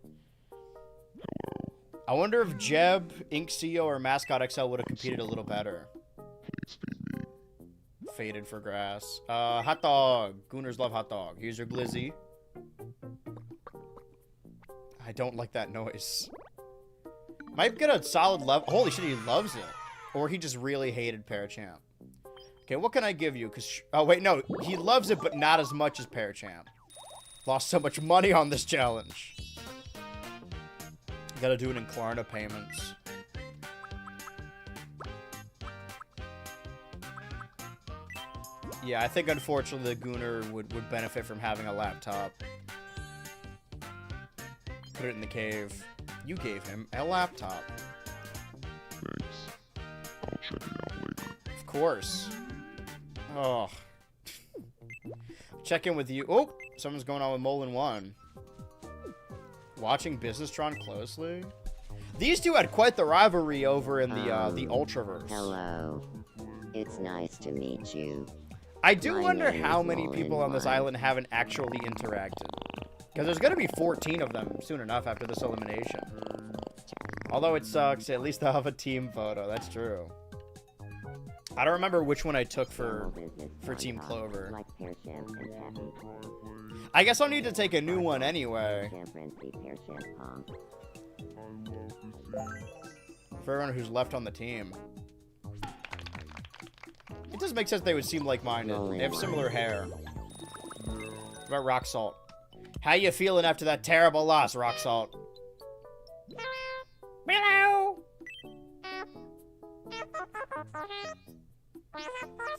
S1: I wonder if Jeb, Ink CEO, or Mascot XL would have competed a little better. Faded for Grass. Hot dog. Gooners love hot dog. Here's your glizzy. I don't like that noise. Might get a solid level. Holy shit, he loves it. Or he just really hated Parachamp. Okay, what can I give you? Cause oh, wait, no. He loves it, but not as much as Parachamp. Lost so much money on this challenge. Gotta do it in Klarna payments. Yeah, I think unfortunately the Gooner would benefit from having a laptop. Put it in the cave. You gave him a laptop.
S5: Thanks. I'll check it out later.
S1: Of course. Oh. Check in with you. Oh, something's going on with Molin 1. Watching Businesstron closely. These two had quite the rivalry over in the Ultraverse.
S3: Hello. It's nice to meet you.
S1: I do
S3: My
S1: wonder
S3: name
S1: how
S3: is
S1: many
S3: Molin
S1: people on this
S3: 1.
S1: island haven't actually interacted. Because there's going to be 14 of them soon enough after this elimination. Although it sucks, at least they'll have a team photo. That's true. I don't remember which one I took for Team Clover.
S3: Like pear sham and taffy.
S1: I guess I'll need to take a new one anyway.
S3: Champrancy pear sham palm.
S1: For everyone who's left on the team. It does make sense they would seem like-minded. They have similar hair. What about Rock Salt? How you feeling after that terrible loss, Rock Salt? Hello. I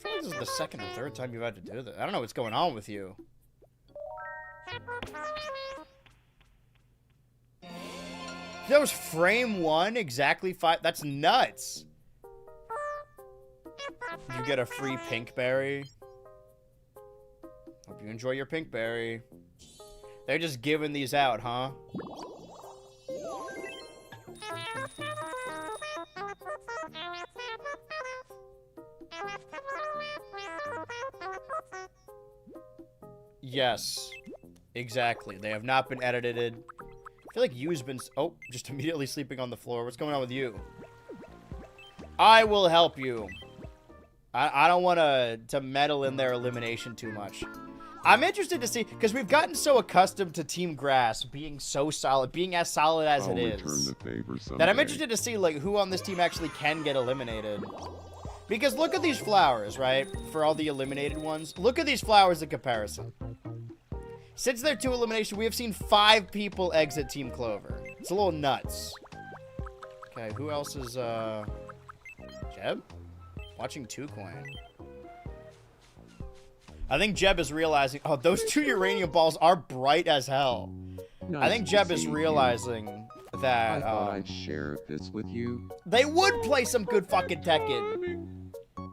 S1: feel like this is the second or third time you've had to do this. I don't know what's going on with you. That was frame 1, exactly 5. That's nuts. You get a free pink berry. Hope you enjoy your pink berry. They're just giving these out, huh? Yes. Exactly. They have not been edited. I feel like you's been... Oh, just immediately sleeping on the floor. What's going on with you? I will help you. I don't want to meddle in their elimination too much. I'm interested to see, because we've gotten so accustomed to Team Grass being so solid, being as solid as it is, that I'm interested to see, like, who on this team actually can get eliminated. Because look at these flowers, right? For all the eliminated ones. Look at these flowers in comparison. Since their 2 elimination, we have seen 5 people exit Team Clover. It's a little nuts. Okay, who else is, Jeb? Watching 2Coin. I think Jeb is realizing... Oh, those 2 uranium balls are bright as hell. I think Jeb is realizing that...
S6: I thought I'd share this with you.
S1: They would play some good fucking Tekken.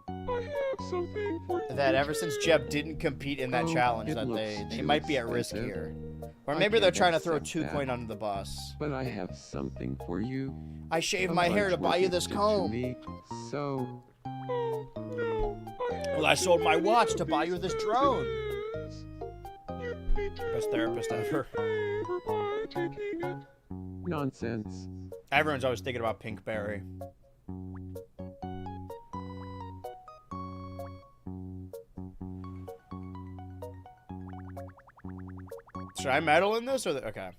S4: I have something for you.
S1: That ever since Jeb didn't compete in that challenge,
S6: it
S1: that
S6: looks
S1: they
S6: too
S1: might be at risk
S6: expensive.
S1: here. Or
S6: I
S1: maybe they're
S6: can't
S1: trying to throw
S6: accept
S1: 2Coin
S6: that.
S1: under the bus.
S6: But I have something for you.
S1: I shaved
S6: A
S1: my hair to
S6: bunch
S1: buy you
S6: worth
S1: this
S6: it to
S1: comb.
S6: me, so
S4: Oh, no.
S1: Well, I sold my watch to buy you this drone.
S4: This. You'd be doing
S1: Best therapist ever.
S4: a favor by taking it.
S6: nonsense.
S1: Everyone's always thinking about Pinkberry. Should I meddle in this or okay?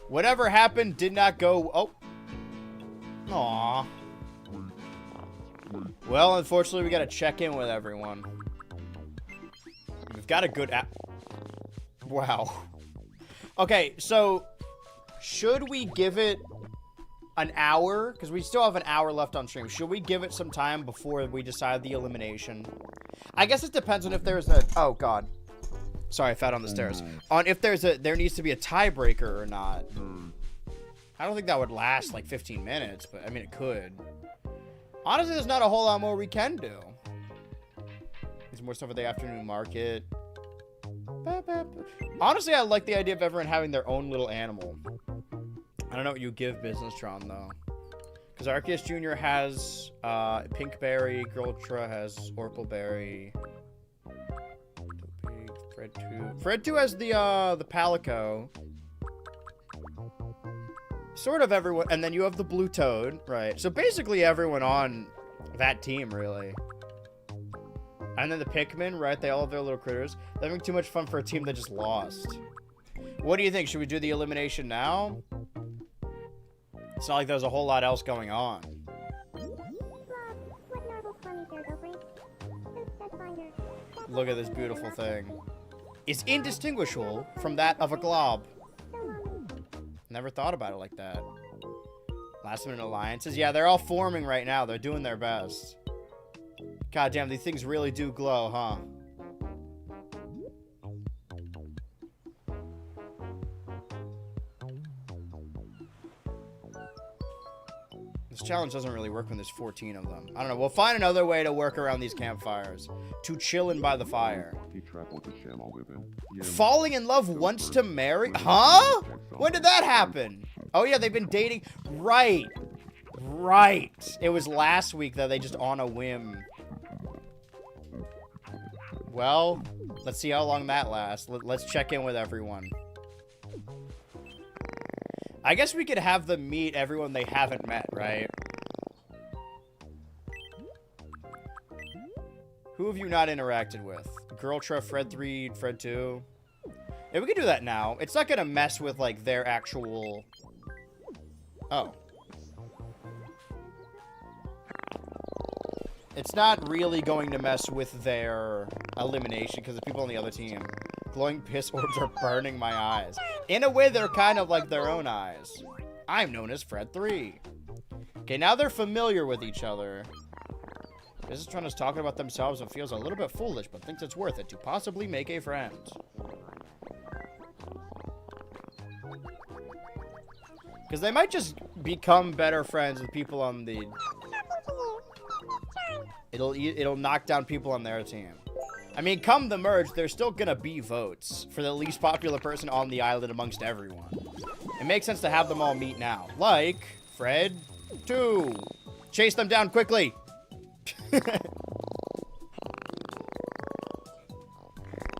S1: Whatever happened did not go. Oh, aw. Well, unfortunately, we gotta check in with everyone. We've got a good app. Wow. Okay, so should we give it an hour? Because we still have an hour left on stream. Should we give it some time before we decide the elimination? I guess it depends on if there's a... Oh, God. Sorry, I fell on the stairs. On if there needs to be a tiebreaker or not. I don't think that would last like 15 minutes, but I mean, it could. Honestly, there's not a whole lot more we can do. There's more stuff at the afternoon market. Honestly, I like the idea of everyone having their own little animal. I don't know what you give Businesstron, though. Because Arceus Jr. has Pinkberry, BHultra has Orpleberry. Fred 2 has the Palico. Sort of everyone, and then you have the Blue Toad, right? So basically everyone on that team, really. And then the Pikmin, right? They all have their little critters. They're having too much fun for a team that just lost. What do you think? Should we do the elimination now? It's not like there's a whole lot else going on.
S7: What marble funny there, Gopher? Says finder.
S1: Look at this beautiful thing. It's indistinguishable from that of a glob. Never thought about it like that. Last minute alliances. Yeah, they're all forming right now. They're doing their best. God damn, these things really do glow, huh? This challenge doesn't really work when there's 14 of them. I don't know. We'll find another way to work around these campfires. To chillin' by the fire. Falling in love wants to marry? Huh? When did that happen? Oh yeah, they've been dating. Right. Right. It was last week that they just on a whim. Well, let's see how long that lasts. Let's check in with everyone. I guess we could have them meet everyone they haven't met, right? Who have you not interacted with? BHultra, Fred 3, Fred 2? Yeah, we can do that now. It's not gonna mess with, like, their actual... Oh. It's not really going to mess with their elimination because the people on the other team. Glowing piss orbs are burning my eyes. In a way, they're kind of like their own eyes. I'm known as Fred 3. Okay, now they're familiar with each other. Business is talking about themselves and feels a little bit foolish, but thinks it's worth it to possibly make a friend. Because they might just become better friends with people on the... It'll knock down people on their team. I mean, come the merge, there's still gonna be votes for the least popular person on the island amongst everyone. It makes sense to have them all meet now. Like, Fred 2. Chase them down quickly.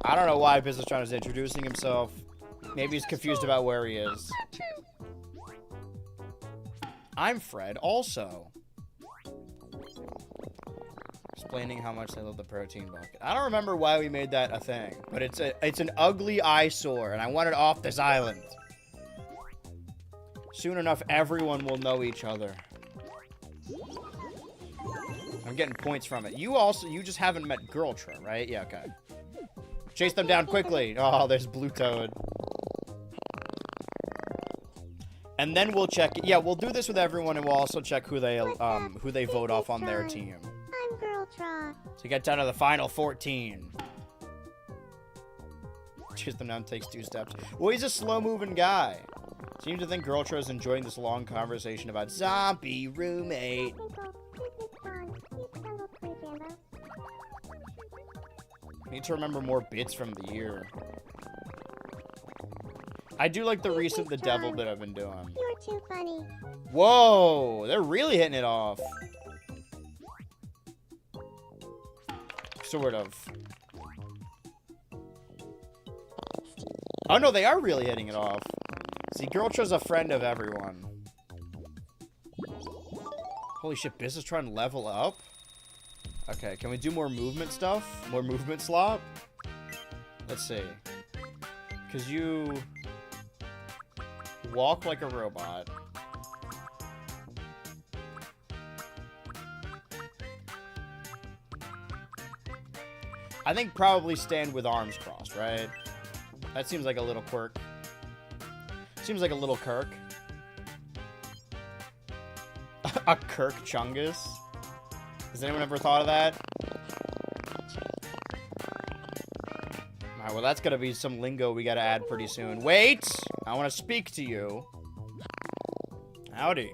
S1: I don't know why Business is introducing himself. Maybe he's confused about where he is. I'm Fred also. Explaining how much they love the protein bucket. I don't remember why we made that a thing, but it's an ugly eyesore, and I want it off this island. Soon enough, everyone will know each other. I'm getting points from it. You just haven't met BHultra, right? Yeah, okay. Chase them down quickly. Oh, there's Blue Toad. And then we'll check. Yeah, we'll do this with everyone, and we'll also check who they vote off on their team.
S7: I'm BHultra.
S1: So you get down to the final 14. Chase them down takes 2 steps. Well, he's a slow-moving guy. Seems to think BHultra is enjoying this long conversation about zombie roommate. Need to remember more bits from the year. I do like the recent The Devil bit I've been doing.
S7: You're too funny.
S1: Whoa, they're really hitting it off. Sort of. Oh no, they are really hitting it off. See, BHultra's a friend of everyone. Holy shit, Business trying to level up? Okay, can we do more movement stuff? More movement slop? Let's see. Because you walk like a robot. I think probably stand with arms crossed, right? That seems like a little quirk. Seems like a little Kirk. A Kirk Chungus? Has anyone ever thought of that? Alright, well that's gonna be some lingo we gotta add pretty soon. Wait! I wanna speak to you. Howdy.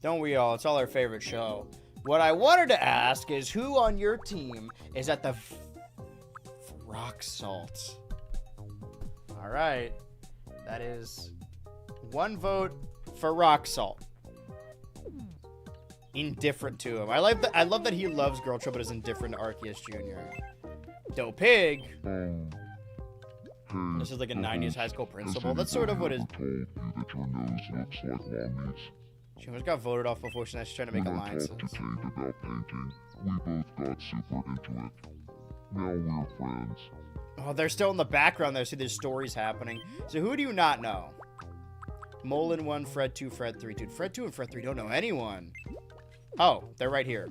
S1: Don't we all? It's all our favorite show. What I wanted to ask is who on your team is at the rock salt? All right. That is 1 vote for rock salt. Indifferent to him. I love that he loves BHultra but is indifferent to Arceus Jr. Doe Pig. This is like a 90s high school principal. That's sort of what his... She almost got voted off before she's trying to make alliances.
S5: About painting. We both got super into it. Now we're friends.
S1: Oh, they're still in the background there. See, there's stories happening. So who do you not know? Molin 1, Fred 2, Fred 3. Dude, Fred 2 and Fred 3 don't know anyone. Oh, they're right here.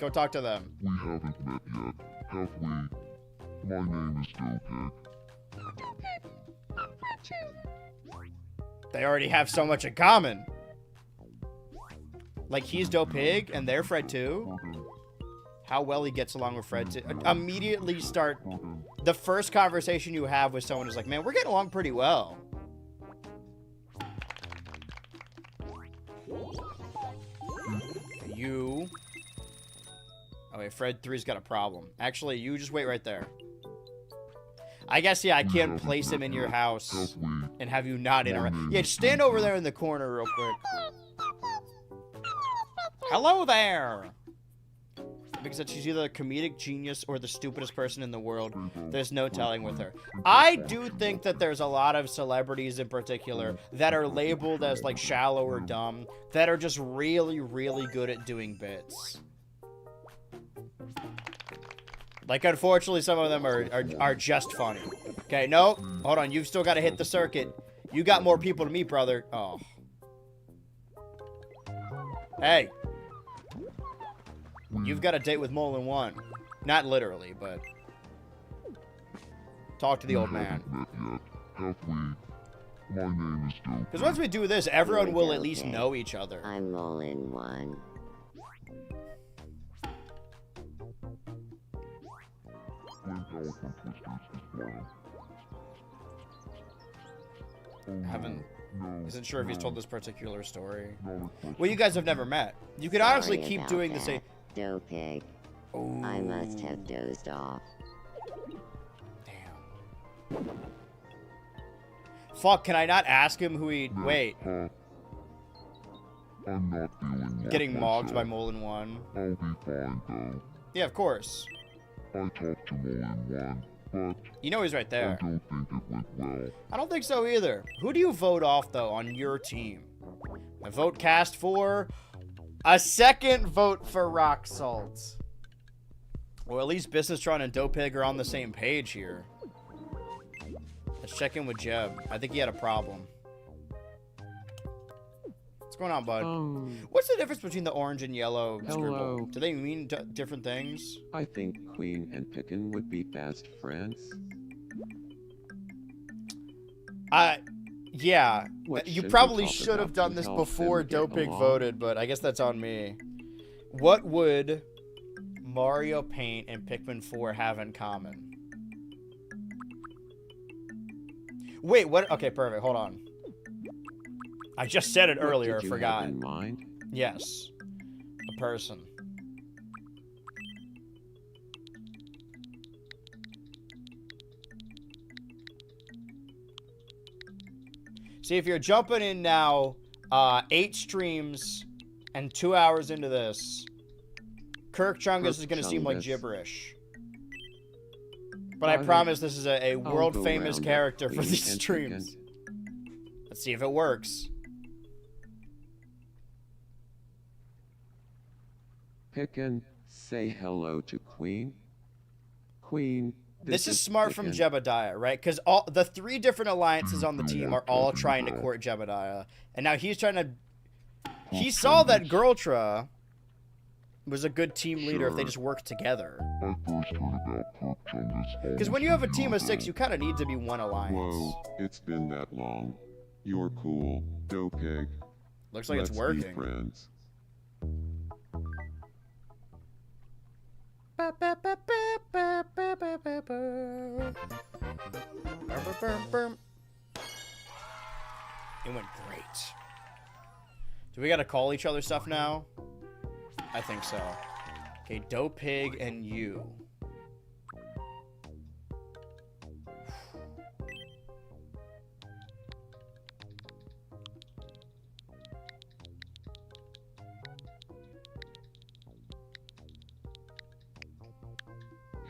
S1: Go talk to them.
S5: We haven't met yet, have we? My name is Doe Pig.
S1: They already have so much in common. Like, he's Dope Pig, and they're Fred too. How well he gets along with Fred too. Immediately start... The first conversation you have with someone is like, man, we're getting along pretty well. You... Oh, wait, Fred 3's got a problem. Actually, you just wait right there. I guess, yeah, I can't place him in your house and have you not interact. Yeah, just stand over there in the corner real quick. Hello there! Because she's either a comedic genius or the stupidest person in the world. There's no telling with her. I do think that there's a lot of celebrities in particular that are labeled as, like, shallow or dumb that are just really, really good at doing bits. Like, unfortunately, some of them are just funny. Okay, nope. Hold on, you've still got to hit the circuit. You got more people to meet, brother. Oh. Hey. You've got a date with Mullen 1. Not literally, but... Talk to the old man. Because once we do this, everyone will at least know each other.
S3: I'm Mullen 1. Isn't sure if he's told this particular story. Well, you guys have never met. You could honestly keep doing the same. Dope Pig.
S1: Ooh.
S3: I must have dozed off.
S1: Damn. Fuck, can I not ask him who he... Wait.
S5: I'm not feeling well.
S1: Getting mogged by Mullen 1.
S5: I'll be fine, though.
S1: Yeah, of course.
S5: I talked to Mullen 1, but...
S1: You know he's right there.
S5: I don't think it went well.
S1: I don't think so either. Who do you vote off, though, on your team? I vote cast for... A second vote for Rock Salt. Well, at least Businesstron and Dope Pig are on the same page here. Let's check in with Jeb. I think he had a problem. What's going on, bud? What's the difference between the orange and yellow scribble? Do they mean different things?
S6: I think Queen and Picken would be fast friends.
S1: Yeah.
S6: What
S1: You
S6: should
S1: probably
S6: we talk
S1: should have
S6: about
S1: done
S6: to
S1: this
S6: help
S1: before
S6: them get
S1: Dope Pig
S6: along?
S1: voted, but I guess that's on me. What would Mario Paint and Pikmin 4 have in common? Wait, what? Okay, perfect. Hold on. I just said it earlier.
S6: What did
S1: I
S6: you
S1: forgot.
S6: have in mind?
S1: Yes. A person. See, if you're jumping in now, 8 streams and 2 hours into this, Kirk Chungus is going to seem like gibberish. But I promise this is a world-famous character for these streams. Let's see if it works.
S6: Picken, say hello to Queen. Queen,
S1: This is smart from Jebediah, right? Because all the 3 different alliances on the team are all trying to court Jebediah. And now he's trying to... He saw that BHultra was a good team leader if they just worked together.
S5: I first heard about Kirk Chungus.
S1: Because when you have a team of 6, you kind of need to be one alliance.
S6: Whoa, it's been that long. You're cool, Dope Pig.
S1: Looks like it's
S6: Let's
S1: working.
S6: be friends.
S1: It went great. Do we gotta call each other stuff now? I think so. Okay, Dope Pig and you.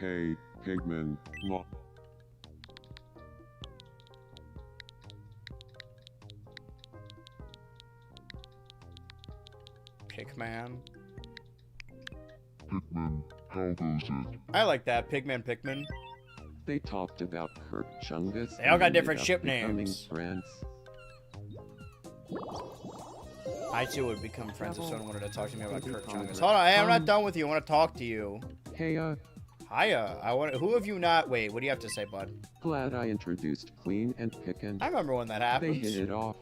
S6: Hey, Pigman, look.
S1: Pigman.
S5: Pikmin, how goes it?
S1: I like that. Pigman.
S6: They talked about Kirk Chungus.
S1: They all got
S6: and
S1: different
S6: ended
S1: ship
S6: up becoming
S1: names.
S6: Friends.
S1: I too would become friends if someone wanted to talk to me about Kirk Chungus. Hold on, hey, I'm not done with you. I want to talk to you.
S6: Hey,
S1: Hiya. Who have you not? Wait, what do you have to say, bud?
S6: glad I introduced Queen and Picken.
S1: I remember when that
S6: They
S1: happened.
S6: hit it off.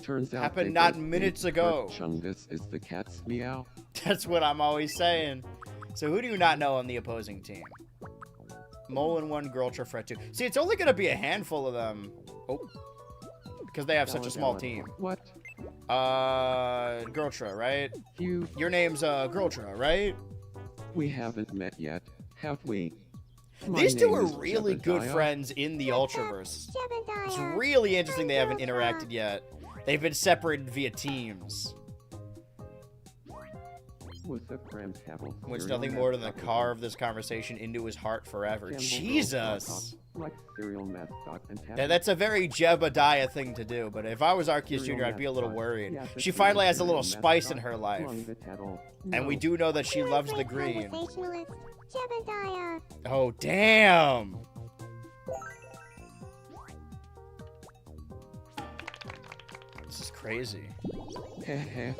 S6: Turns out
S1: Happened
S6: they
S1: not
S6: both
S1: minutes
S6: think
S1: ago.
S6: Chungus is the cat's meow.
S1: That's what I'm always saying. So who do you not know on the opposing team? Mole in 1, Girltra, Fred 2. See, it's only going to be a handful of them. Oh. Because they have such a small team.
S6: What?
S1: Girltra, right?
S6: You.
S1: Your name's, Girltra, right?
S6: We haven't met yet, have we?
S1: These two
S6: name
S1: are
S6: is
S1: really good
S6: Jebediah.
S1: friends in the Ultraverse. It's
S7: Jebediah.
S1: really interesting they haven't interacted yet. They've been separated via teams.
S6: Was the Cram Table
S1: Which
S6: cereal
S1: nothing more than the
S6: mascot
S1: carve this conversation into his heart forever.
S6: Campbell
S1: Jesus!
S6: Girls like cereal mascot and
S1: Yeah, that's a very Jebediah thing to do, but if I was Arceus Jr., I'd be a little worried. She finally has a little spice in her life. And we do know that she loves the green.
S7: Conversationalist Jebediah.
S1: Oh, damn! This is crazy. Heh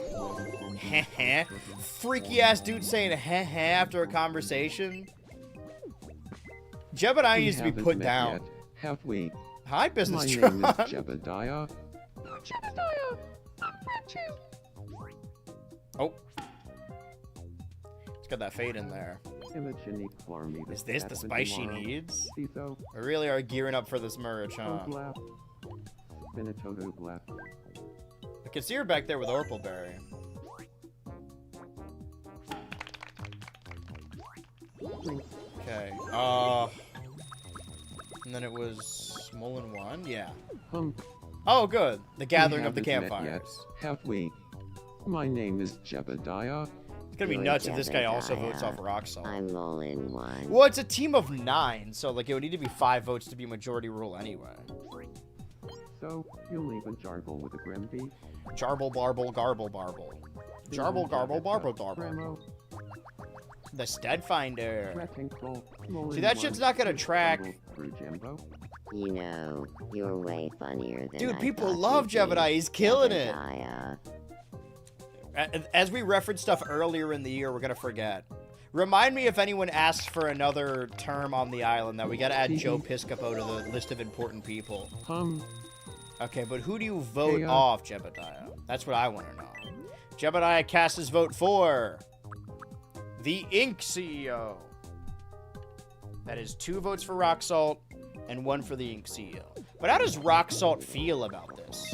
S1: Freaky ass dude saying heh after a conversation. Jebediah needs to be put down.
S6: Yet, have we?
S1: Hi,
S6: My
S1: business
S6: name
S1: Tron.
S6: is Jebediah. Jebediah.
S1: Oh. It's got that fade in there. Is this the spice she needs? We really are gearing up for this merge, huh? I can see her back there with Orpleberry. Okay. And then it was Mullen 1? Yeah. Oh, good. The gathering of the campfires.
S6: Have we? My name is Jebediah.
S1: It's gonna be nuts if this guy also votes off Rock Salt.
S3: I'm Mullen 1.
S1: Well, it's a team of 9, so like it would need to be 5 votes to be majority rule anyway.
S6: So, you'll leave a jarble with a Grimby?
S1: Jarble, barble, garble, barble. Jarble, garble, barble, garble. The Stead Finder. See, that shit's not gonna track.
S3: You know, you're way funnier than
S1: Dude,
S3: I
S1: people
S3: thought
S1: love
S3: you'd be.
S1: Jebediah. He's killing it.
S3: Jebediah.
S1: As we referenced stuff earlier in the year, we're gonna forget. Remind me if anyone asks for another term on the island that we gotta add Joe Piscopo to the list of important people. Okay, but who do you vote off, Jebediah? That's what I want to know. Jebediah casts his vote for the Ink CEO. That is 2 votes for Rock Salt and 1 for the Ink CEO. But how does Rock Salt feel about this?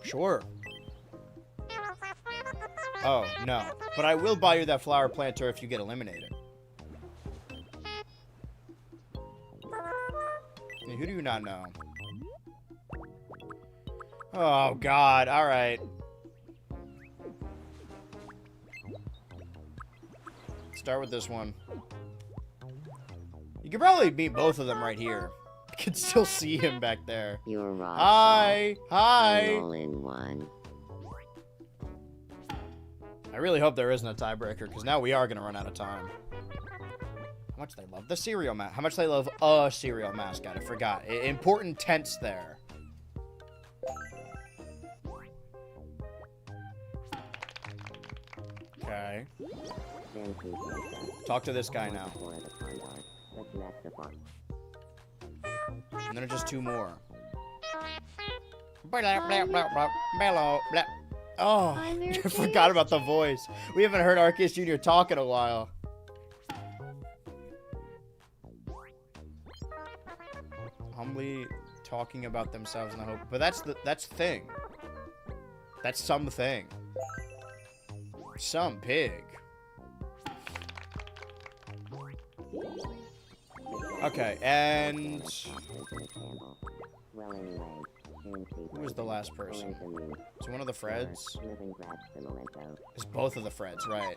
S1: Sure. Oh, no. But I will buy you that flower planter if you get eliminated. Who do you not know? Oh, God. All right. Start with this one. You could probably meet both of them right here. I can still see him back there.
S3: You're Rock
S1: Hi.
S3: Salt.
S1: Hi.
S3: I'm Mullen 1.
S1: I really hope there isn't a tiebreaker, because now we are going to run out of time. How much they love the cereal mascot. How much they love a cereal mascot. I forgot. Important tense there. Okay. Talk to this guy now. And then just 2 more. Oh, I forgot about the voice. We haven't heard Arceus Jr. talk in a while. Humbly talking about themselves and the hope, but that's thing. That's something. Some pig. Okay, and who was the last person? Is one of the Freds? It's both of the Freds, right?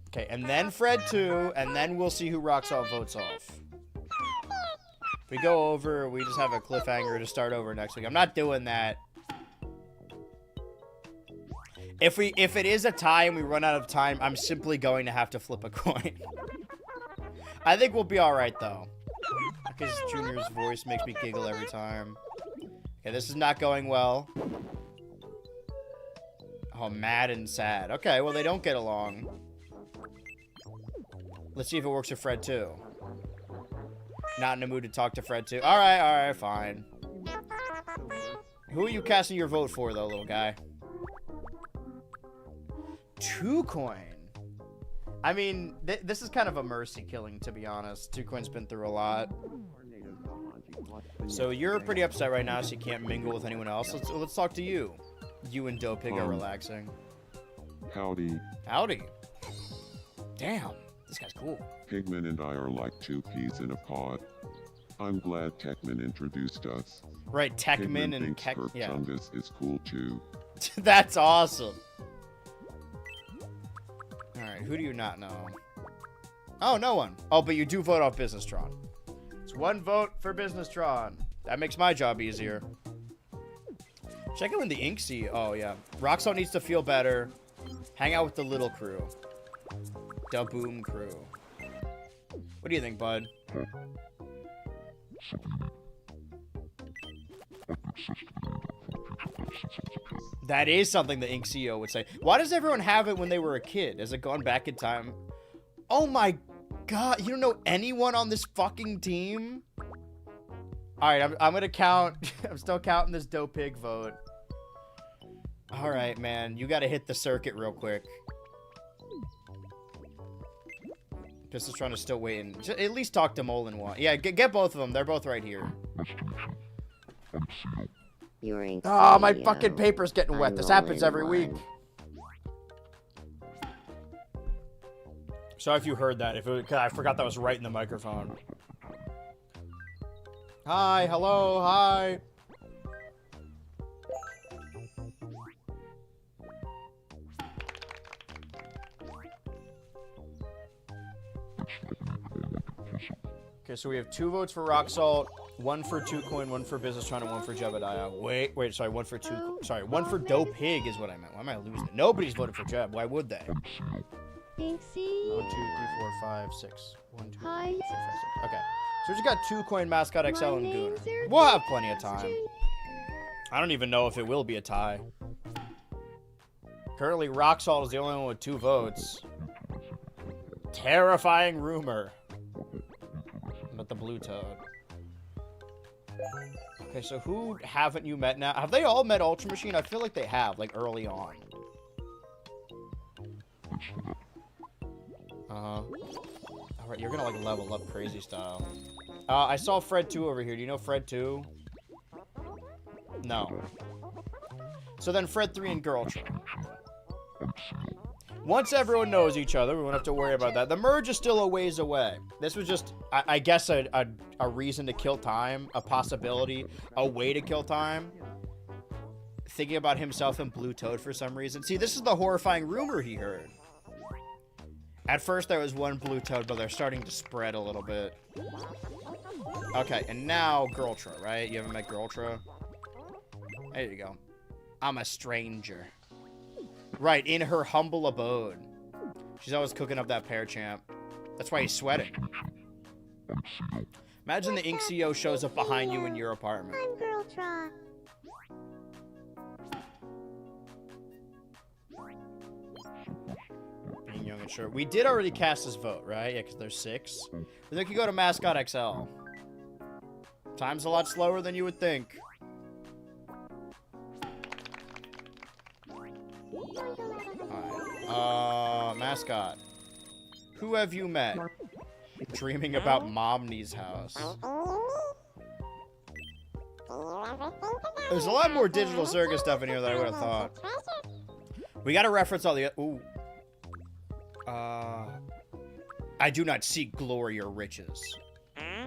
S1: Okay, and then Fred 2, and then we'll see who Rock Salt votes off. If we go over, we just have a cliffhanger to start over next week. I'm not doing that. If it is a tie and we run out of time, I'm simply going to have to flip a coin. I think we'll be alright, though. Because Junior's voice makes me giggle every time. Okay, this is not going well. Oh, mad and sad. Okay, well, they don't get along. Let's see if it works with Fred, too. Not in the mood to talk to Fred too. Alright, fine. Who are you casting your vote for, though, little guy? 2 Coin. I mean, this is kind of a mercy killing, to be honest. 2 Coin's been through a lot. So you're pretty upset right now, so you can't mingle with anyone else. Let's talk to you. You and Dope Pig are relaxing.
S6: Howdy.
S1: Howdy. Damn, this guy's cool.
S6: Pigman and I are like 2 peas in a pod. I'm glad Techman introduced us.
S1: Right, Techman and
S6: thinks Herb
S1: yeah.
S6: Tungus is cool too.
S1: That's awesome. Alright, who do you not know? Oh, no one. Oh, but you do vote off Businesstron. It's 1 vote for Businesstron. That makes my job easier. Check in with the Inksy. Oh, yeah. Roxo needs to feel better. Hang out with the little crew. Da Boom crew. What do you think, bud? That is something the Inksio would say. Why does everyone have it when they were a kid? Has it gone back in time? Oh my god, you don't know anyone on this fucking team? Alright, I'm gonna count. I'm still counting this Dope Pig vote. Alright, man. You gotta hit the circuit real quick. Just trying to still wait and at least talk to Molin one. Yeah, get both of them. They're both right here.
S3: Oh,
S1: my fucking paper's getting wet. This happens every week. Sorry if you heard that. Cause I forgot that was right in the microphone. Hi, hello, hi. Okay, so we have 2 votes for Rock Salt, 1 for 2 Coin, 1 for Businesstron, and 1 for Jebediah. Wait, sorry, 1 for 2. Sorry, 1 for Dope Pig is what I meant. Why am I losing it? Nobody's voted for Jeb. Why would they? 1, 2, 3,
S2: Inksy.
S1: 4, 5, 6. 1, 2, 3, 4, 5,
S2: Hi.
S1: 6. Okay, so we just got 2 Coin, Mascot XL, and
S2: name's
S1: Gooner.
S2: Eric
S1: We'll have plenty of time. I don't even know if it will be a tie. Currently, Rock Salt is the only one with 2 votes. Terrifying rumor. But the Blue Toad. Okay, so who haven't you met now? Have they all met Ultra Machine? I feel like they have, like, early on. Alright, you're gonna, like, level up crazy style. I saw Fred 2 over here. Do you know Fred 2? No. So then Fred 3 and Girltra. Once everyone knows each other, we won't have to worry about that. The merge is still a ways away. This was just, I guess, a reason to kill time, a possibility, a way to kill time. Thinking about himself and Blue Toad for some reason. See, this is the horrifying rumor he heard. At first, there was 1 Blue Toad, but they're starting to spread a little bit. Okay, and now Girltra, right? You haven't met Girltra? There you go. I'm a stranger. Right, in her humble abode. She's always cooking up that pear champ. That's why he's sweating. Imagine the Inksio shows up behind you in your apartment.
S7: I'm Girltra.
S1: Being young and sure. We did already cast this vote, right? Yeah, because there's 6. But they could go to Mascot XL. Time's a lot slower than you would think. Alright. Mascot. Who have you met? Dreaming about Momney's house. There's a lot more Digital Circus stuff in here than I would have thought. We gotta reference all the... Ooh. I do not seek glory or riches. I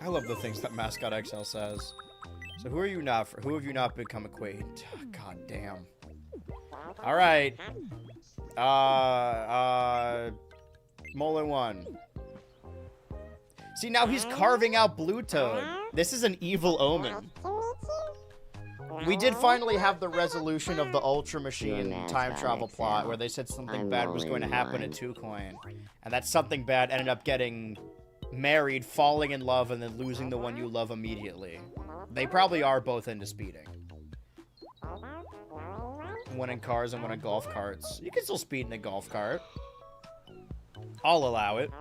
S1: love the things that Mascot XL says. So who are you not for? Who have you not become acquainted? God damn. Alright. Molin 1. See, now he's carving out Blue Toad. This is an evil omen. We did finally have the resolution of the Ultra Machine time travel plot where they said something bad was going to happen at 2 Coin. And that something bad ended up getting married, falling in love, and then losing the one you love immediately. They probably are both into speeding. One in cars and one in golf carts. You can still speed in a golf cart. I'll allow it.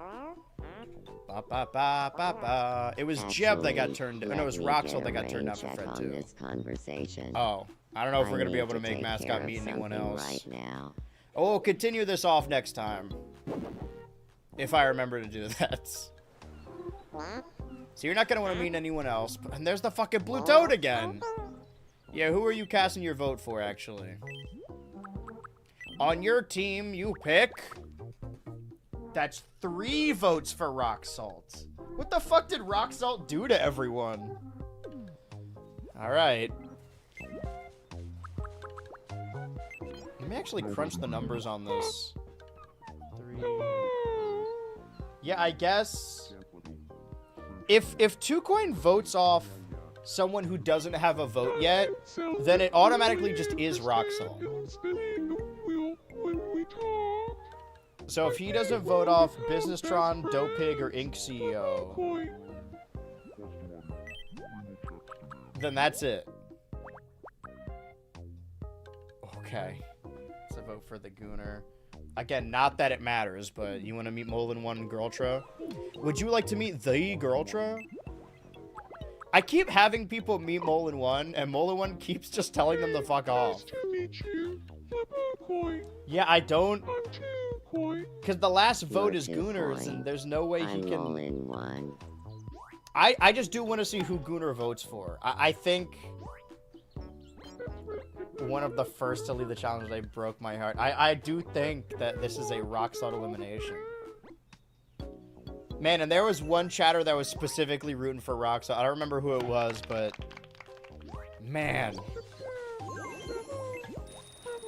S1: Ba, ba, ba, ba, ba. It was Jeb that got turned down. No, it was Roxel that got turned down for Fred too.
S3: This conversation.
S1: Oh, I don't know if we're gonna be
S3: need
S1: able to make
S3: take
S1: mascot
S3: care of
S1: meet anyone
S3: something
S1: else.
S3: right now.
S1: Oh, we'll continue this off next time. If I remember to do that. So you're not gonna want to meet anyone else. And there's the fucking blue toad again. Yeah, who are you casting your vote for, actually? On your team, you pick... That's 3 votes for Rock Salt. What the fuck did Rock Salt do to everyone? Alright. Let me actually crunch the numbers on this. 3... Yeah, I guess... If 2Coin votes off someone who doesn't have a vote yet, then it automatically just is Rock Salt. So if he doesn't vote off Businesstron, Dope Pig, or Inc. CEO, then that's it. Okay. It's a vote for the Gooner. Again, not that it matters, but you want to meet Molin1 and Girltra? Would you like to meet the Girltra? I keep having people meet Molin1, and Molin1 keeps just telling them to fuck off.
S4: Nice to meet you.
S1: Yeah, I don't...
S4: I'm
S1: Because the last vote
S3: You're
S1: is
S3: 2
S1: Gooners,
S3: Coin.
S1: and there's no way he
S3: I'm
S1: can...
S3: rolling 1.
S1: I just do want to see who Gooner votes for. I think... One of the first to leave the challenge, they broke my heart. I do think that this is a rock salt elimination. Man, and there was one chatter that was specifically rooting for rock salt. I don't remember who it was, but... Man...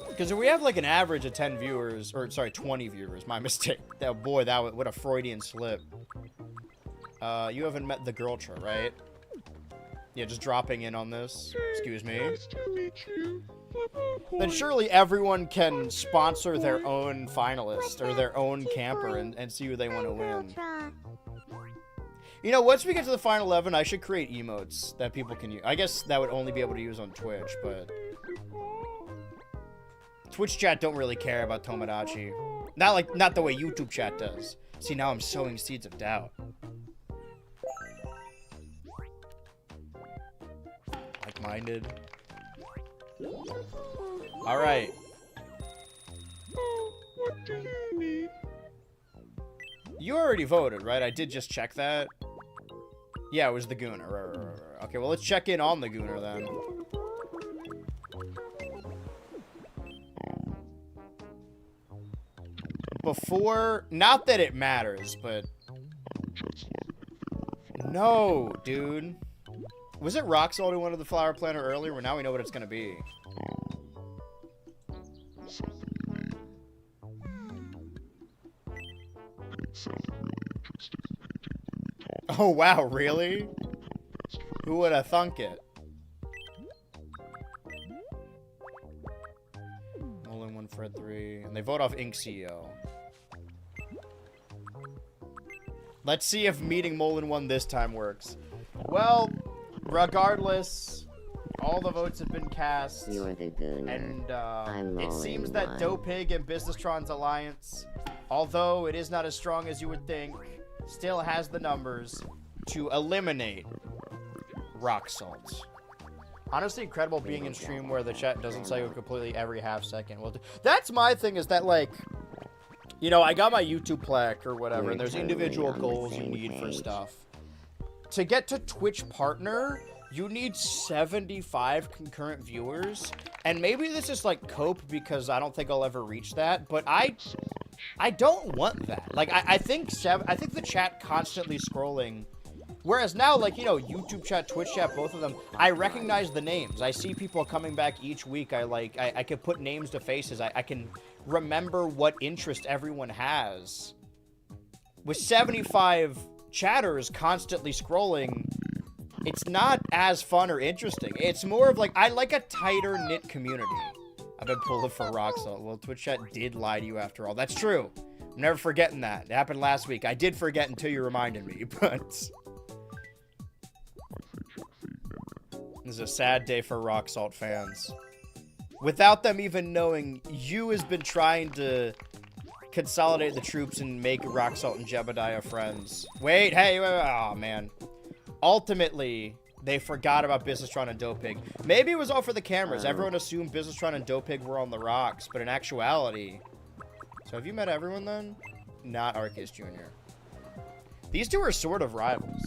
S1: Because if we have like an average of 10 viewers, or sorry, 20 viewers, my mistake. That boy, what a Freudian slip. You haven't met the Girltra, right? Yeah, just dropping in on this. Excuse me.
S4: Nice to meet you.
S1: Then surely everyone can sponsor their own finalist or their own camper and see who they want to win.
S7: BHultra.
S1: You know, once we get to the final 11, I should create emotes that people can use. I guess that would only be able to use on Twitch, but... Twitch chat don't really care about Tomodachi. Not the way YouTube chat does. See, now I'm sowing seeds of doubt. Like-minded. Alright.
S4: What do you need?
S1: You already voted, right? I did just check that. Yeah, it was the Gooner. Right. Okay, well, let's check in on the Gooner then. Before, not that it matters, but... No, dude. Was it rock salt who wanted the flower planter earlier? Well, now we know what it's gonna be. Oh, wow, really? Who would have thunk it? Molin1, Fred 3, and they vote off Inc. CEO. Let's see if meeting Molin1 this time works. Well, regardless, all the votes have been cast.
S3: You're the Gooner.
S1: And
S3: I'm
S1: it seems
S3: Molin1.
S1: that Dope Pig and Businesstron's alliance, although it is not as strong as you would think, still has the numbers to eliminate Rock Salt. Honestly, incredible being in stream where the chat doesn't tell you completely every half second. Well, that's my thing, is that, like, you know, I got my YouTube plaque or whatever, and there's individual goals you need for stuff. To get to Twitch Partner, you need 75 concurrent viewers, and maybe this is, like, cope because I don't think I'll ever reach that, but I don't want that. Like, I think the chat constantly scrolling. Whereas now, like, you know, YouTube chat, Twitch chat, both of them, I recognize the names. I see people coming back each week. I can put names to faces. I can remember what interest everyone has. With 75 chatters constantly scrolling, it's not as fun or interesting. It's more of like, I like a tighter knit community. I've been pulling for rock salt. Well, Twitch chat did lie to you after all. That's true. I'm never forgetting that. It happened last week. I did forget until you reminded me, but... This is a sad day for rock salt fans. Without them even knowing, Yu has been trying to consolidate the troops and make Rock Salt and Jebediah friends. Wait, hey, wait, oh man. Ultimately, they forgot about Businessron and Dopig. Maybe it was all for the cameras. Everyone assumed Businessron and Dopig were on the rocks, but in actuality... So have you met everyone then? Not Arceus Jr. These two are sort of rivals.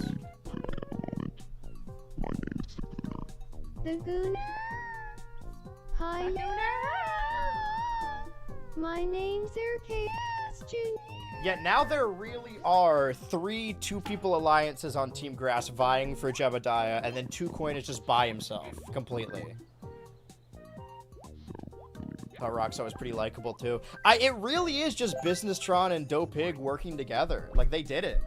S2: The Gooner. Hi, my name's Arceus Jr.
S1: Yet now there really are 3 two-people alliances on Team Grass vying for Jebediah, and then 2Coin is just by himself, completely. Roxo is pretty likable, too. It really is just Businesstron and Dopig working together. Like, they did it.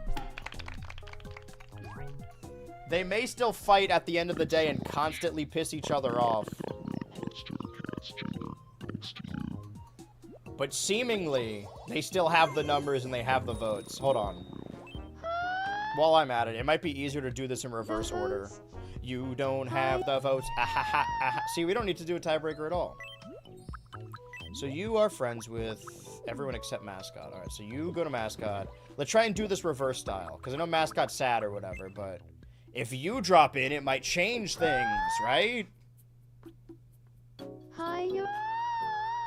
S1: They may still fight at the end of the day and constantly piss each other off. But seemingly, they still have the numbers and they have the votes. Hold on. While I'm at it, it might be easier to do this in reverse order. You don't have the votes. Ahaha, aha. See, we don't need to do a tiebreaker at all. So you are friends with everyone except Mascot. All right, so you go to Mascot. Let's try and do this reverse style, because I know Mascot's sad or whatever, but if you drop in, it might change things, right?
S2: Hi,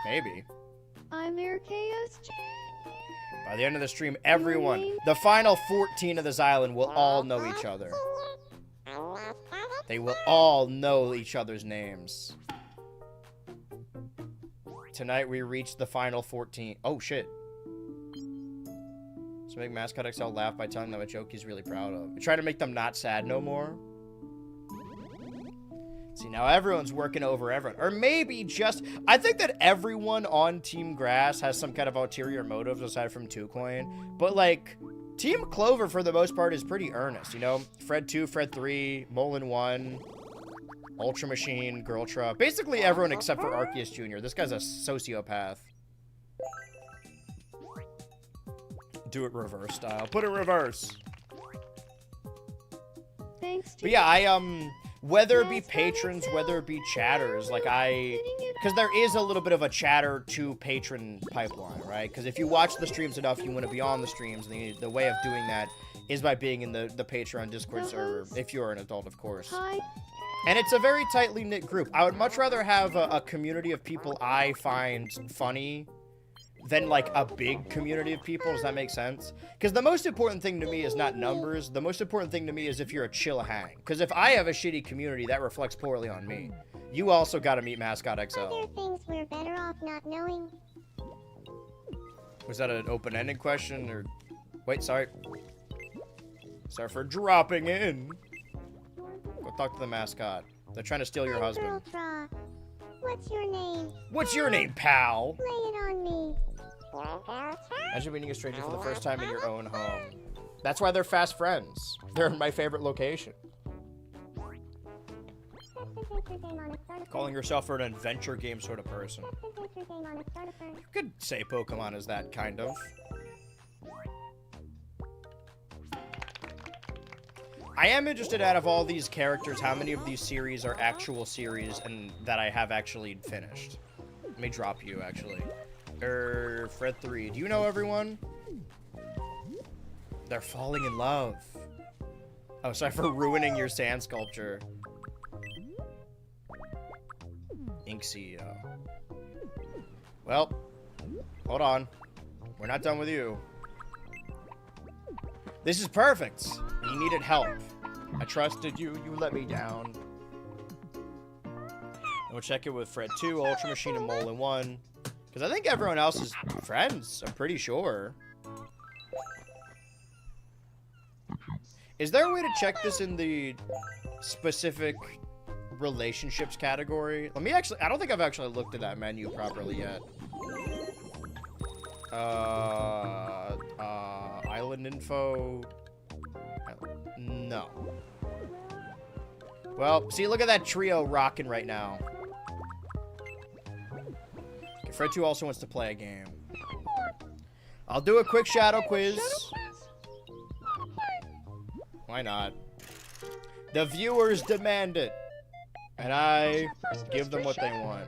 S1: Maybe.
S2: I'm Arceus Jr.
S1: By the end of the stream, everyone, the final 14 of this island will all know each other. They will all know each other's names. Tonight we reached the final 14. Oh, shit. So make Mascot XL laugh by telling them a joke he's really proud of. Try to make them not sad no more. See, now everyone's working over everyone. Or maybe just... I think that everyone on Team Grass has some kind of ulterior motives aside from 2Coin. But, like, Team Clover, for the most part, is pretty earnest, you know? Fred 2, Fred 3, Molin 1... Ultra Machine, Girltra. Basically everyone except for Arceus Jr. This guy's a sociopath. Do it reverse style. Put it reverse.
S2: Thanks to
S1: But yeah, whether it be patrons, whether it be chatters, like because there is a little bit of a chatter to patron pipeline, right? Because if you watch the streams enough, you want to be on the streams. And the way of doing that is by being in the Patreon Discord server, if you're an adult, of course.
S2: Hi.
S1: And it's a very tightly knit group. I would much rather have a community of people I find funny than, like, a big community of people. Does that make sense? Because the most important thing to me is not numbers. The most important thing to me is if you're a chill hang. Because if I have a shitty community, that reflects poorly on me. You also got to meet Mascot XL.
S7: Are there things we're better off not knowing?
S1: Was that an open-ended question? Or wait, sorry. Sorry for dropping in. Go talk to the mascot. They're trying to steal your husband.
S7: BHultra. What's your name?
S1: What's your name, pal?
S7: Lay it on me.
S1: Imagine meeting a stranger for the first time in your own home. That's why they're fast friends. They're in my favorite location. Calling yourself an adventure game sort of person. You could say Pokemon is that, kind of. I am interested, out of all these characters, how many of these series are actual series and that I have actually finished. Let me drop you, actually. Fred 3. Do you know everyone? They're falling in love. Oh, sorry for ruining your sand sculpture. Ink CEO. Well, hold on. We're not done with you. This is perfect. You needed help. I trusted you. You let me down. We'll check it with Fred 2, Ultra Machine, and Molin 1. Because I think everyone else is friends. I'm pretty sure. Is there a way to check this in the specific relationships category? Let me actually... I don't think I've actually looked at that menu properly yet. Island info... No. Well, see, look at that trio rocking right now. Okay, Fred 2 also wants to play a game. I'll do a quick shadow quiz. Why not? The viewers demand it. And I give them what they want.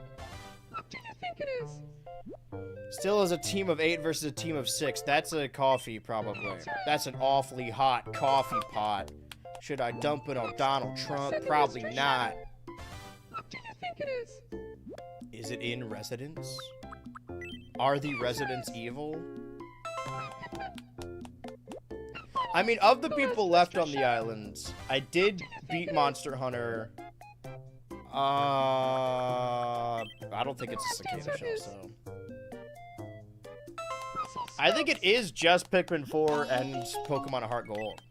S4: think it is.
S1: Still is a team of 8 versus a team of 6. That's a coffee, probably. That's an awfully hot coffee pot. Should I dump it on Donald Trump? Probably not.
S4: What do you think it is?
S1: Is it in residence? Are the residents evil? I mean, of the people left on the islands, I did beat Monster Hunter. I don't think it's a cicada shell, so. I think it is just Pikmin 4 and Pokemon Heart Gold.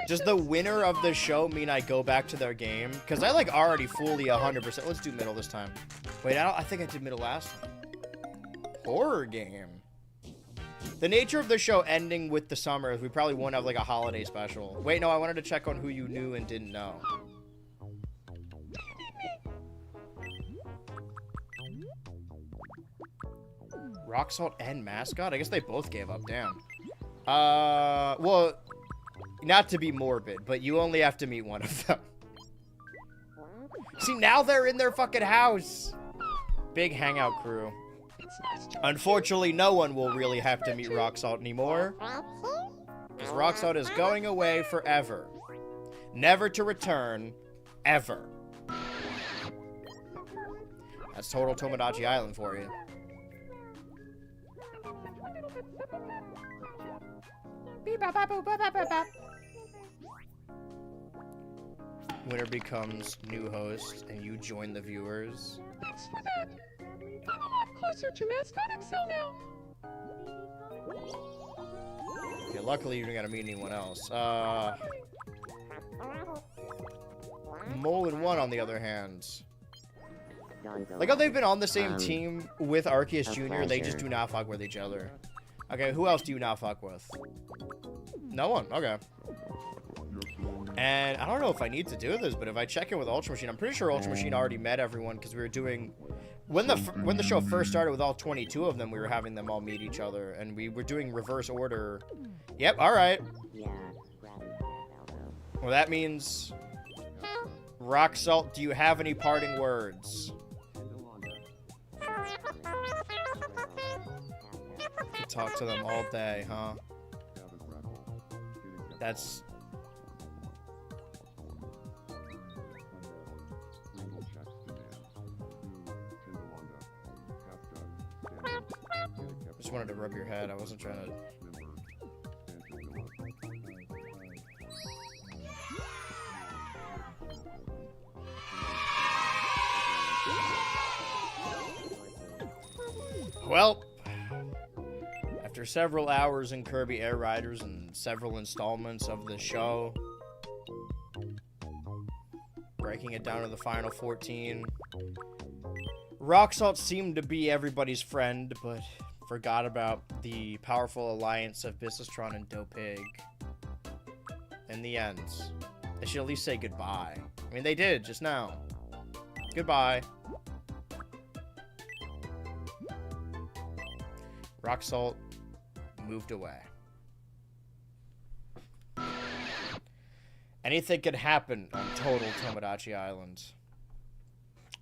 S1: Does the winner of the show mean I go back to their game? Because I like already fully 100%. Let's do middle this time. Wait, I think I did middle last time. Horror game. The nature of the show ending with the summer is we probably won't have like a holiday special. Wait, no, I wanted to check on who you knew and didn't know. Rock Salt and Mascot? I guess they both gave up, damn. Well, not to be morbid, but you only have to meet one of them. See, now they're in their fucking house. Big hangout crew. Unfortunately, no one will really have to meet Rock Salt anymore. Because Rock Salt is going away forever. Never to return, ever. That's total Tomodachi Island for you. Winner becomes new host, and you join the viewers.
S4: Thanks for that. I'm a lot closer to Mascot Excel now.
S1: Okay, luckily you don't gotta meet anyone else. Mole and One, on the other hand. Like how they've been on the same team with Arceus Jr., they just do not fuck with each other. Okay, who else do you not fuck with? No one, okay. And I don't know if I need to do this, but if I check in with Ultra Machine, I'm pretty sure Ultra Machine already met everyone because we were doing... When the show first started with all 22 of them, we were having them all meet each other, and we were doing reverse order. Yep, alright. Well, that means... Rock Salt, do you have any parting words? Could talk to them all day, huh? That's... Just wanted to rub your head. I wasn't trying to... Well, after several hours in Kirby Air Riders and several installments of the show, breaking it down to the final 14, Rock Salt seemed to be everybody's friend, but forgot about the powerful alliance of Businessron and Dopig. In the end, they should at least say goodbye. I mean, they did just now. Goodbye. Rock Salt moved away. Anything could happen on total Tomodachi Island.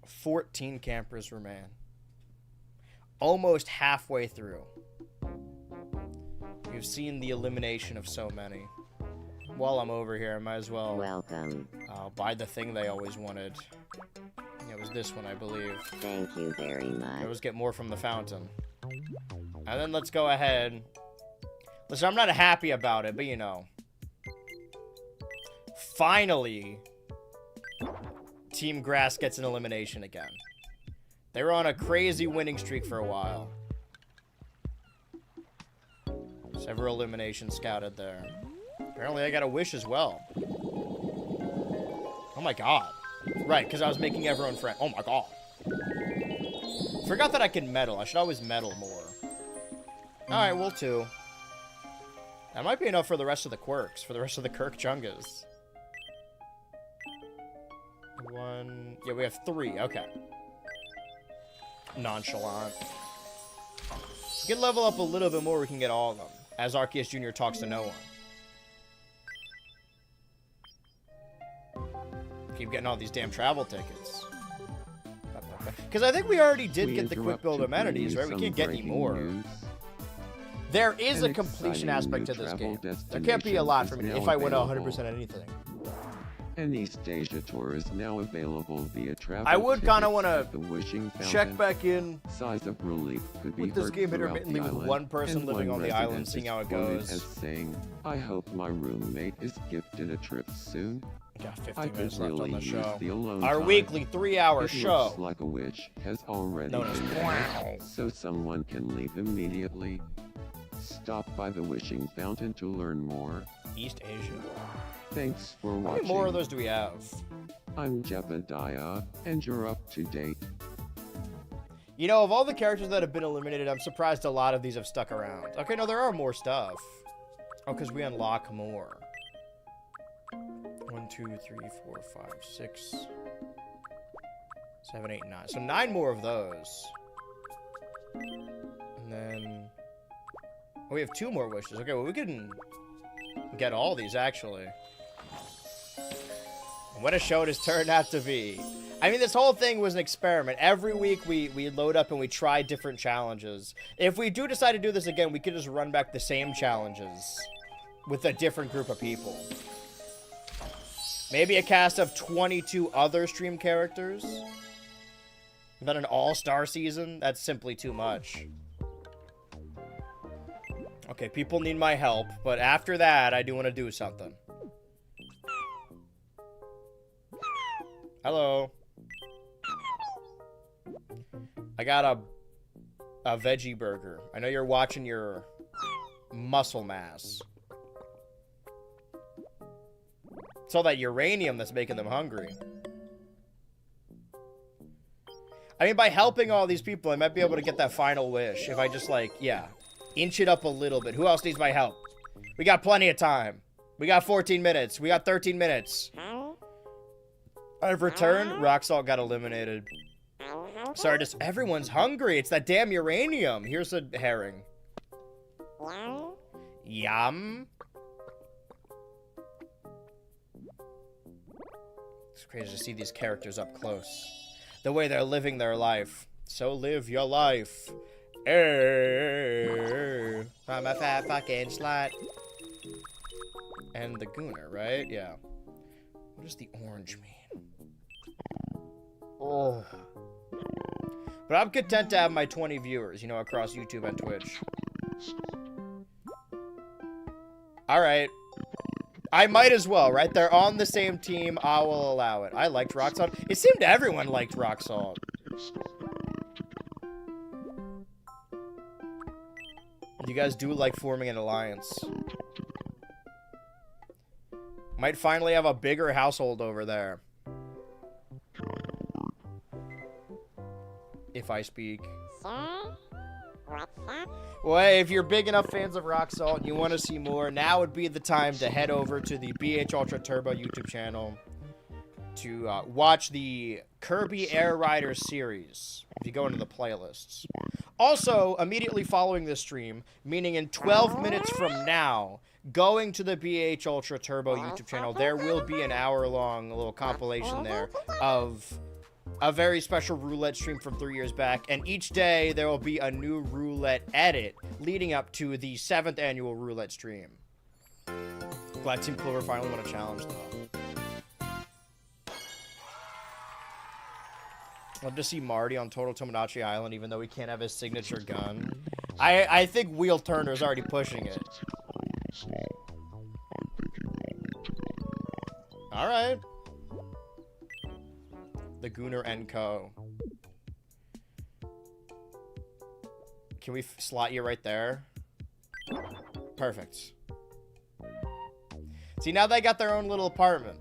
S1: 14 campers remain. Almost halfway through. We've seen the elimination of so many. While I'm over here, I might as well
S3: Welcome.
S1: buy the thing they always wanted. It was this one, I believe.
S3: Thank you very much.
S1: It was get more from the fountain. And then let's go ahead. Listen, I'm not happy about it, but you know. Finally, Team Grass gets an elimination again. They were on a crazy winning streak for a while. Several eliminations scouted there. Apparently I got a wish as well. Oh my god. Right, because I was making everyone friend. Oh my god. Forgot that I can medal. I should always medal more. Alright, well, 2. That might be enough for the rest of the quirks, for the rest of the Kirk Chungas. 1... Yeah, we have 3. Okay. Nonchalant. We can level up a little bit more, we can get all of them. As Arceus Jr. talks to no one. Keep getting all these damn travel tickets. Because I think we already did get the quick build amenities, right? We can't get any more. There is a completion aspect to this game. There can't be a lot for me if I win 100% anything.
S6: An East Asia tour is now available via travel.
S1: I would kind of want
S6: to
S1: check back in
S6: size of relief could be
S1: with this game intermittently with one person living on the island, seeing how it goes.
S6: As saying, I hope my roommate is gifted a trip soon.
S1: Got 50
S6: I
S1: minutes
S6: could
S1: left on
S6: really
S1: the
S6: use
S1: show.
S6: the alone
S1: Our
S6: time.
S1: weekly 3-hour
S6: It
S1: show.
S6: looks like a witch has already
S1: Known as
S6: been there, so someone can leave immediately. Stop by the wishing fountain to learn more.
S1: East Asia.
S6: Thanks for
S1: How
S6: watching.
S1: many more of those do we have?
S6: I'm Jebediah, and you're up to date.
S1: You know, of all the characters that have been eliminated, I'm surprised a lot of these have stuck around. Okay, no, there are more stuff. Oh, because we unlock more. 1, 2, 3, 4, 5, 6, 7, 8, 9. So 9 more of those. And then... Oh, we have 2 more wishes. Okay, well, we can get all these, actually. What a show it has turned out to be. I mean, this whole thing was an experiment. Every week we load up and we try different challenges. If we do decide to do this again, we could just run back the same challenges with a different group of people. Maybe a cast of 22 other stream characters. But an all-star season? That's simply too much. Okay, people need my help, but after that, I do want to do something. Hello. I got a veggie burger. I know you're watching your muscle mass. It's all that uranium that's making them hungry. I mean, by helping all these people, I might be able to get that final wish. If I just, like, yeah, inch it up a little bit. Who else needs my help? We got plenty of time. We got 14 minutes. We got 13 minutes. I've returned. Rock Salt got eliminated. Sorry, just everyone's hungry. It's that damn uranium. Here's a herring. Yum. It's crazy to see these characters up close. The way they're living their life. So live your life. I'm a fat fucking slut. And the Gooner, right? Yeah. What does the orange mean? Oh. But I'm content to have my 20 viewers, you know, across YouTube and Twitch. Alright. I might as well, right? They're on the same team. I will allow it. I liked Rock Salt. It seemed everyone liked Rock Salt. You guys do like forming an alliance. Might finally have a bigger household over there. If I speak. Well, hey, if you're big enough fans of Rock Salt and you want to see more, now would be the time to head over to the BHultra Turbo YouTube channel to watch the Kirby Air Rider series, if you go into the playlists. Also, immediately following this stream, meaning in 12 minutes from now, going to the BHultra Turbo YouTube channel, there will be an hour-long little compilation there of a very special roulette stream from 3 years back, and each day there will be a new roulette edit leading up to the 7th annual roulette stream. Glad Team Clover finally won a challenge, though. Love to see Marty on Total Tomodachi Island, even though he can't have his signature gun. I think Wheel Turner's already pushing it. Alright. The Gooner & Co. Can we slot you right there? Perfect. See, now they got their own little apartment.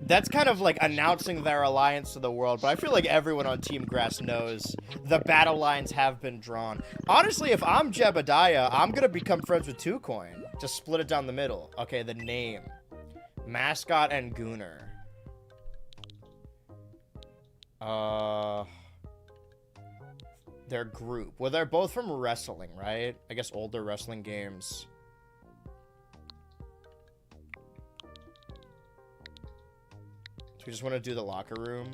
S1: That's kind of like announcing their alliance to the world, but I feel like everyone on Team Grass knows the battle lines have been drawn. Honestly, if I'm Jebediah, I'm gonna become friends with 2Coin. Just split it down the middle. Okay, the name. Mascot and Gooner. Their group. Well, they're both from wrestling, right? I guess older wrestling games. Do we just want to do the locker room?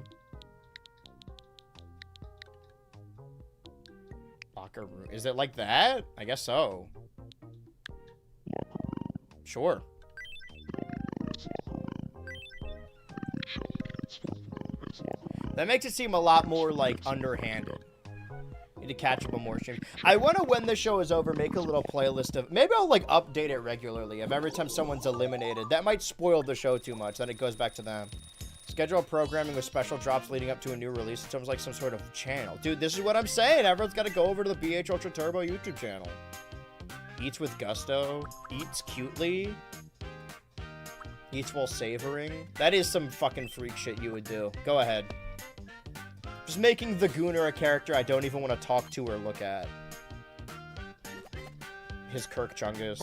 S1: Locker room. Is it like that? I guess so. Sure. That makes it seem a lot more, like, underhanded. Need to catch up on more streams. I want to, when the show is over, make a little playlist of... Maybe I'll, like, update it regularly of every time someone's eliminated. That might spoil the show too much. Then it goes back to them. Schedule programming with special drops leading up to a new release. It sounds like some sort of channel. Dude, this is what I'm saying. Everyone's got to go over to the BHultra Turbo YouTube channel. Eats with gusto. Eats cutely. Eats while savoring. That is some fucking freak shit you would do. Go ahead. Just making the Gooner a character I don't even want to talk to or look at. His Kirk Chungus.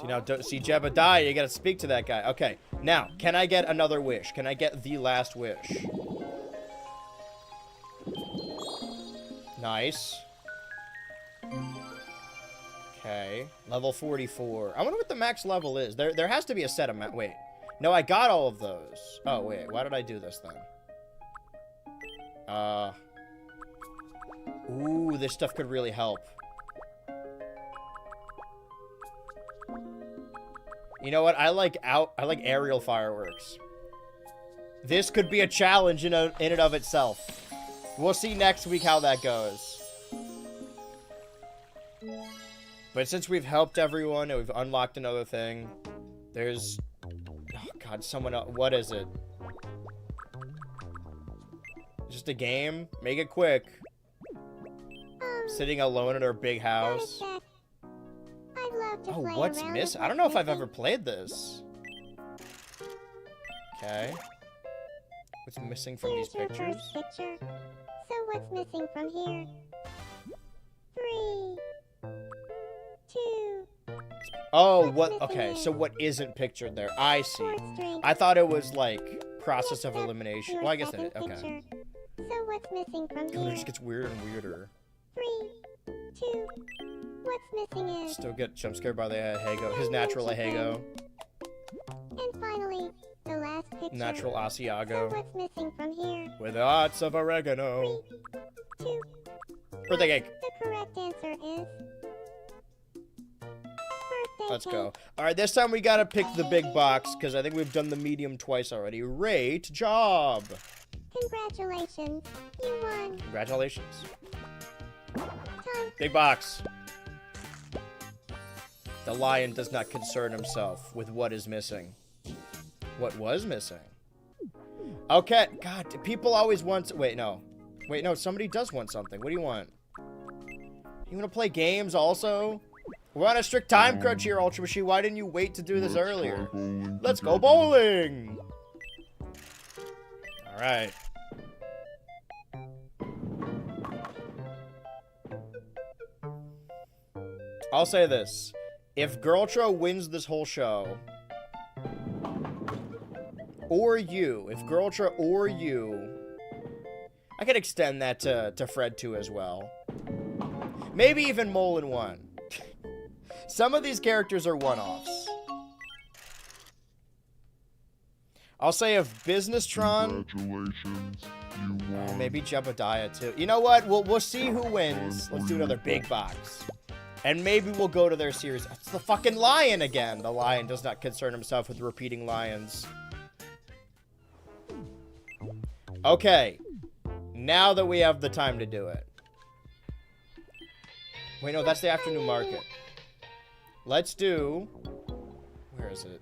S1: See, now, see Jebediah, you gotta speak to that guy. Okay, now, can I get another wish? Can I get the last wish? Nice. Okay, level 44. I wonder what the max level is. There has to be a set amount. Wait. No, I got all of those. Oh, wait. Why did I do this, then? Ooh, this stuff could really help. You know what? I like aerial fireworks. This could be a challenge in and of itself. We'll see next week how that goes. But since we've helped everyone and we've unlocked another thing, there's... Oh, God, someone else. What is it? Just a game? Make it quick. Sitting alone in our big house. Oh, what's missing? I don't know if I've ever played this. Okay. What's missing from these pictures?
S7: Picture. So what's missing from here? 3, 2.
S1: Oh, what? Okay, so what isn't pictured there? I see. I thought it was like process of elimination. Well, I guess it is. Okay.
S7: So what's missing from
S1: God,
S7: here?
S1: it just gets weirder and weirder.
S7: 3, 2. What's missing is...
S1: Still get jump scared by the Ahego. His natural Ahego.
S7: And finally, the last picture.
S1: Natural
S7: So
S1: Asiago.
S7: what's missing from here?
S1: With lots of oregano.
S7: 3, 2.
S1: Birthday cake.
S7: The correct answer is... birthday
S1: Let's
S7: cake.
S1: go. Alright, this time we gotta pick the big box, because I think we've done the medium twice already. Great job!
S7: Congratulations. You won.
S1: Congratulations.
S7: Time.
S1: Big box. The lion does not concern himself with what is missing. What was missing? Okay. God, people always want... Wait, no. Wait, no. Somebody does want something. What do you want? You want to play games also? We're on a strict time crunch here, Ultra Machine. Why didn't you wait to do this earlier? Let's go bowling! Alright. I'll say this. If Girltro wins this whole show, or you, if Girltro or you, I could extend that to Fred too as well. Maybe even Mole in 1. Some of these characters are one-offs. I'll say if Businesstron...
S5: Congratulations, you won.
S1: Maybe Jebediah too. You know what? We'll see who wins. Let's do another big box. And maybe we'll go to their series. It's the fucking lion again. The lion does not concern himself with repeating lions. Okay. Now that we have the time to do it. Wait, no, that's the afternoon market. Let's do... Where is it?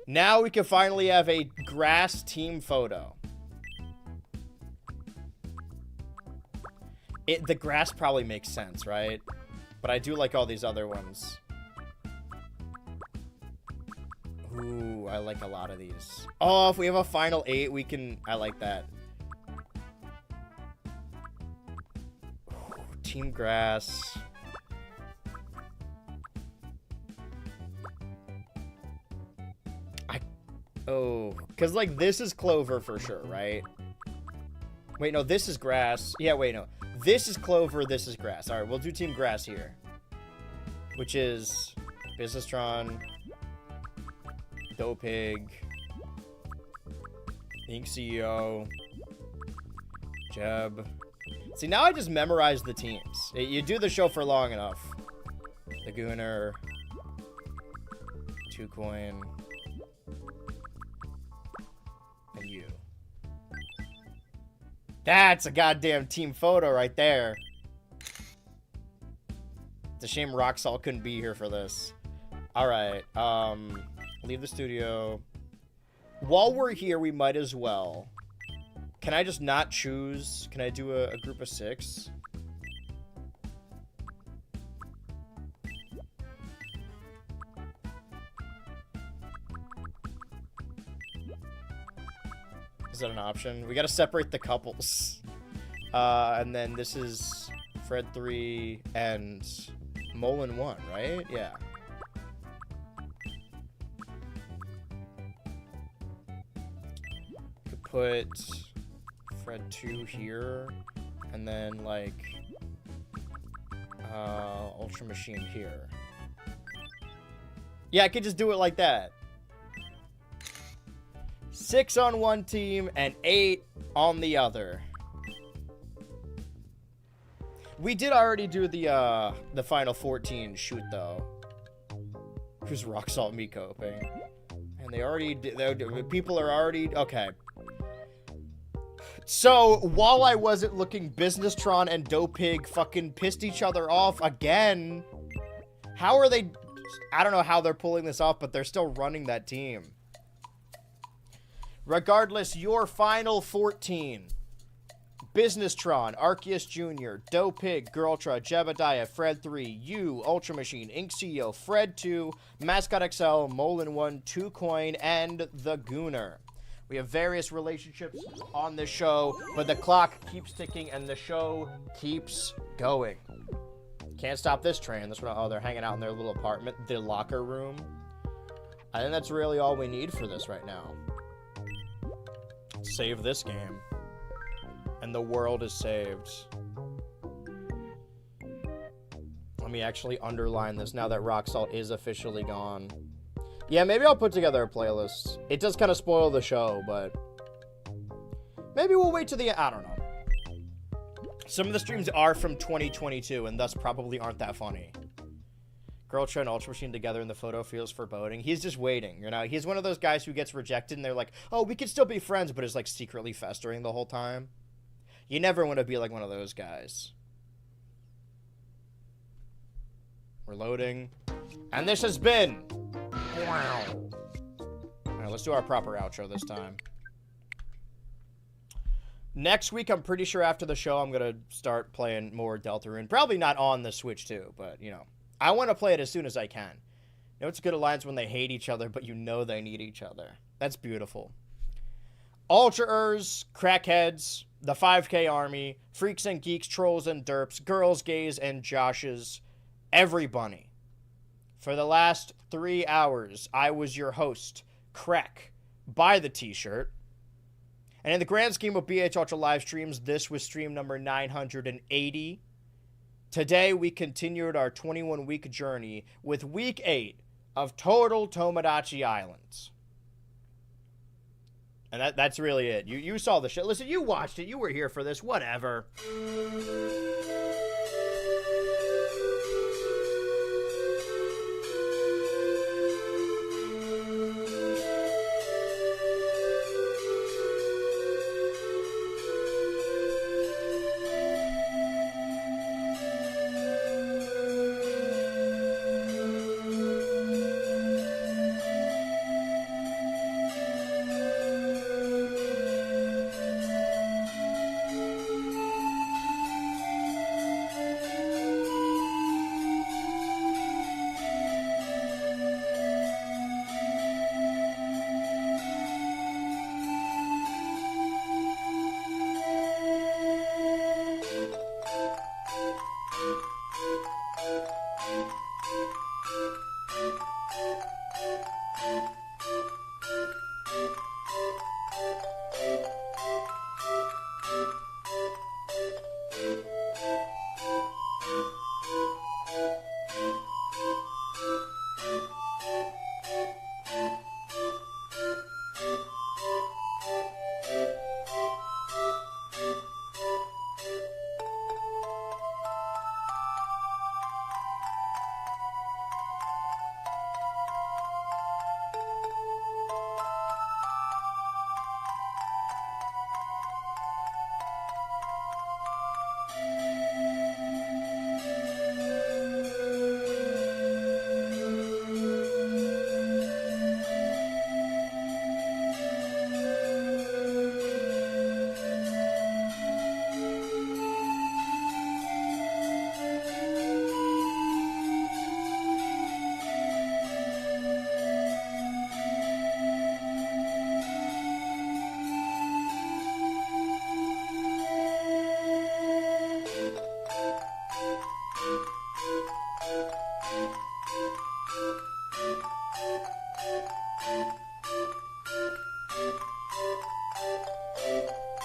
S1: Now we can finally have a grass team photo. The grass probably makes sense, right? But I do like all these other ones. Ooh, I like a lot of these. Oh, if we have a final 8, we can... I like that. Ooh, Team Grass. Oh, because, like, this is Clover for sure, right? Wait, no, this is Grass. Yeah, wait, no. This is Clover, this is Grass. Alright, we'll do Team Grass here. Which is Businesstron, Dopig, Ink CEO, Jeb. See, now I just memorized the teams. You do the show for long enough. The Gooner, 2Coin, and you. That's a goddamn team photo right there. It's a shame Roxalt couldn't be here for this. Alright, leave the studio. While we're here, we might as well. Can I just not choose? Can I do a group of 6? Is that an option? We gotta separate the couples. And then this is Fred 3 and Molin 1, right? Yeah. Could put Fred 2 here, and then, like, Ultra Machine here. Yeah, I could just do it like that. 6 on one team and 8 on the other. We did already do the final 14 shoot, though. Who's Roxalt me coping? And they already did, people are already, okay. So, while I wasn't looking, Businesstron and Dopig fucking pissed each other off again. How are they, I don't know how they're pulling this off, but they're still running that team. Regardless, your final 14. Businesstron, Arceus Jr., Dopig, Girltra, Jebediah, Fred 3, you, Ultra Machine, Ink CEO, Fred 2, Mascot XL, Molin 1, 2Coin, and the Gooner. We have various relationships on this show, but the clock keeps ticking and the show keeps going. Can't stop this train. This one, oh, they're hanging out in their little apartment, the locker room. I think that's really all we need for this right now. Save this game. And the world is saved. Let me actually underline this now that Roxalt is officially gone. Yeah, maybe I'll put together a playlist. It does kind of spoil the show, but maybe we'll wait to the end. I don't know. Some of the streams are from 2022 and thus probably aren't that funny. Girltra and Ultra Machine together in the photo feels foreboding. He's just waiting, you know? He's one of those guys who gets rejected and they're like, oh, we could still be friends, but is like secretly festering the whole time. You never want to be like one of those guys. We're loading. And this has been... Wow. Alright, let's do our proper outro this time. Next week, I'm pretty sure after the show, I'm going to start playing more Deltarune. Probably not on the Switch, too, but, you know. I want to play it as soon as I can. You know, it's a good alliance when they hate each other, but you know they need each other. That's beautiful. Ultra-ers, crackheads, the 5K army, freaks and geeks, trolls and derps, girls, gays, and Joshes, every bunny. For the last 3 hours, I was your host, Crack. Buy the t-shirt. And in the grand scheme of BHultra live streams, this was stream number 980. Today, we continued our 21-week journey with week 8 of Total Tomodachi Islands. And that's really it. You saw the shit. Listen, you watched it. You were here for this. Whatever.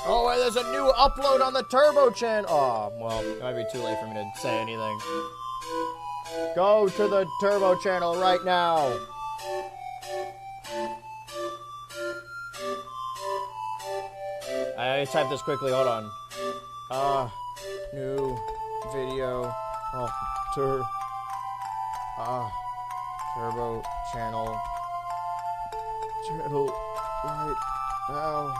S1: Oh, wait, there's a new upload on the Turbo channel. Oh, well, it might be too late for me to say anything. Go to the Turbo channel right now. I typed this quickly, hold on. New video. Oh, Turbo channel. Channel right now.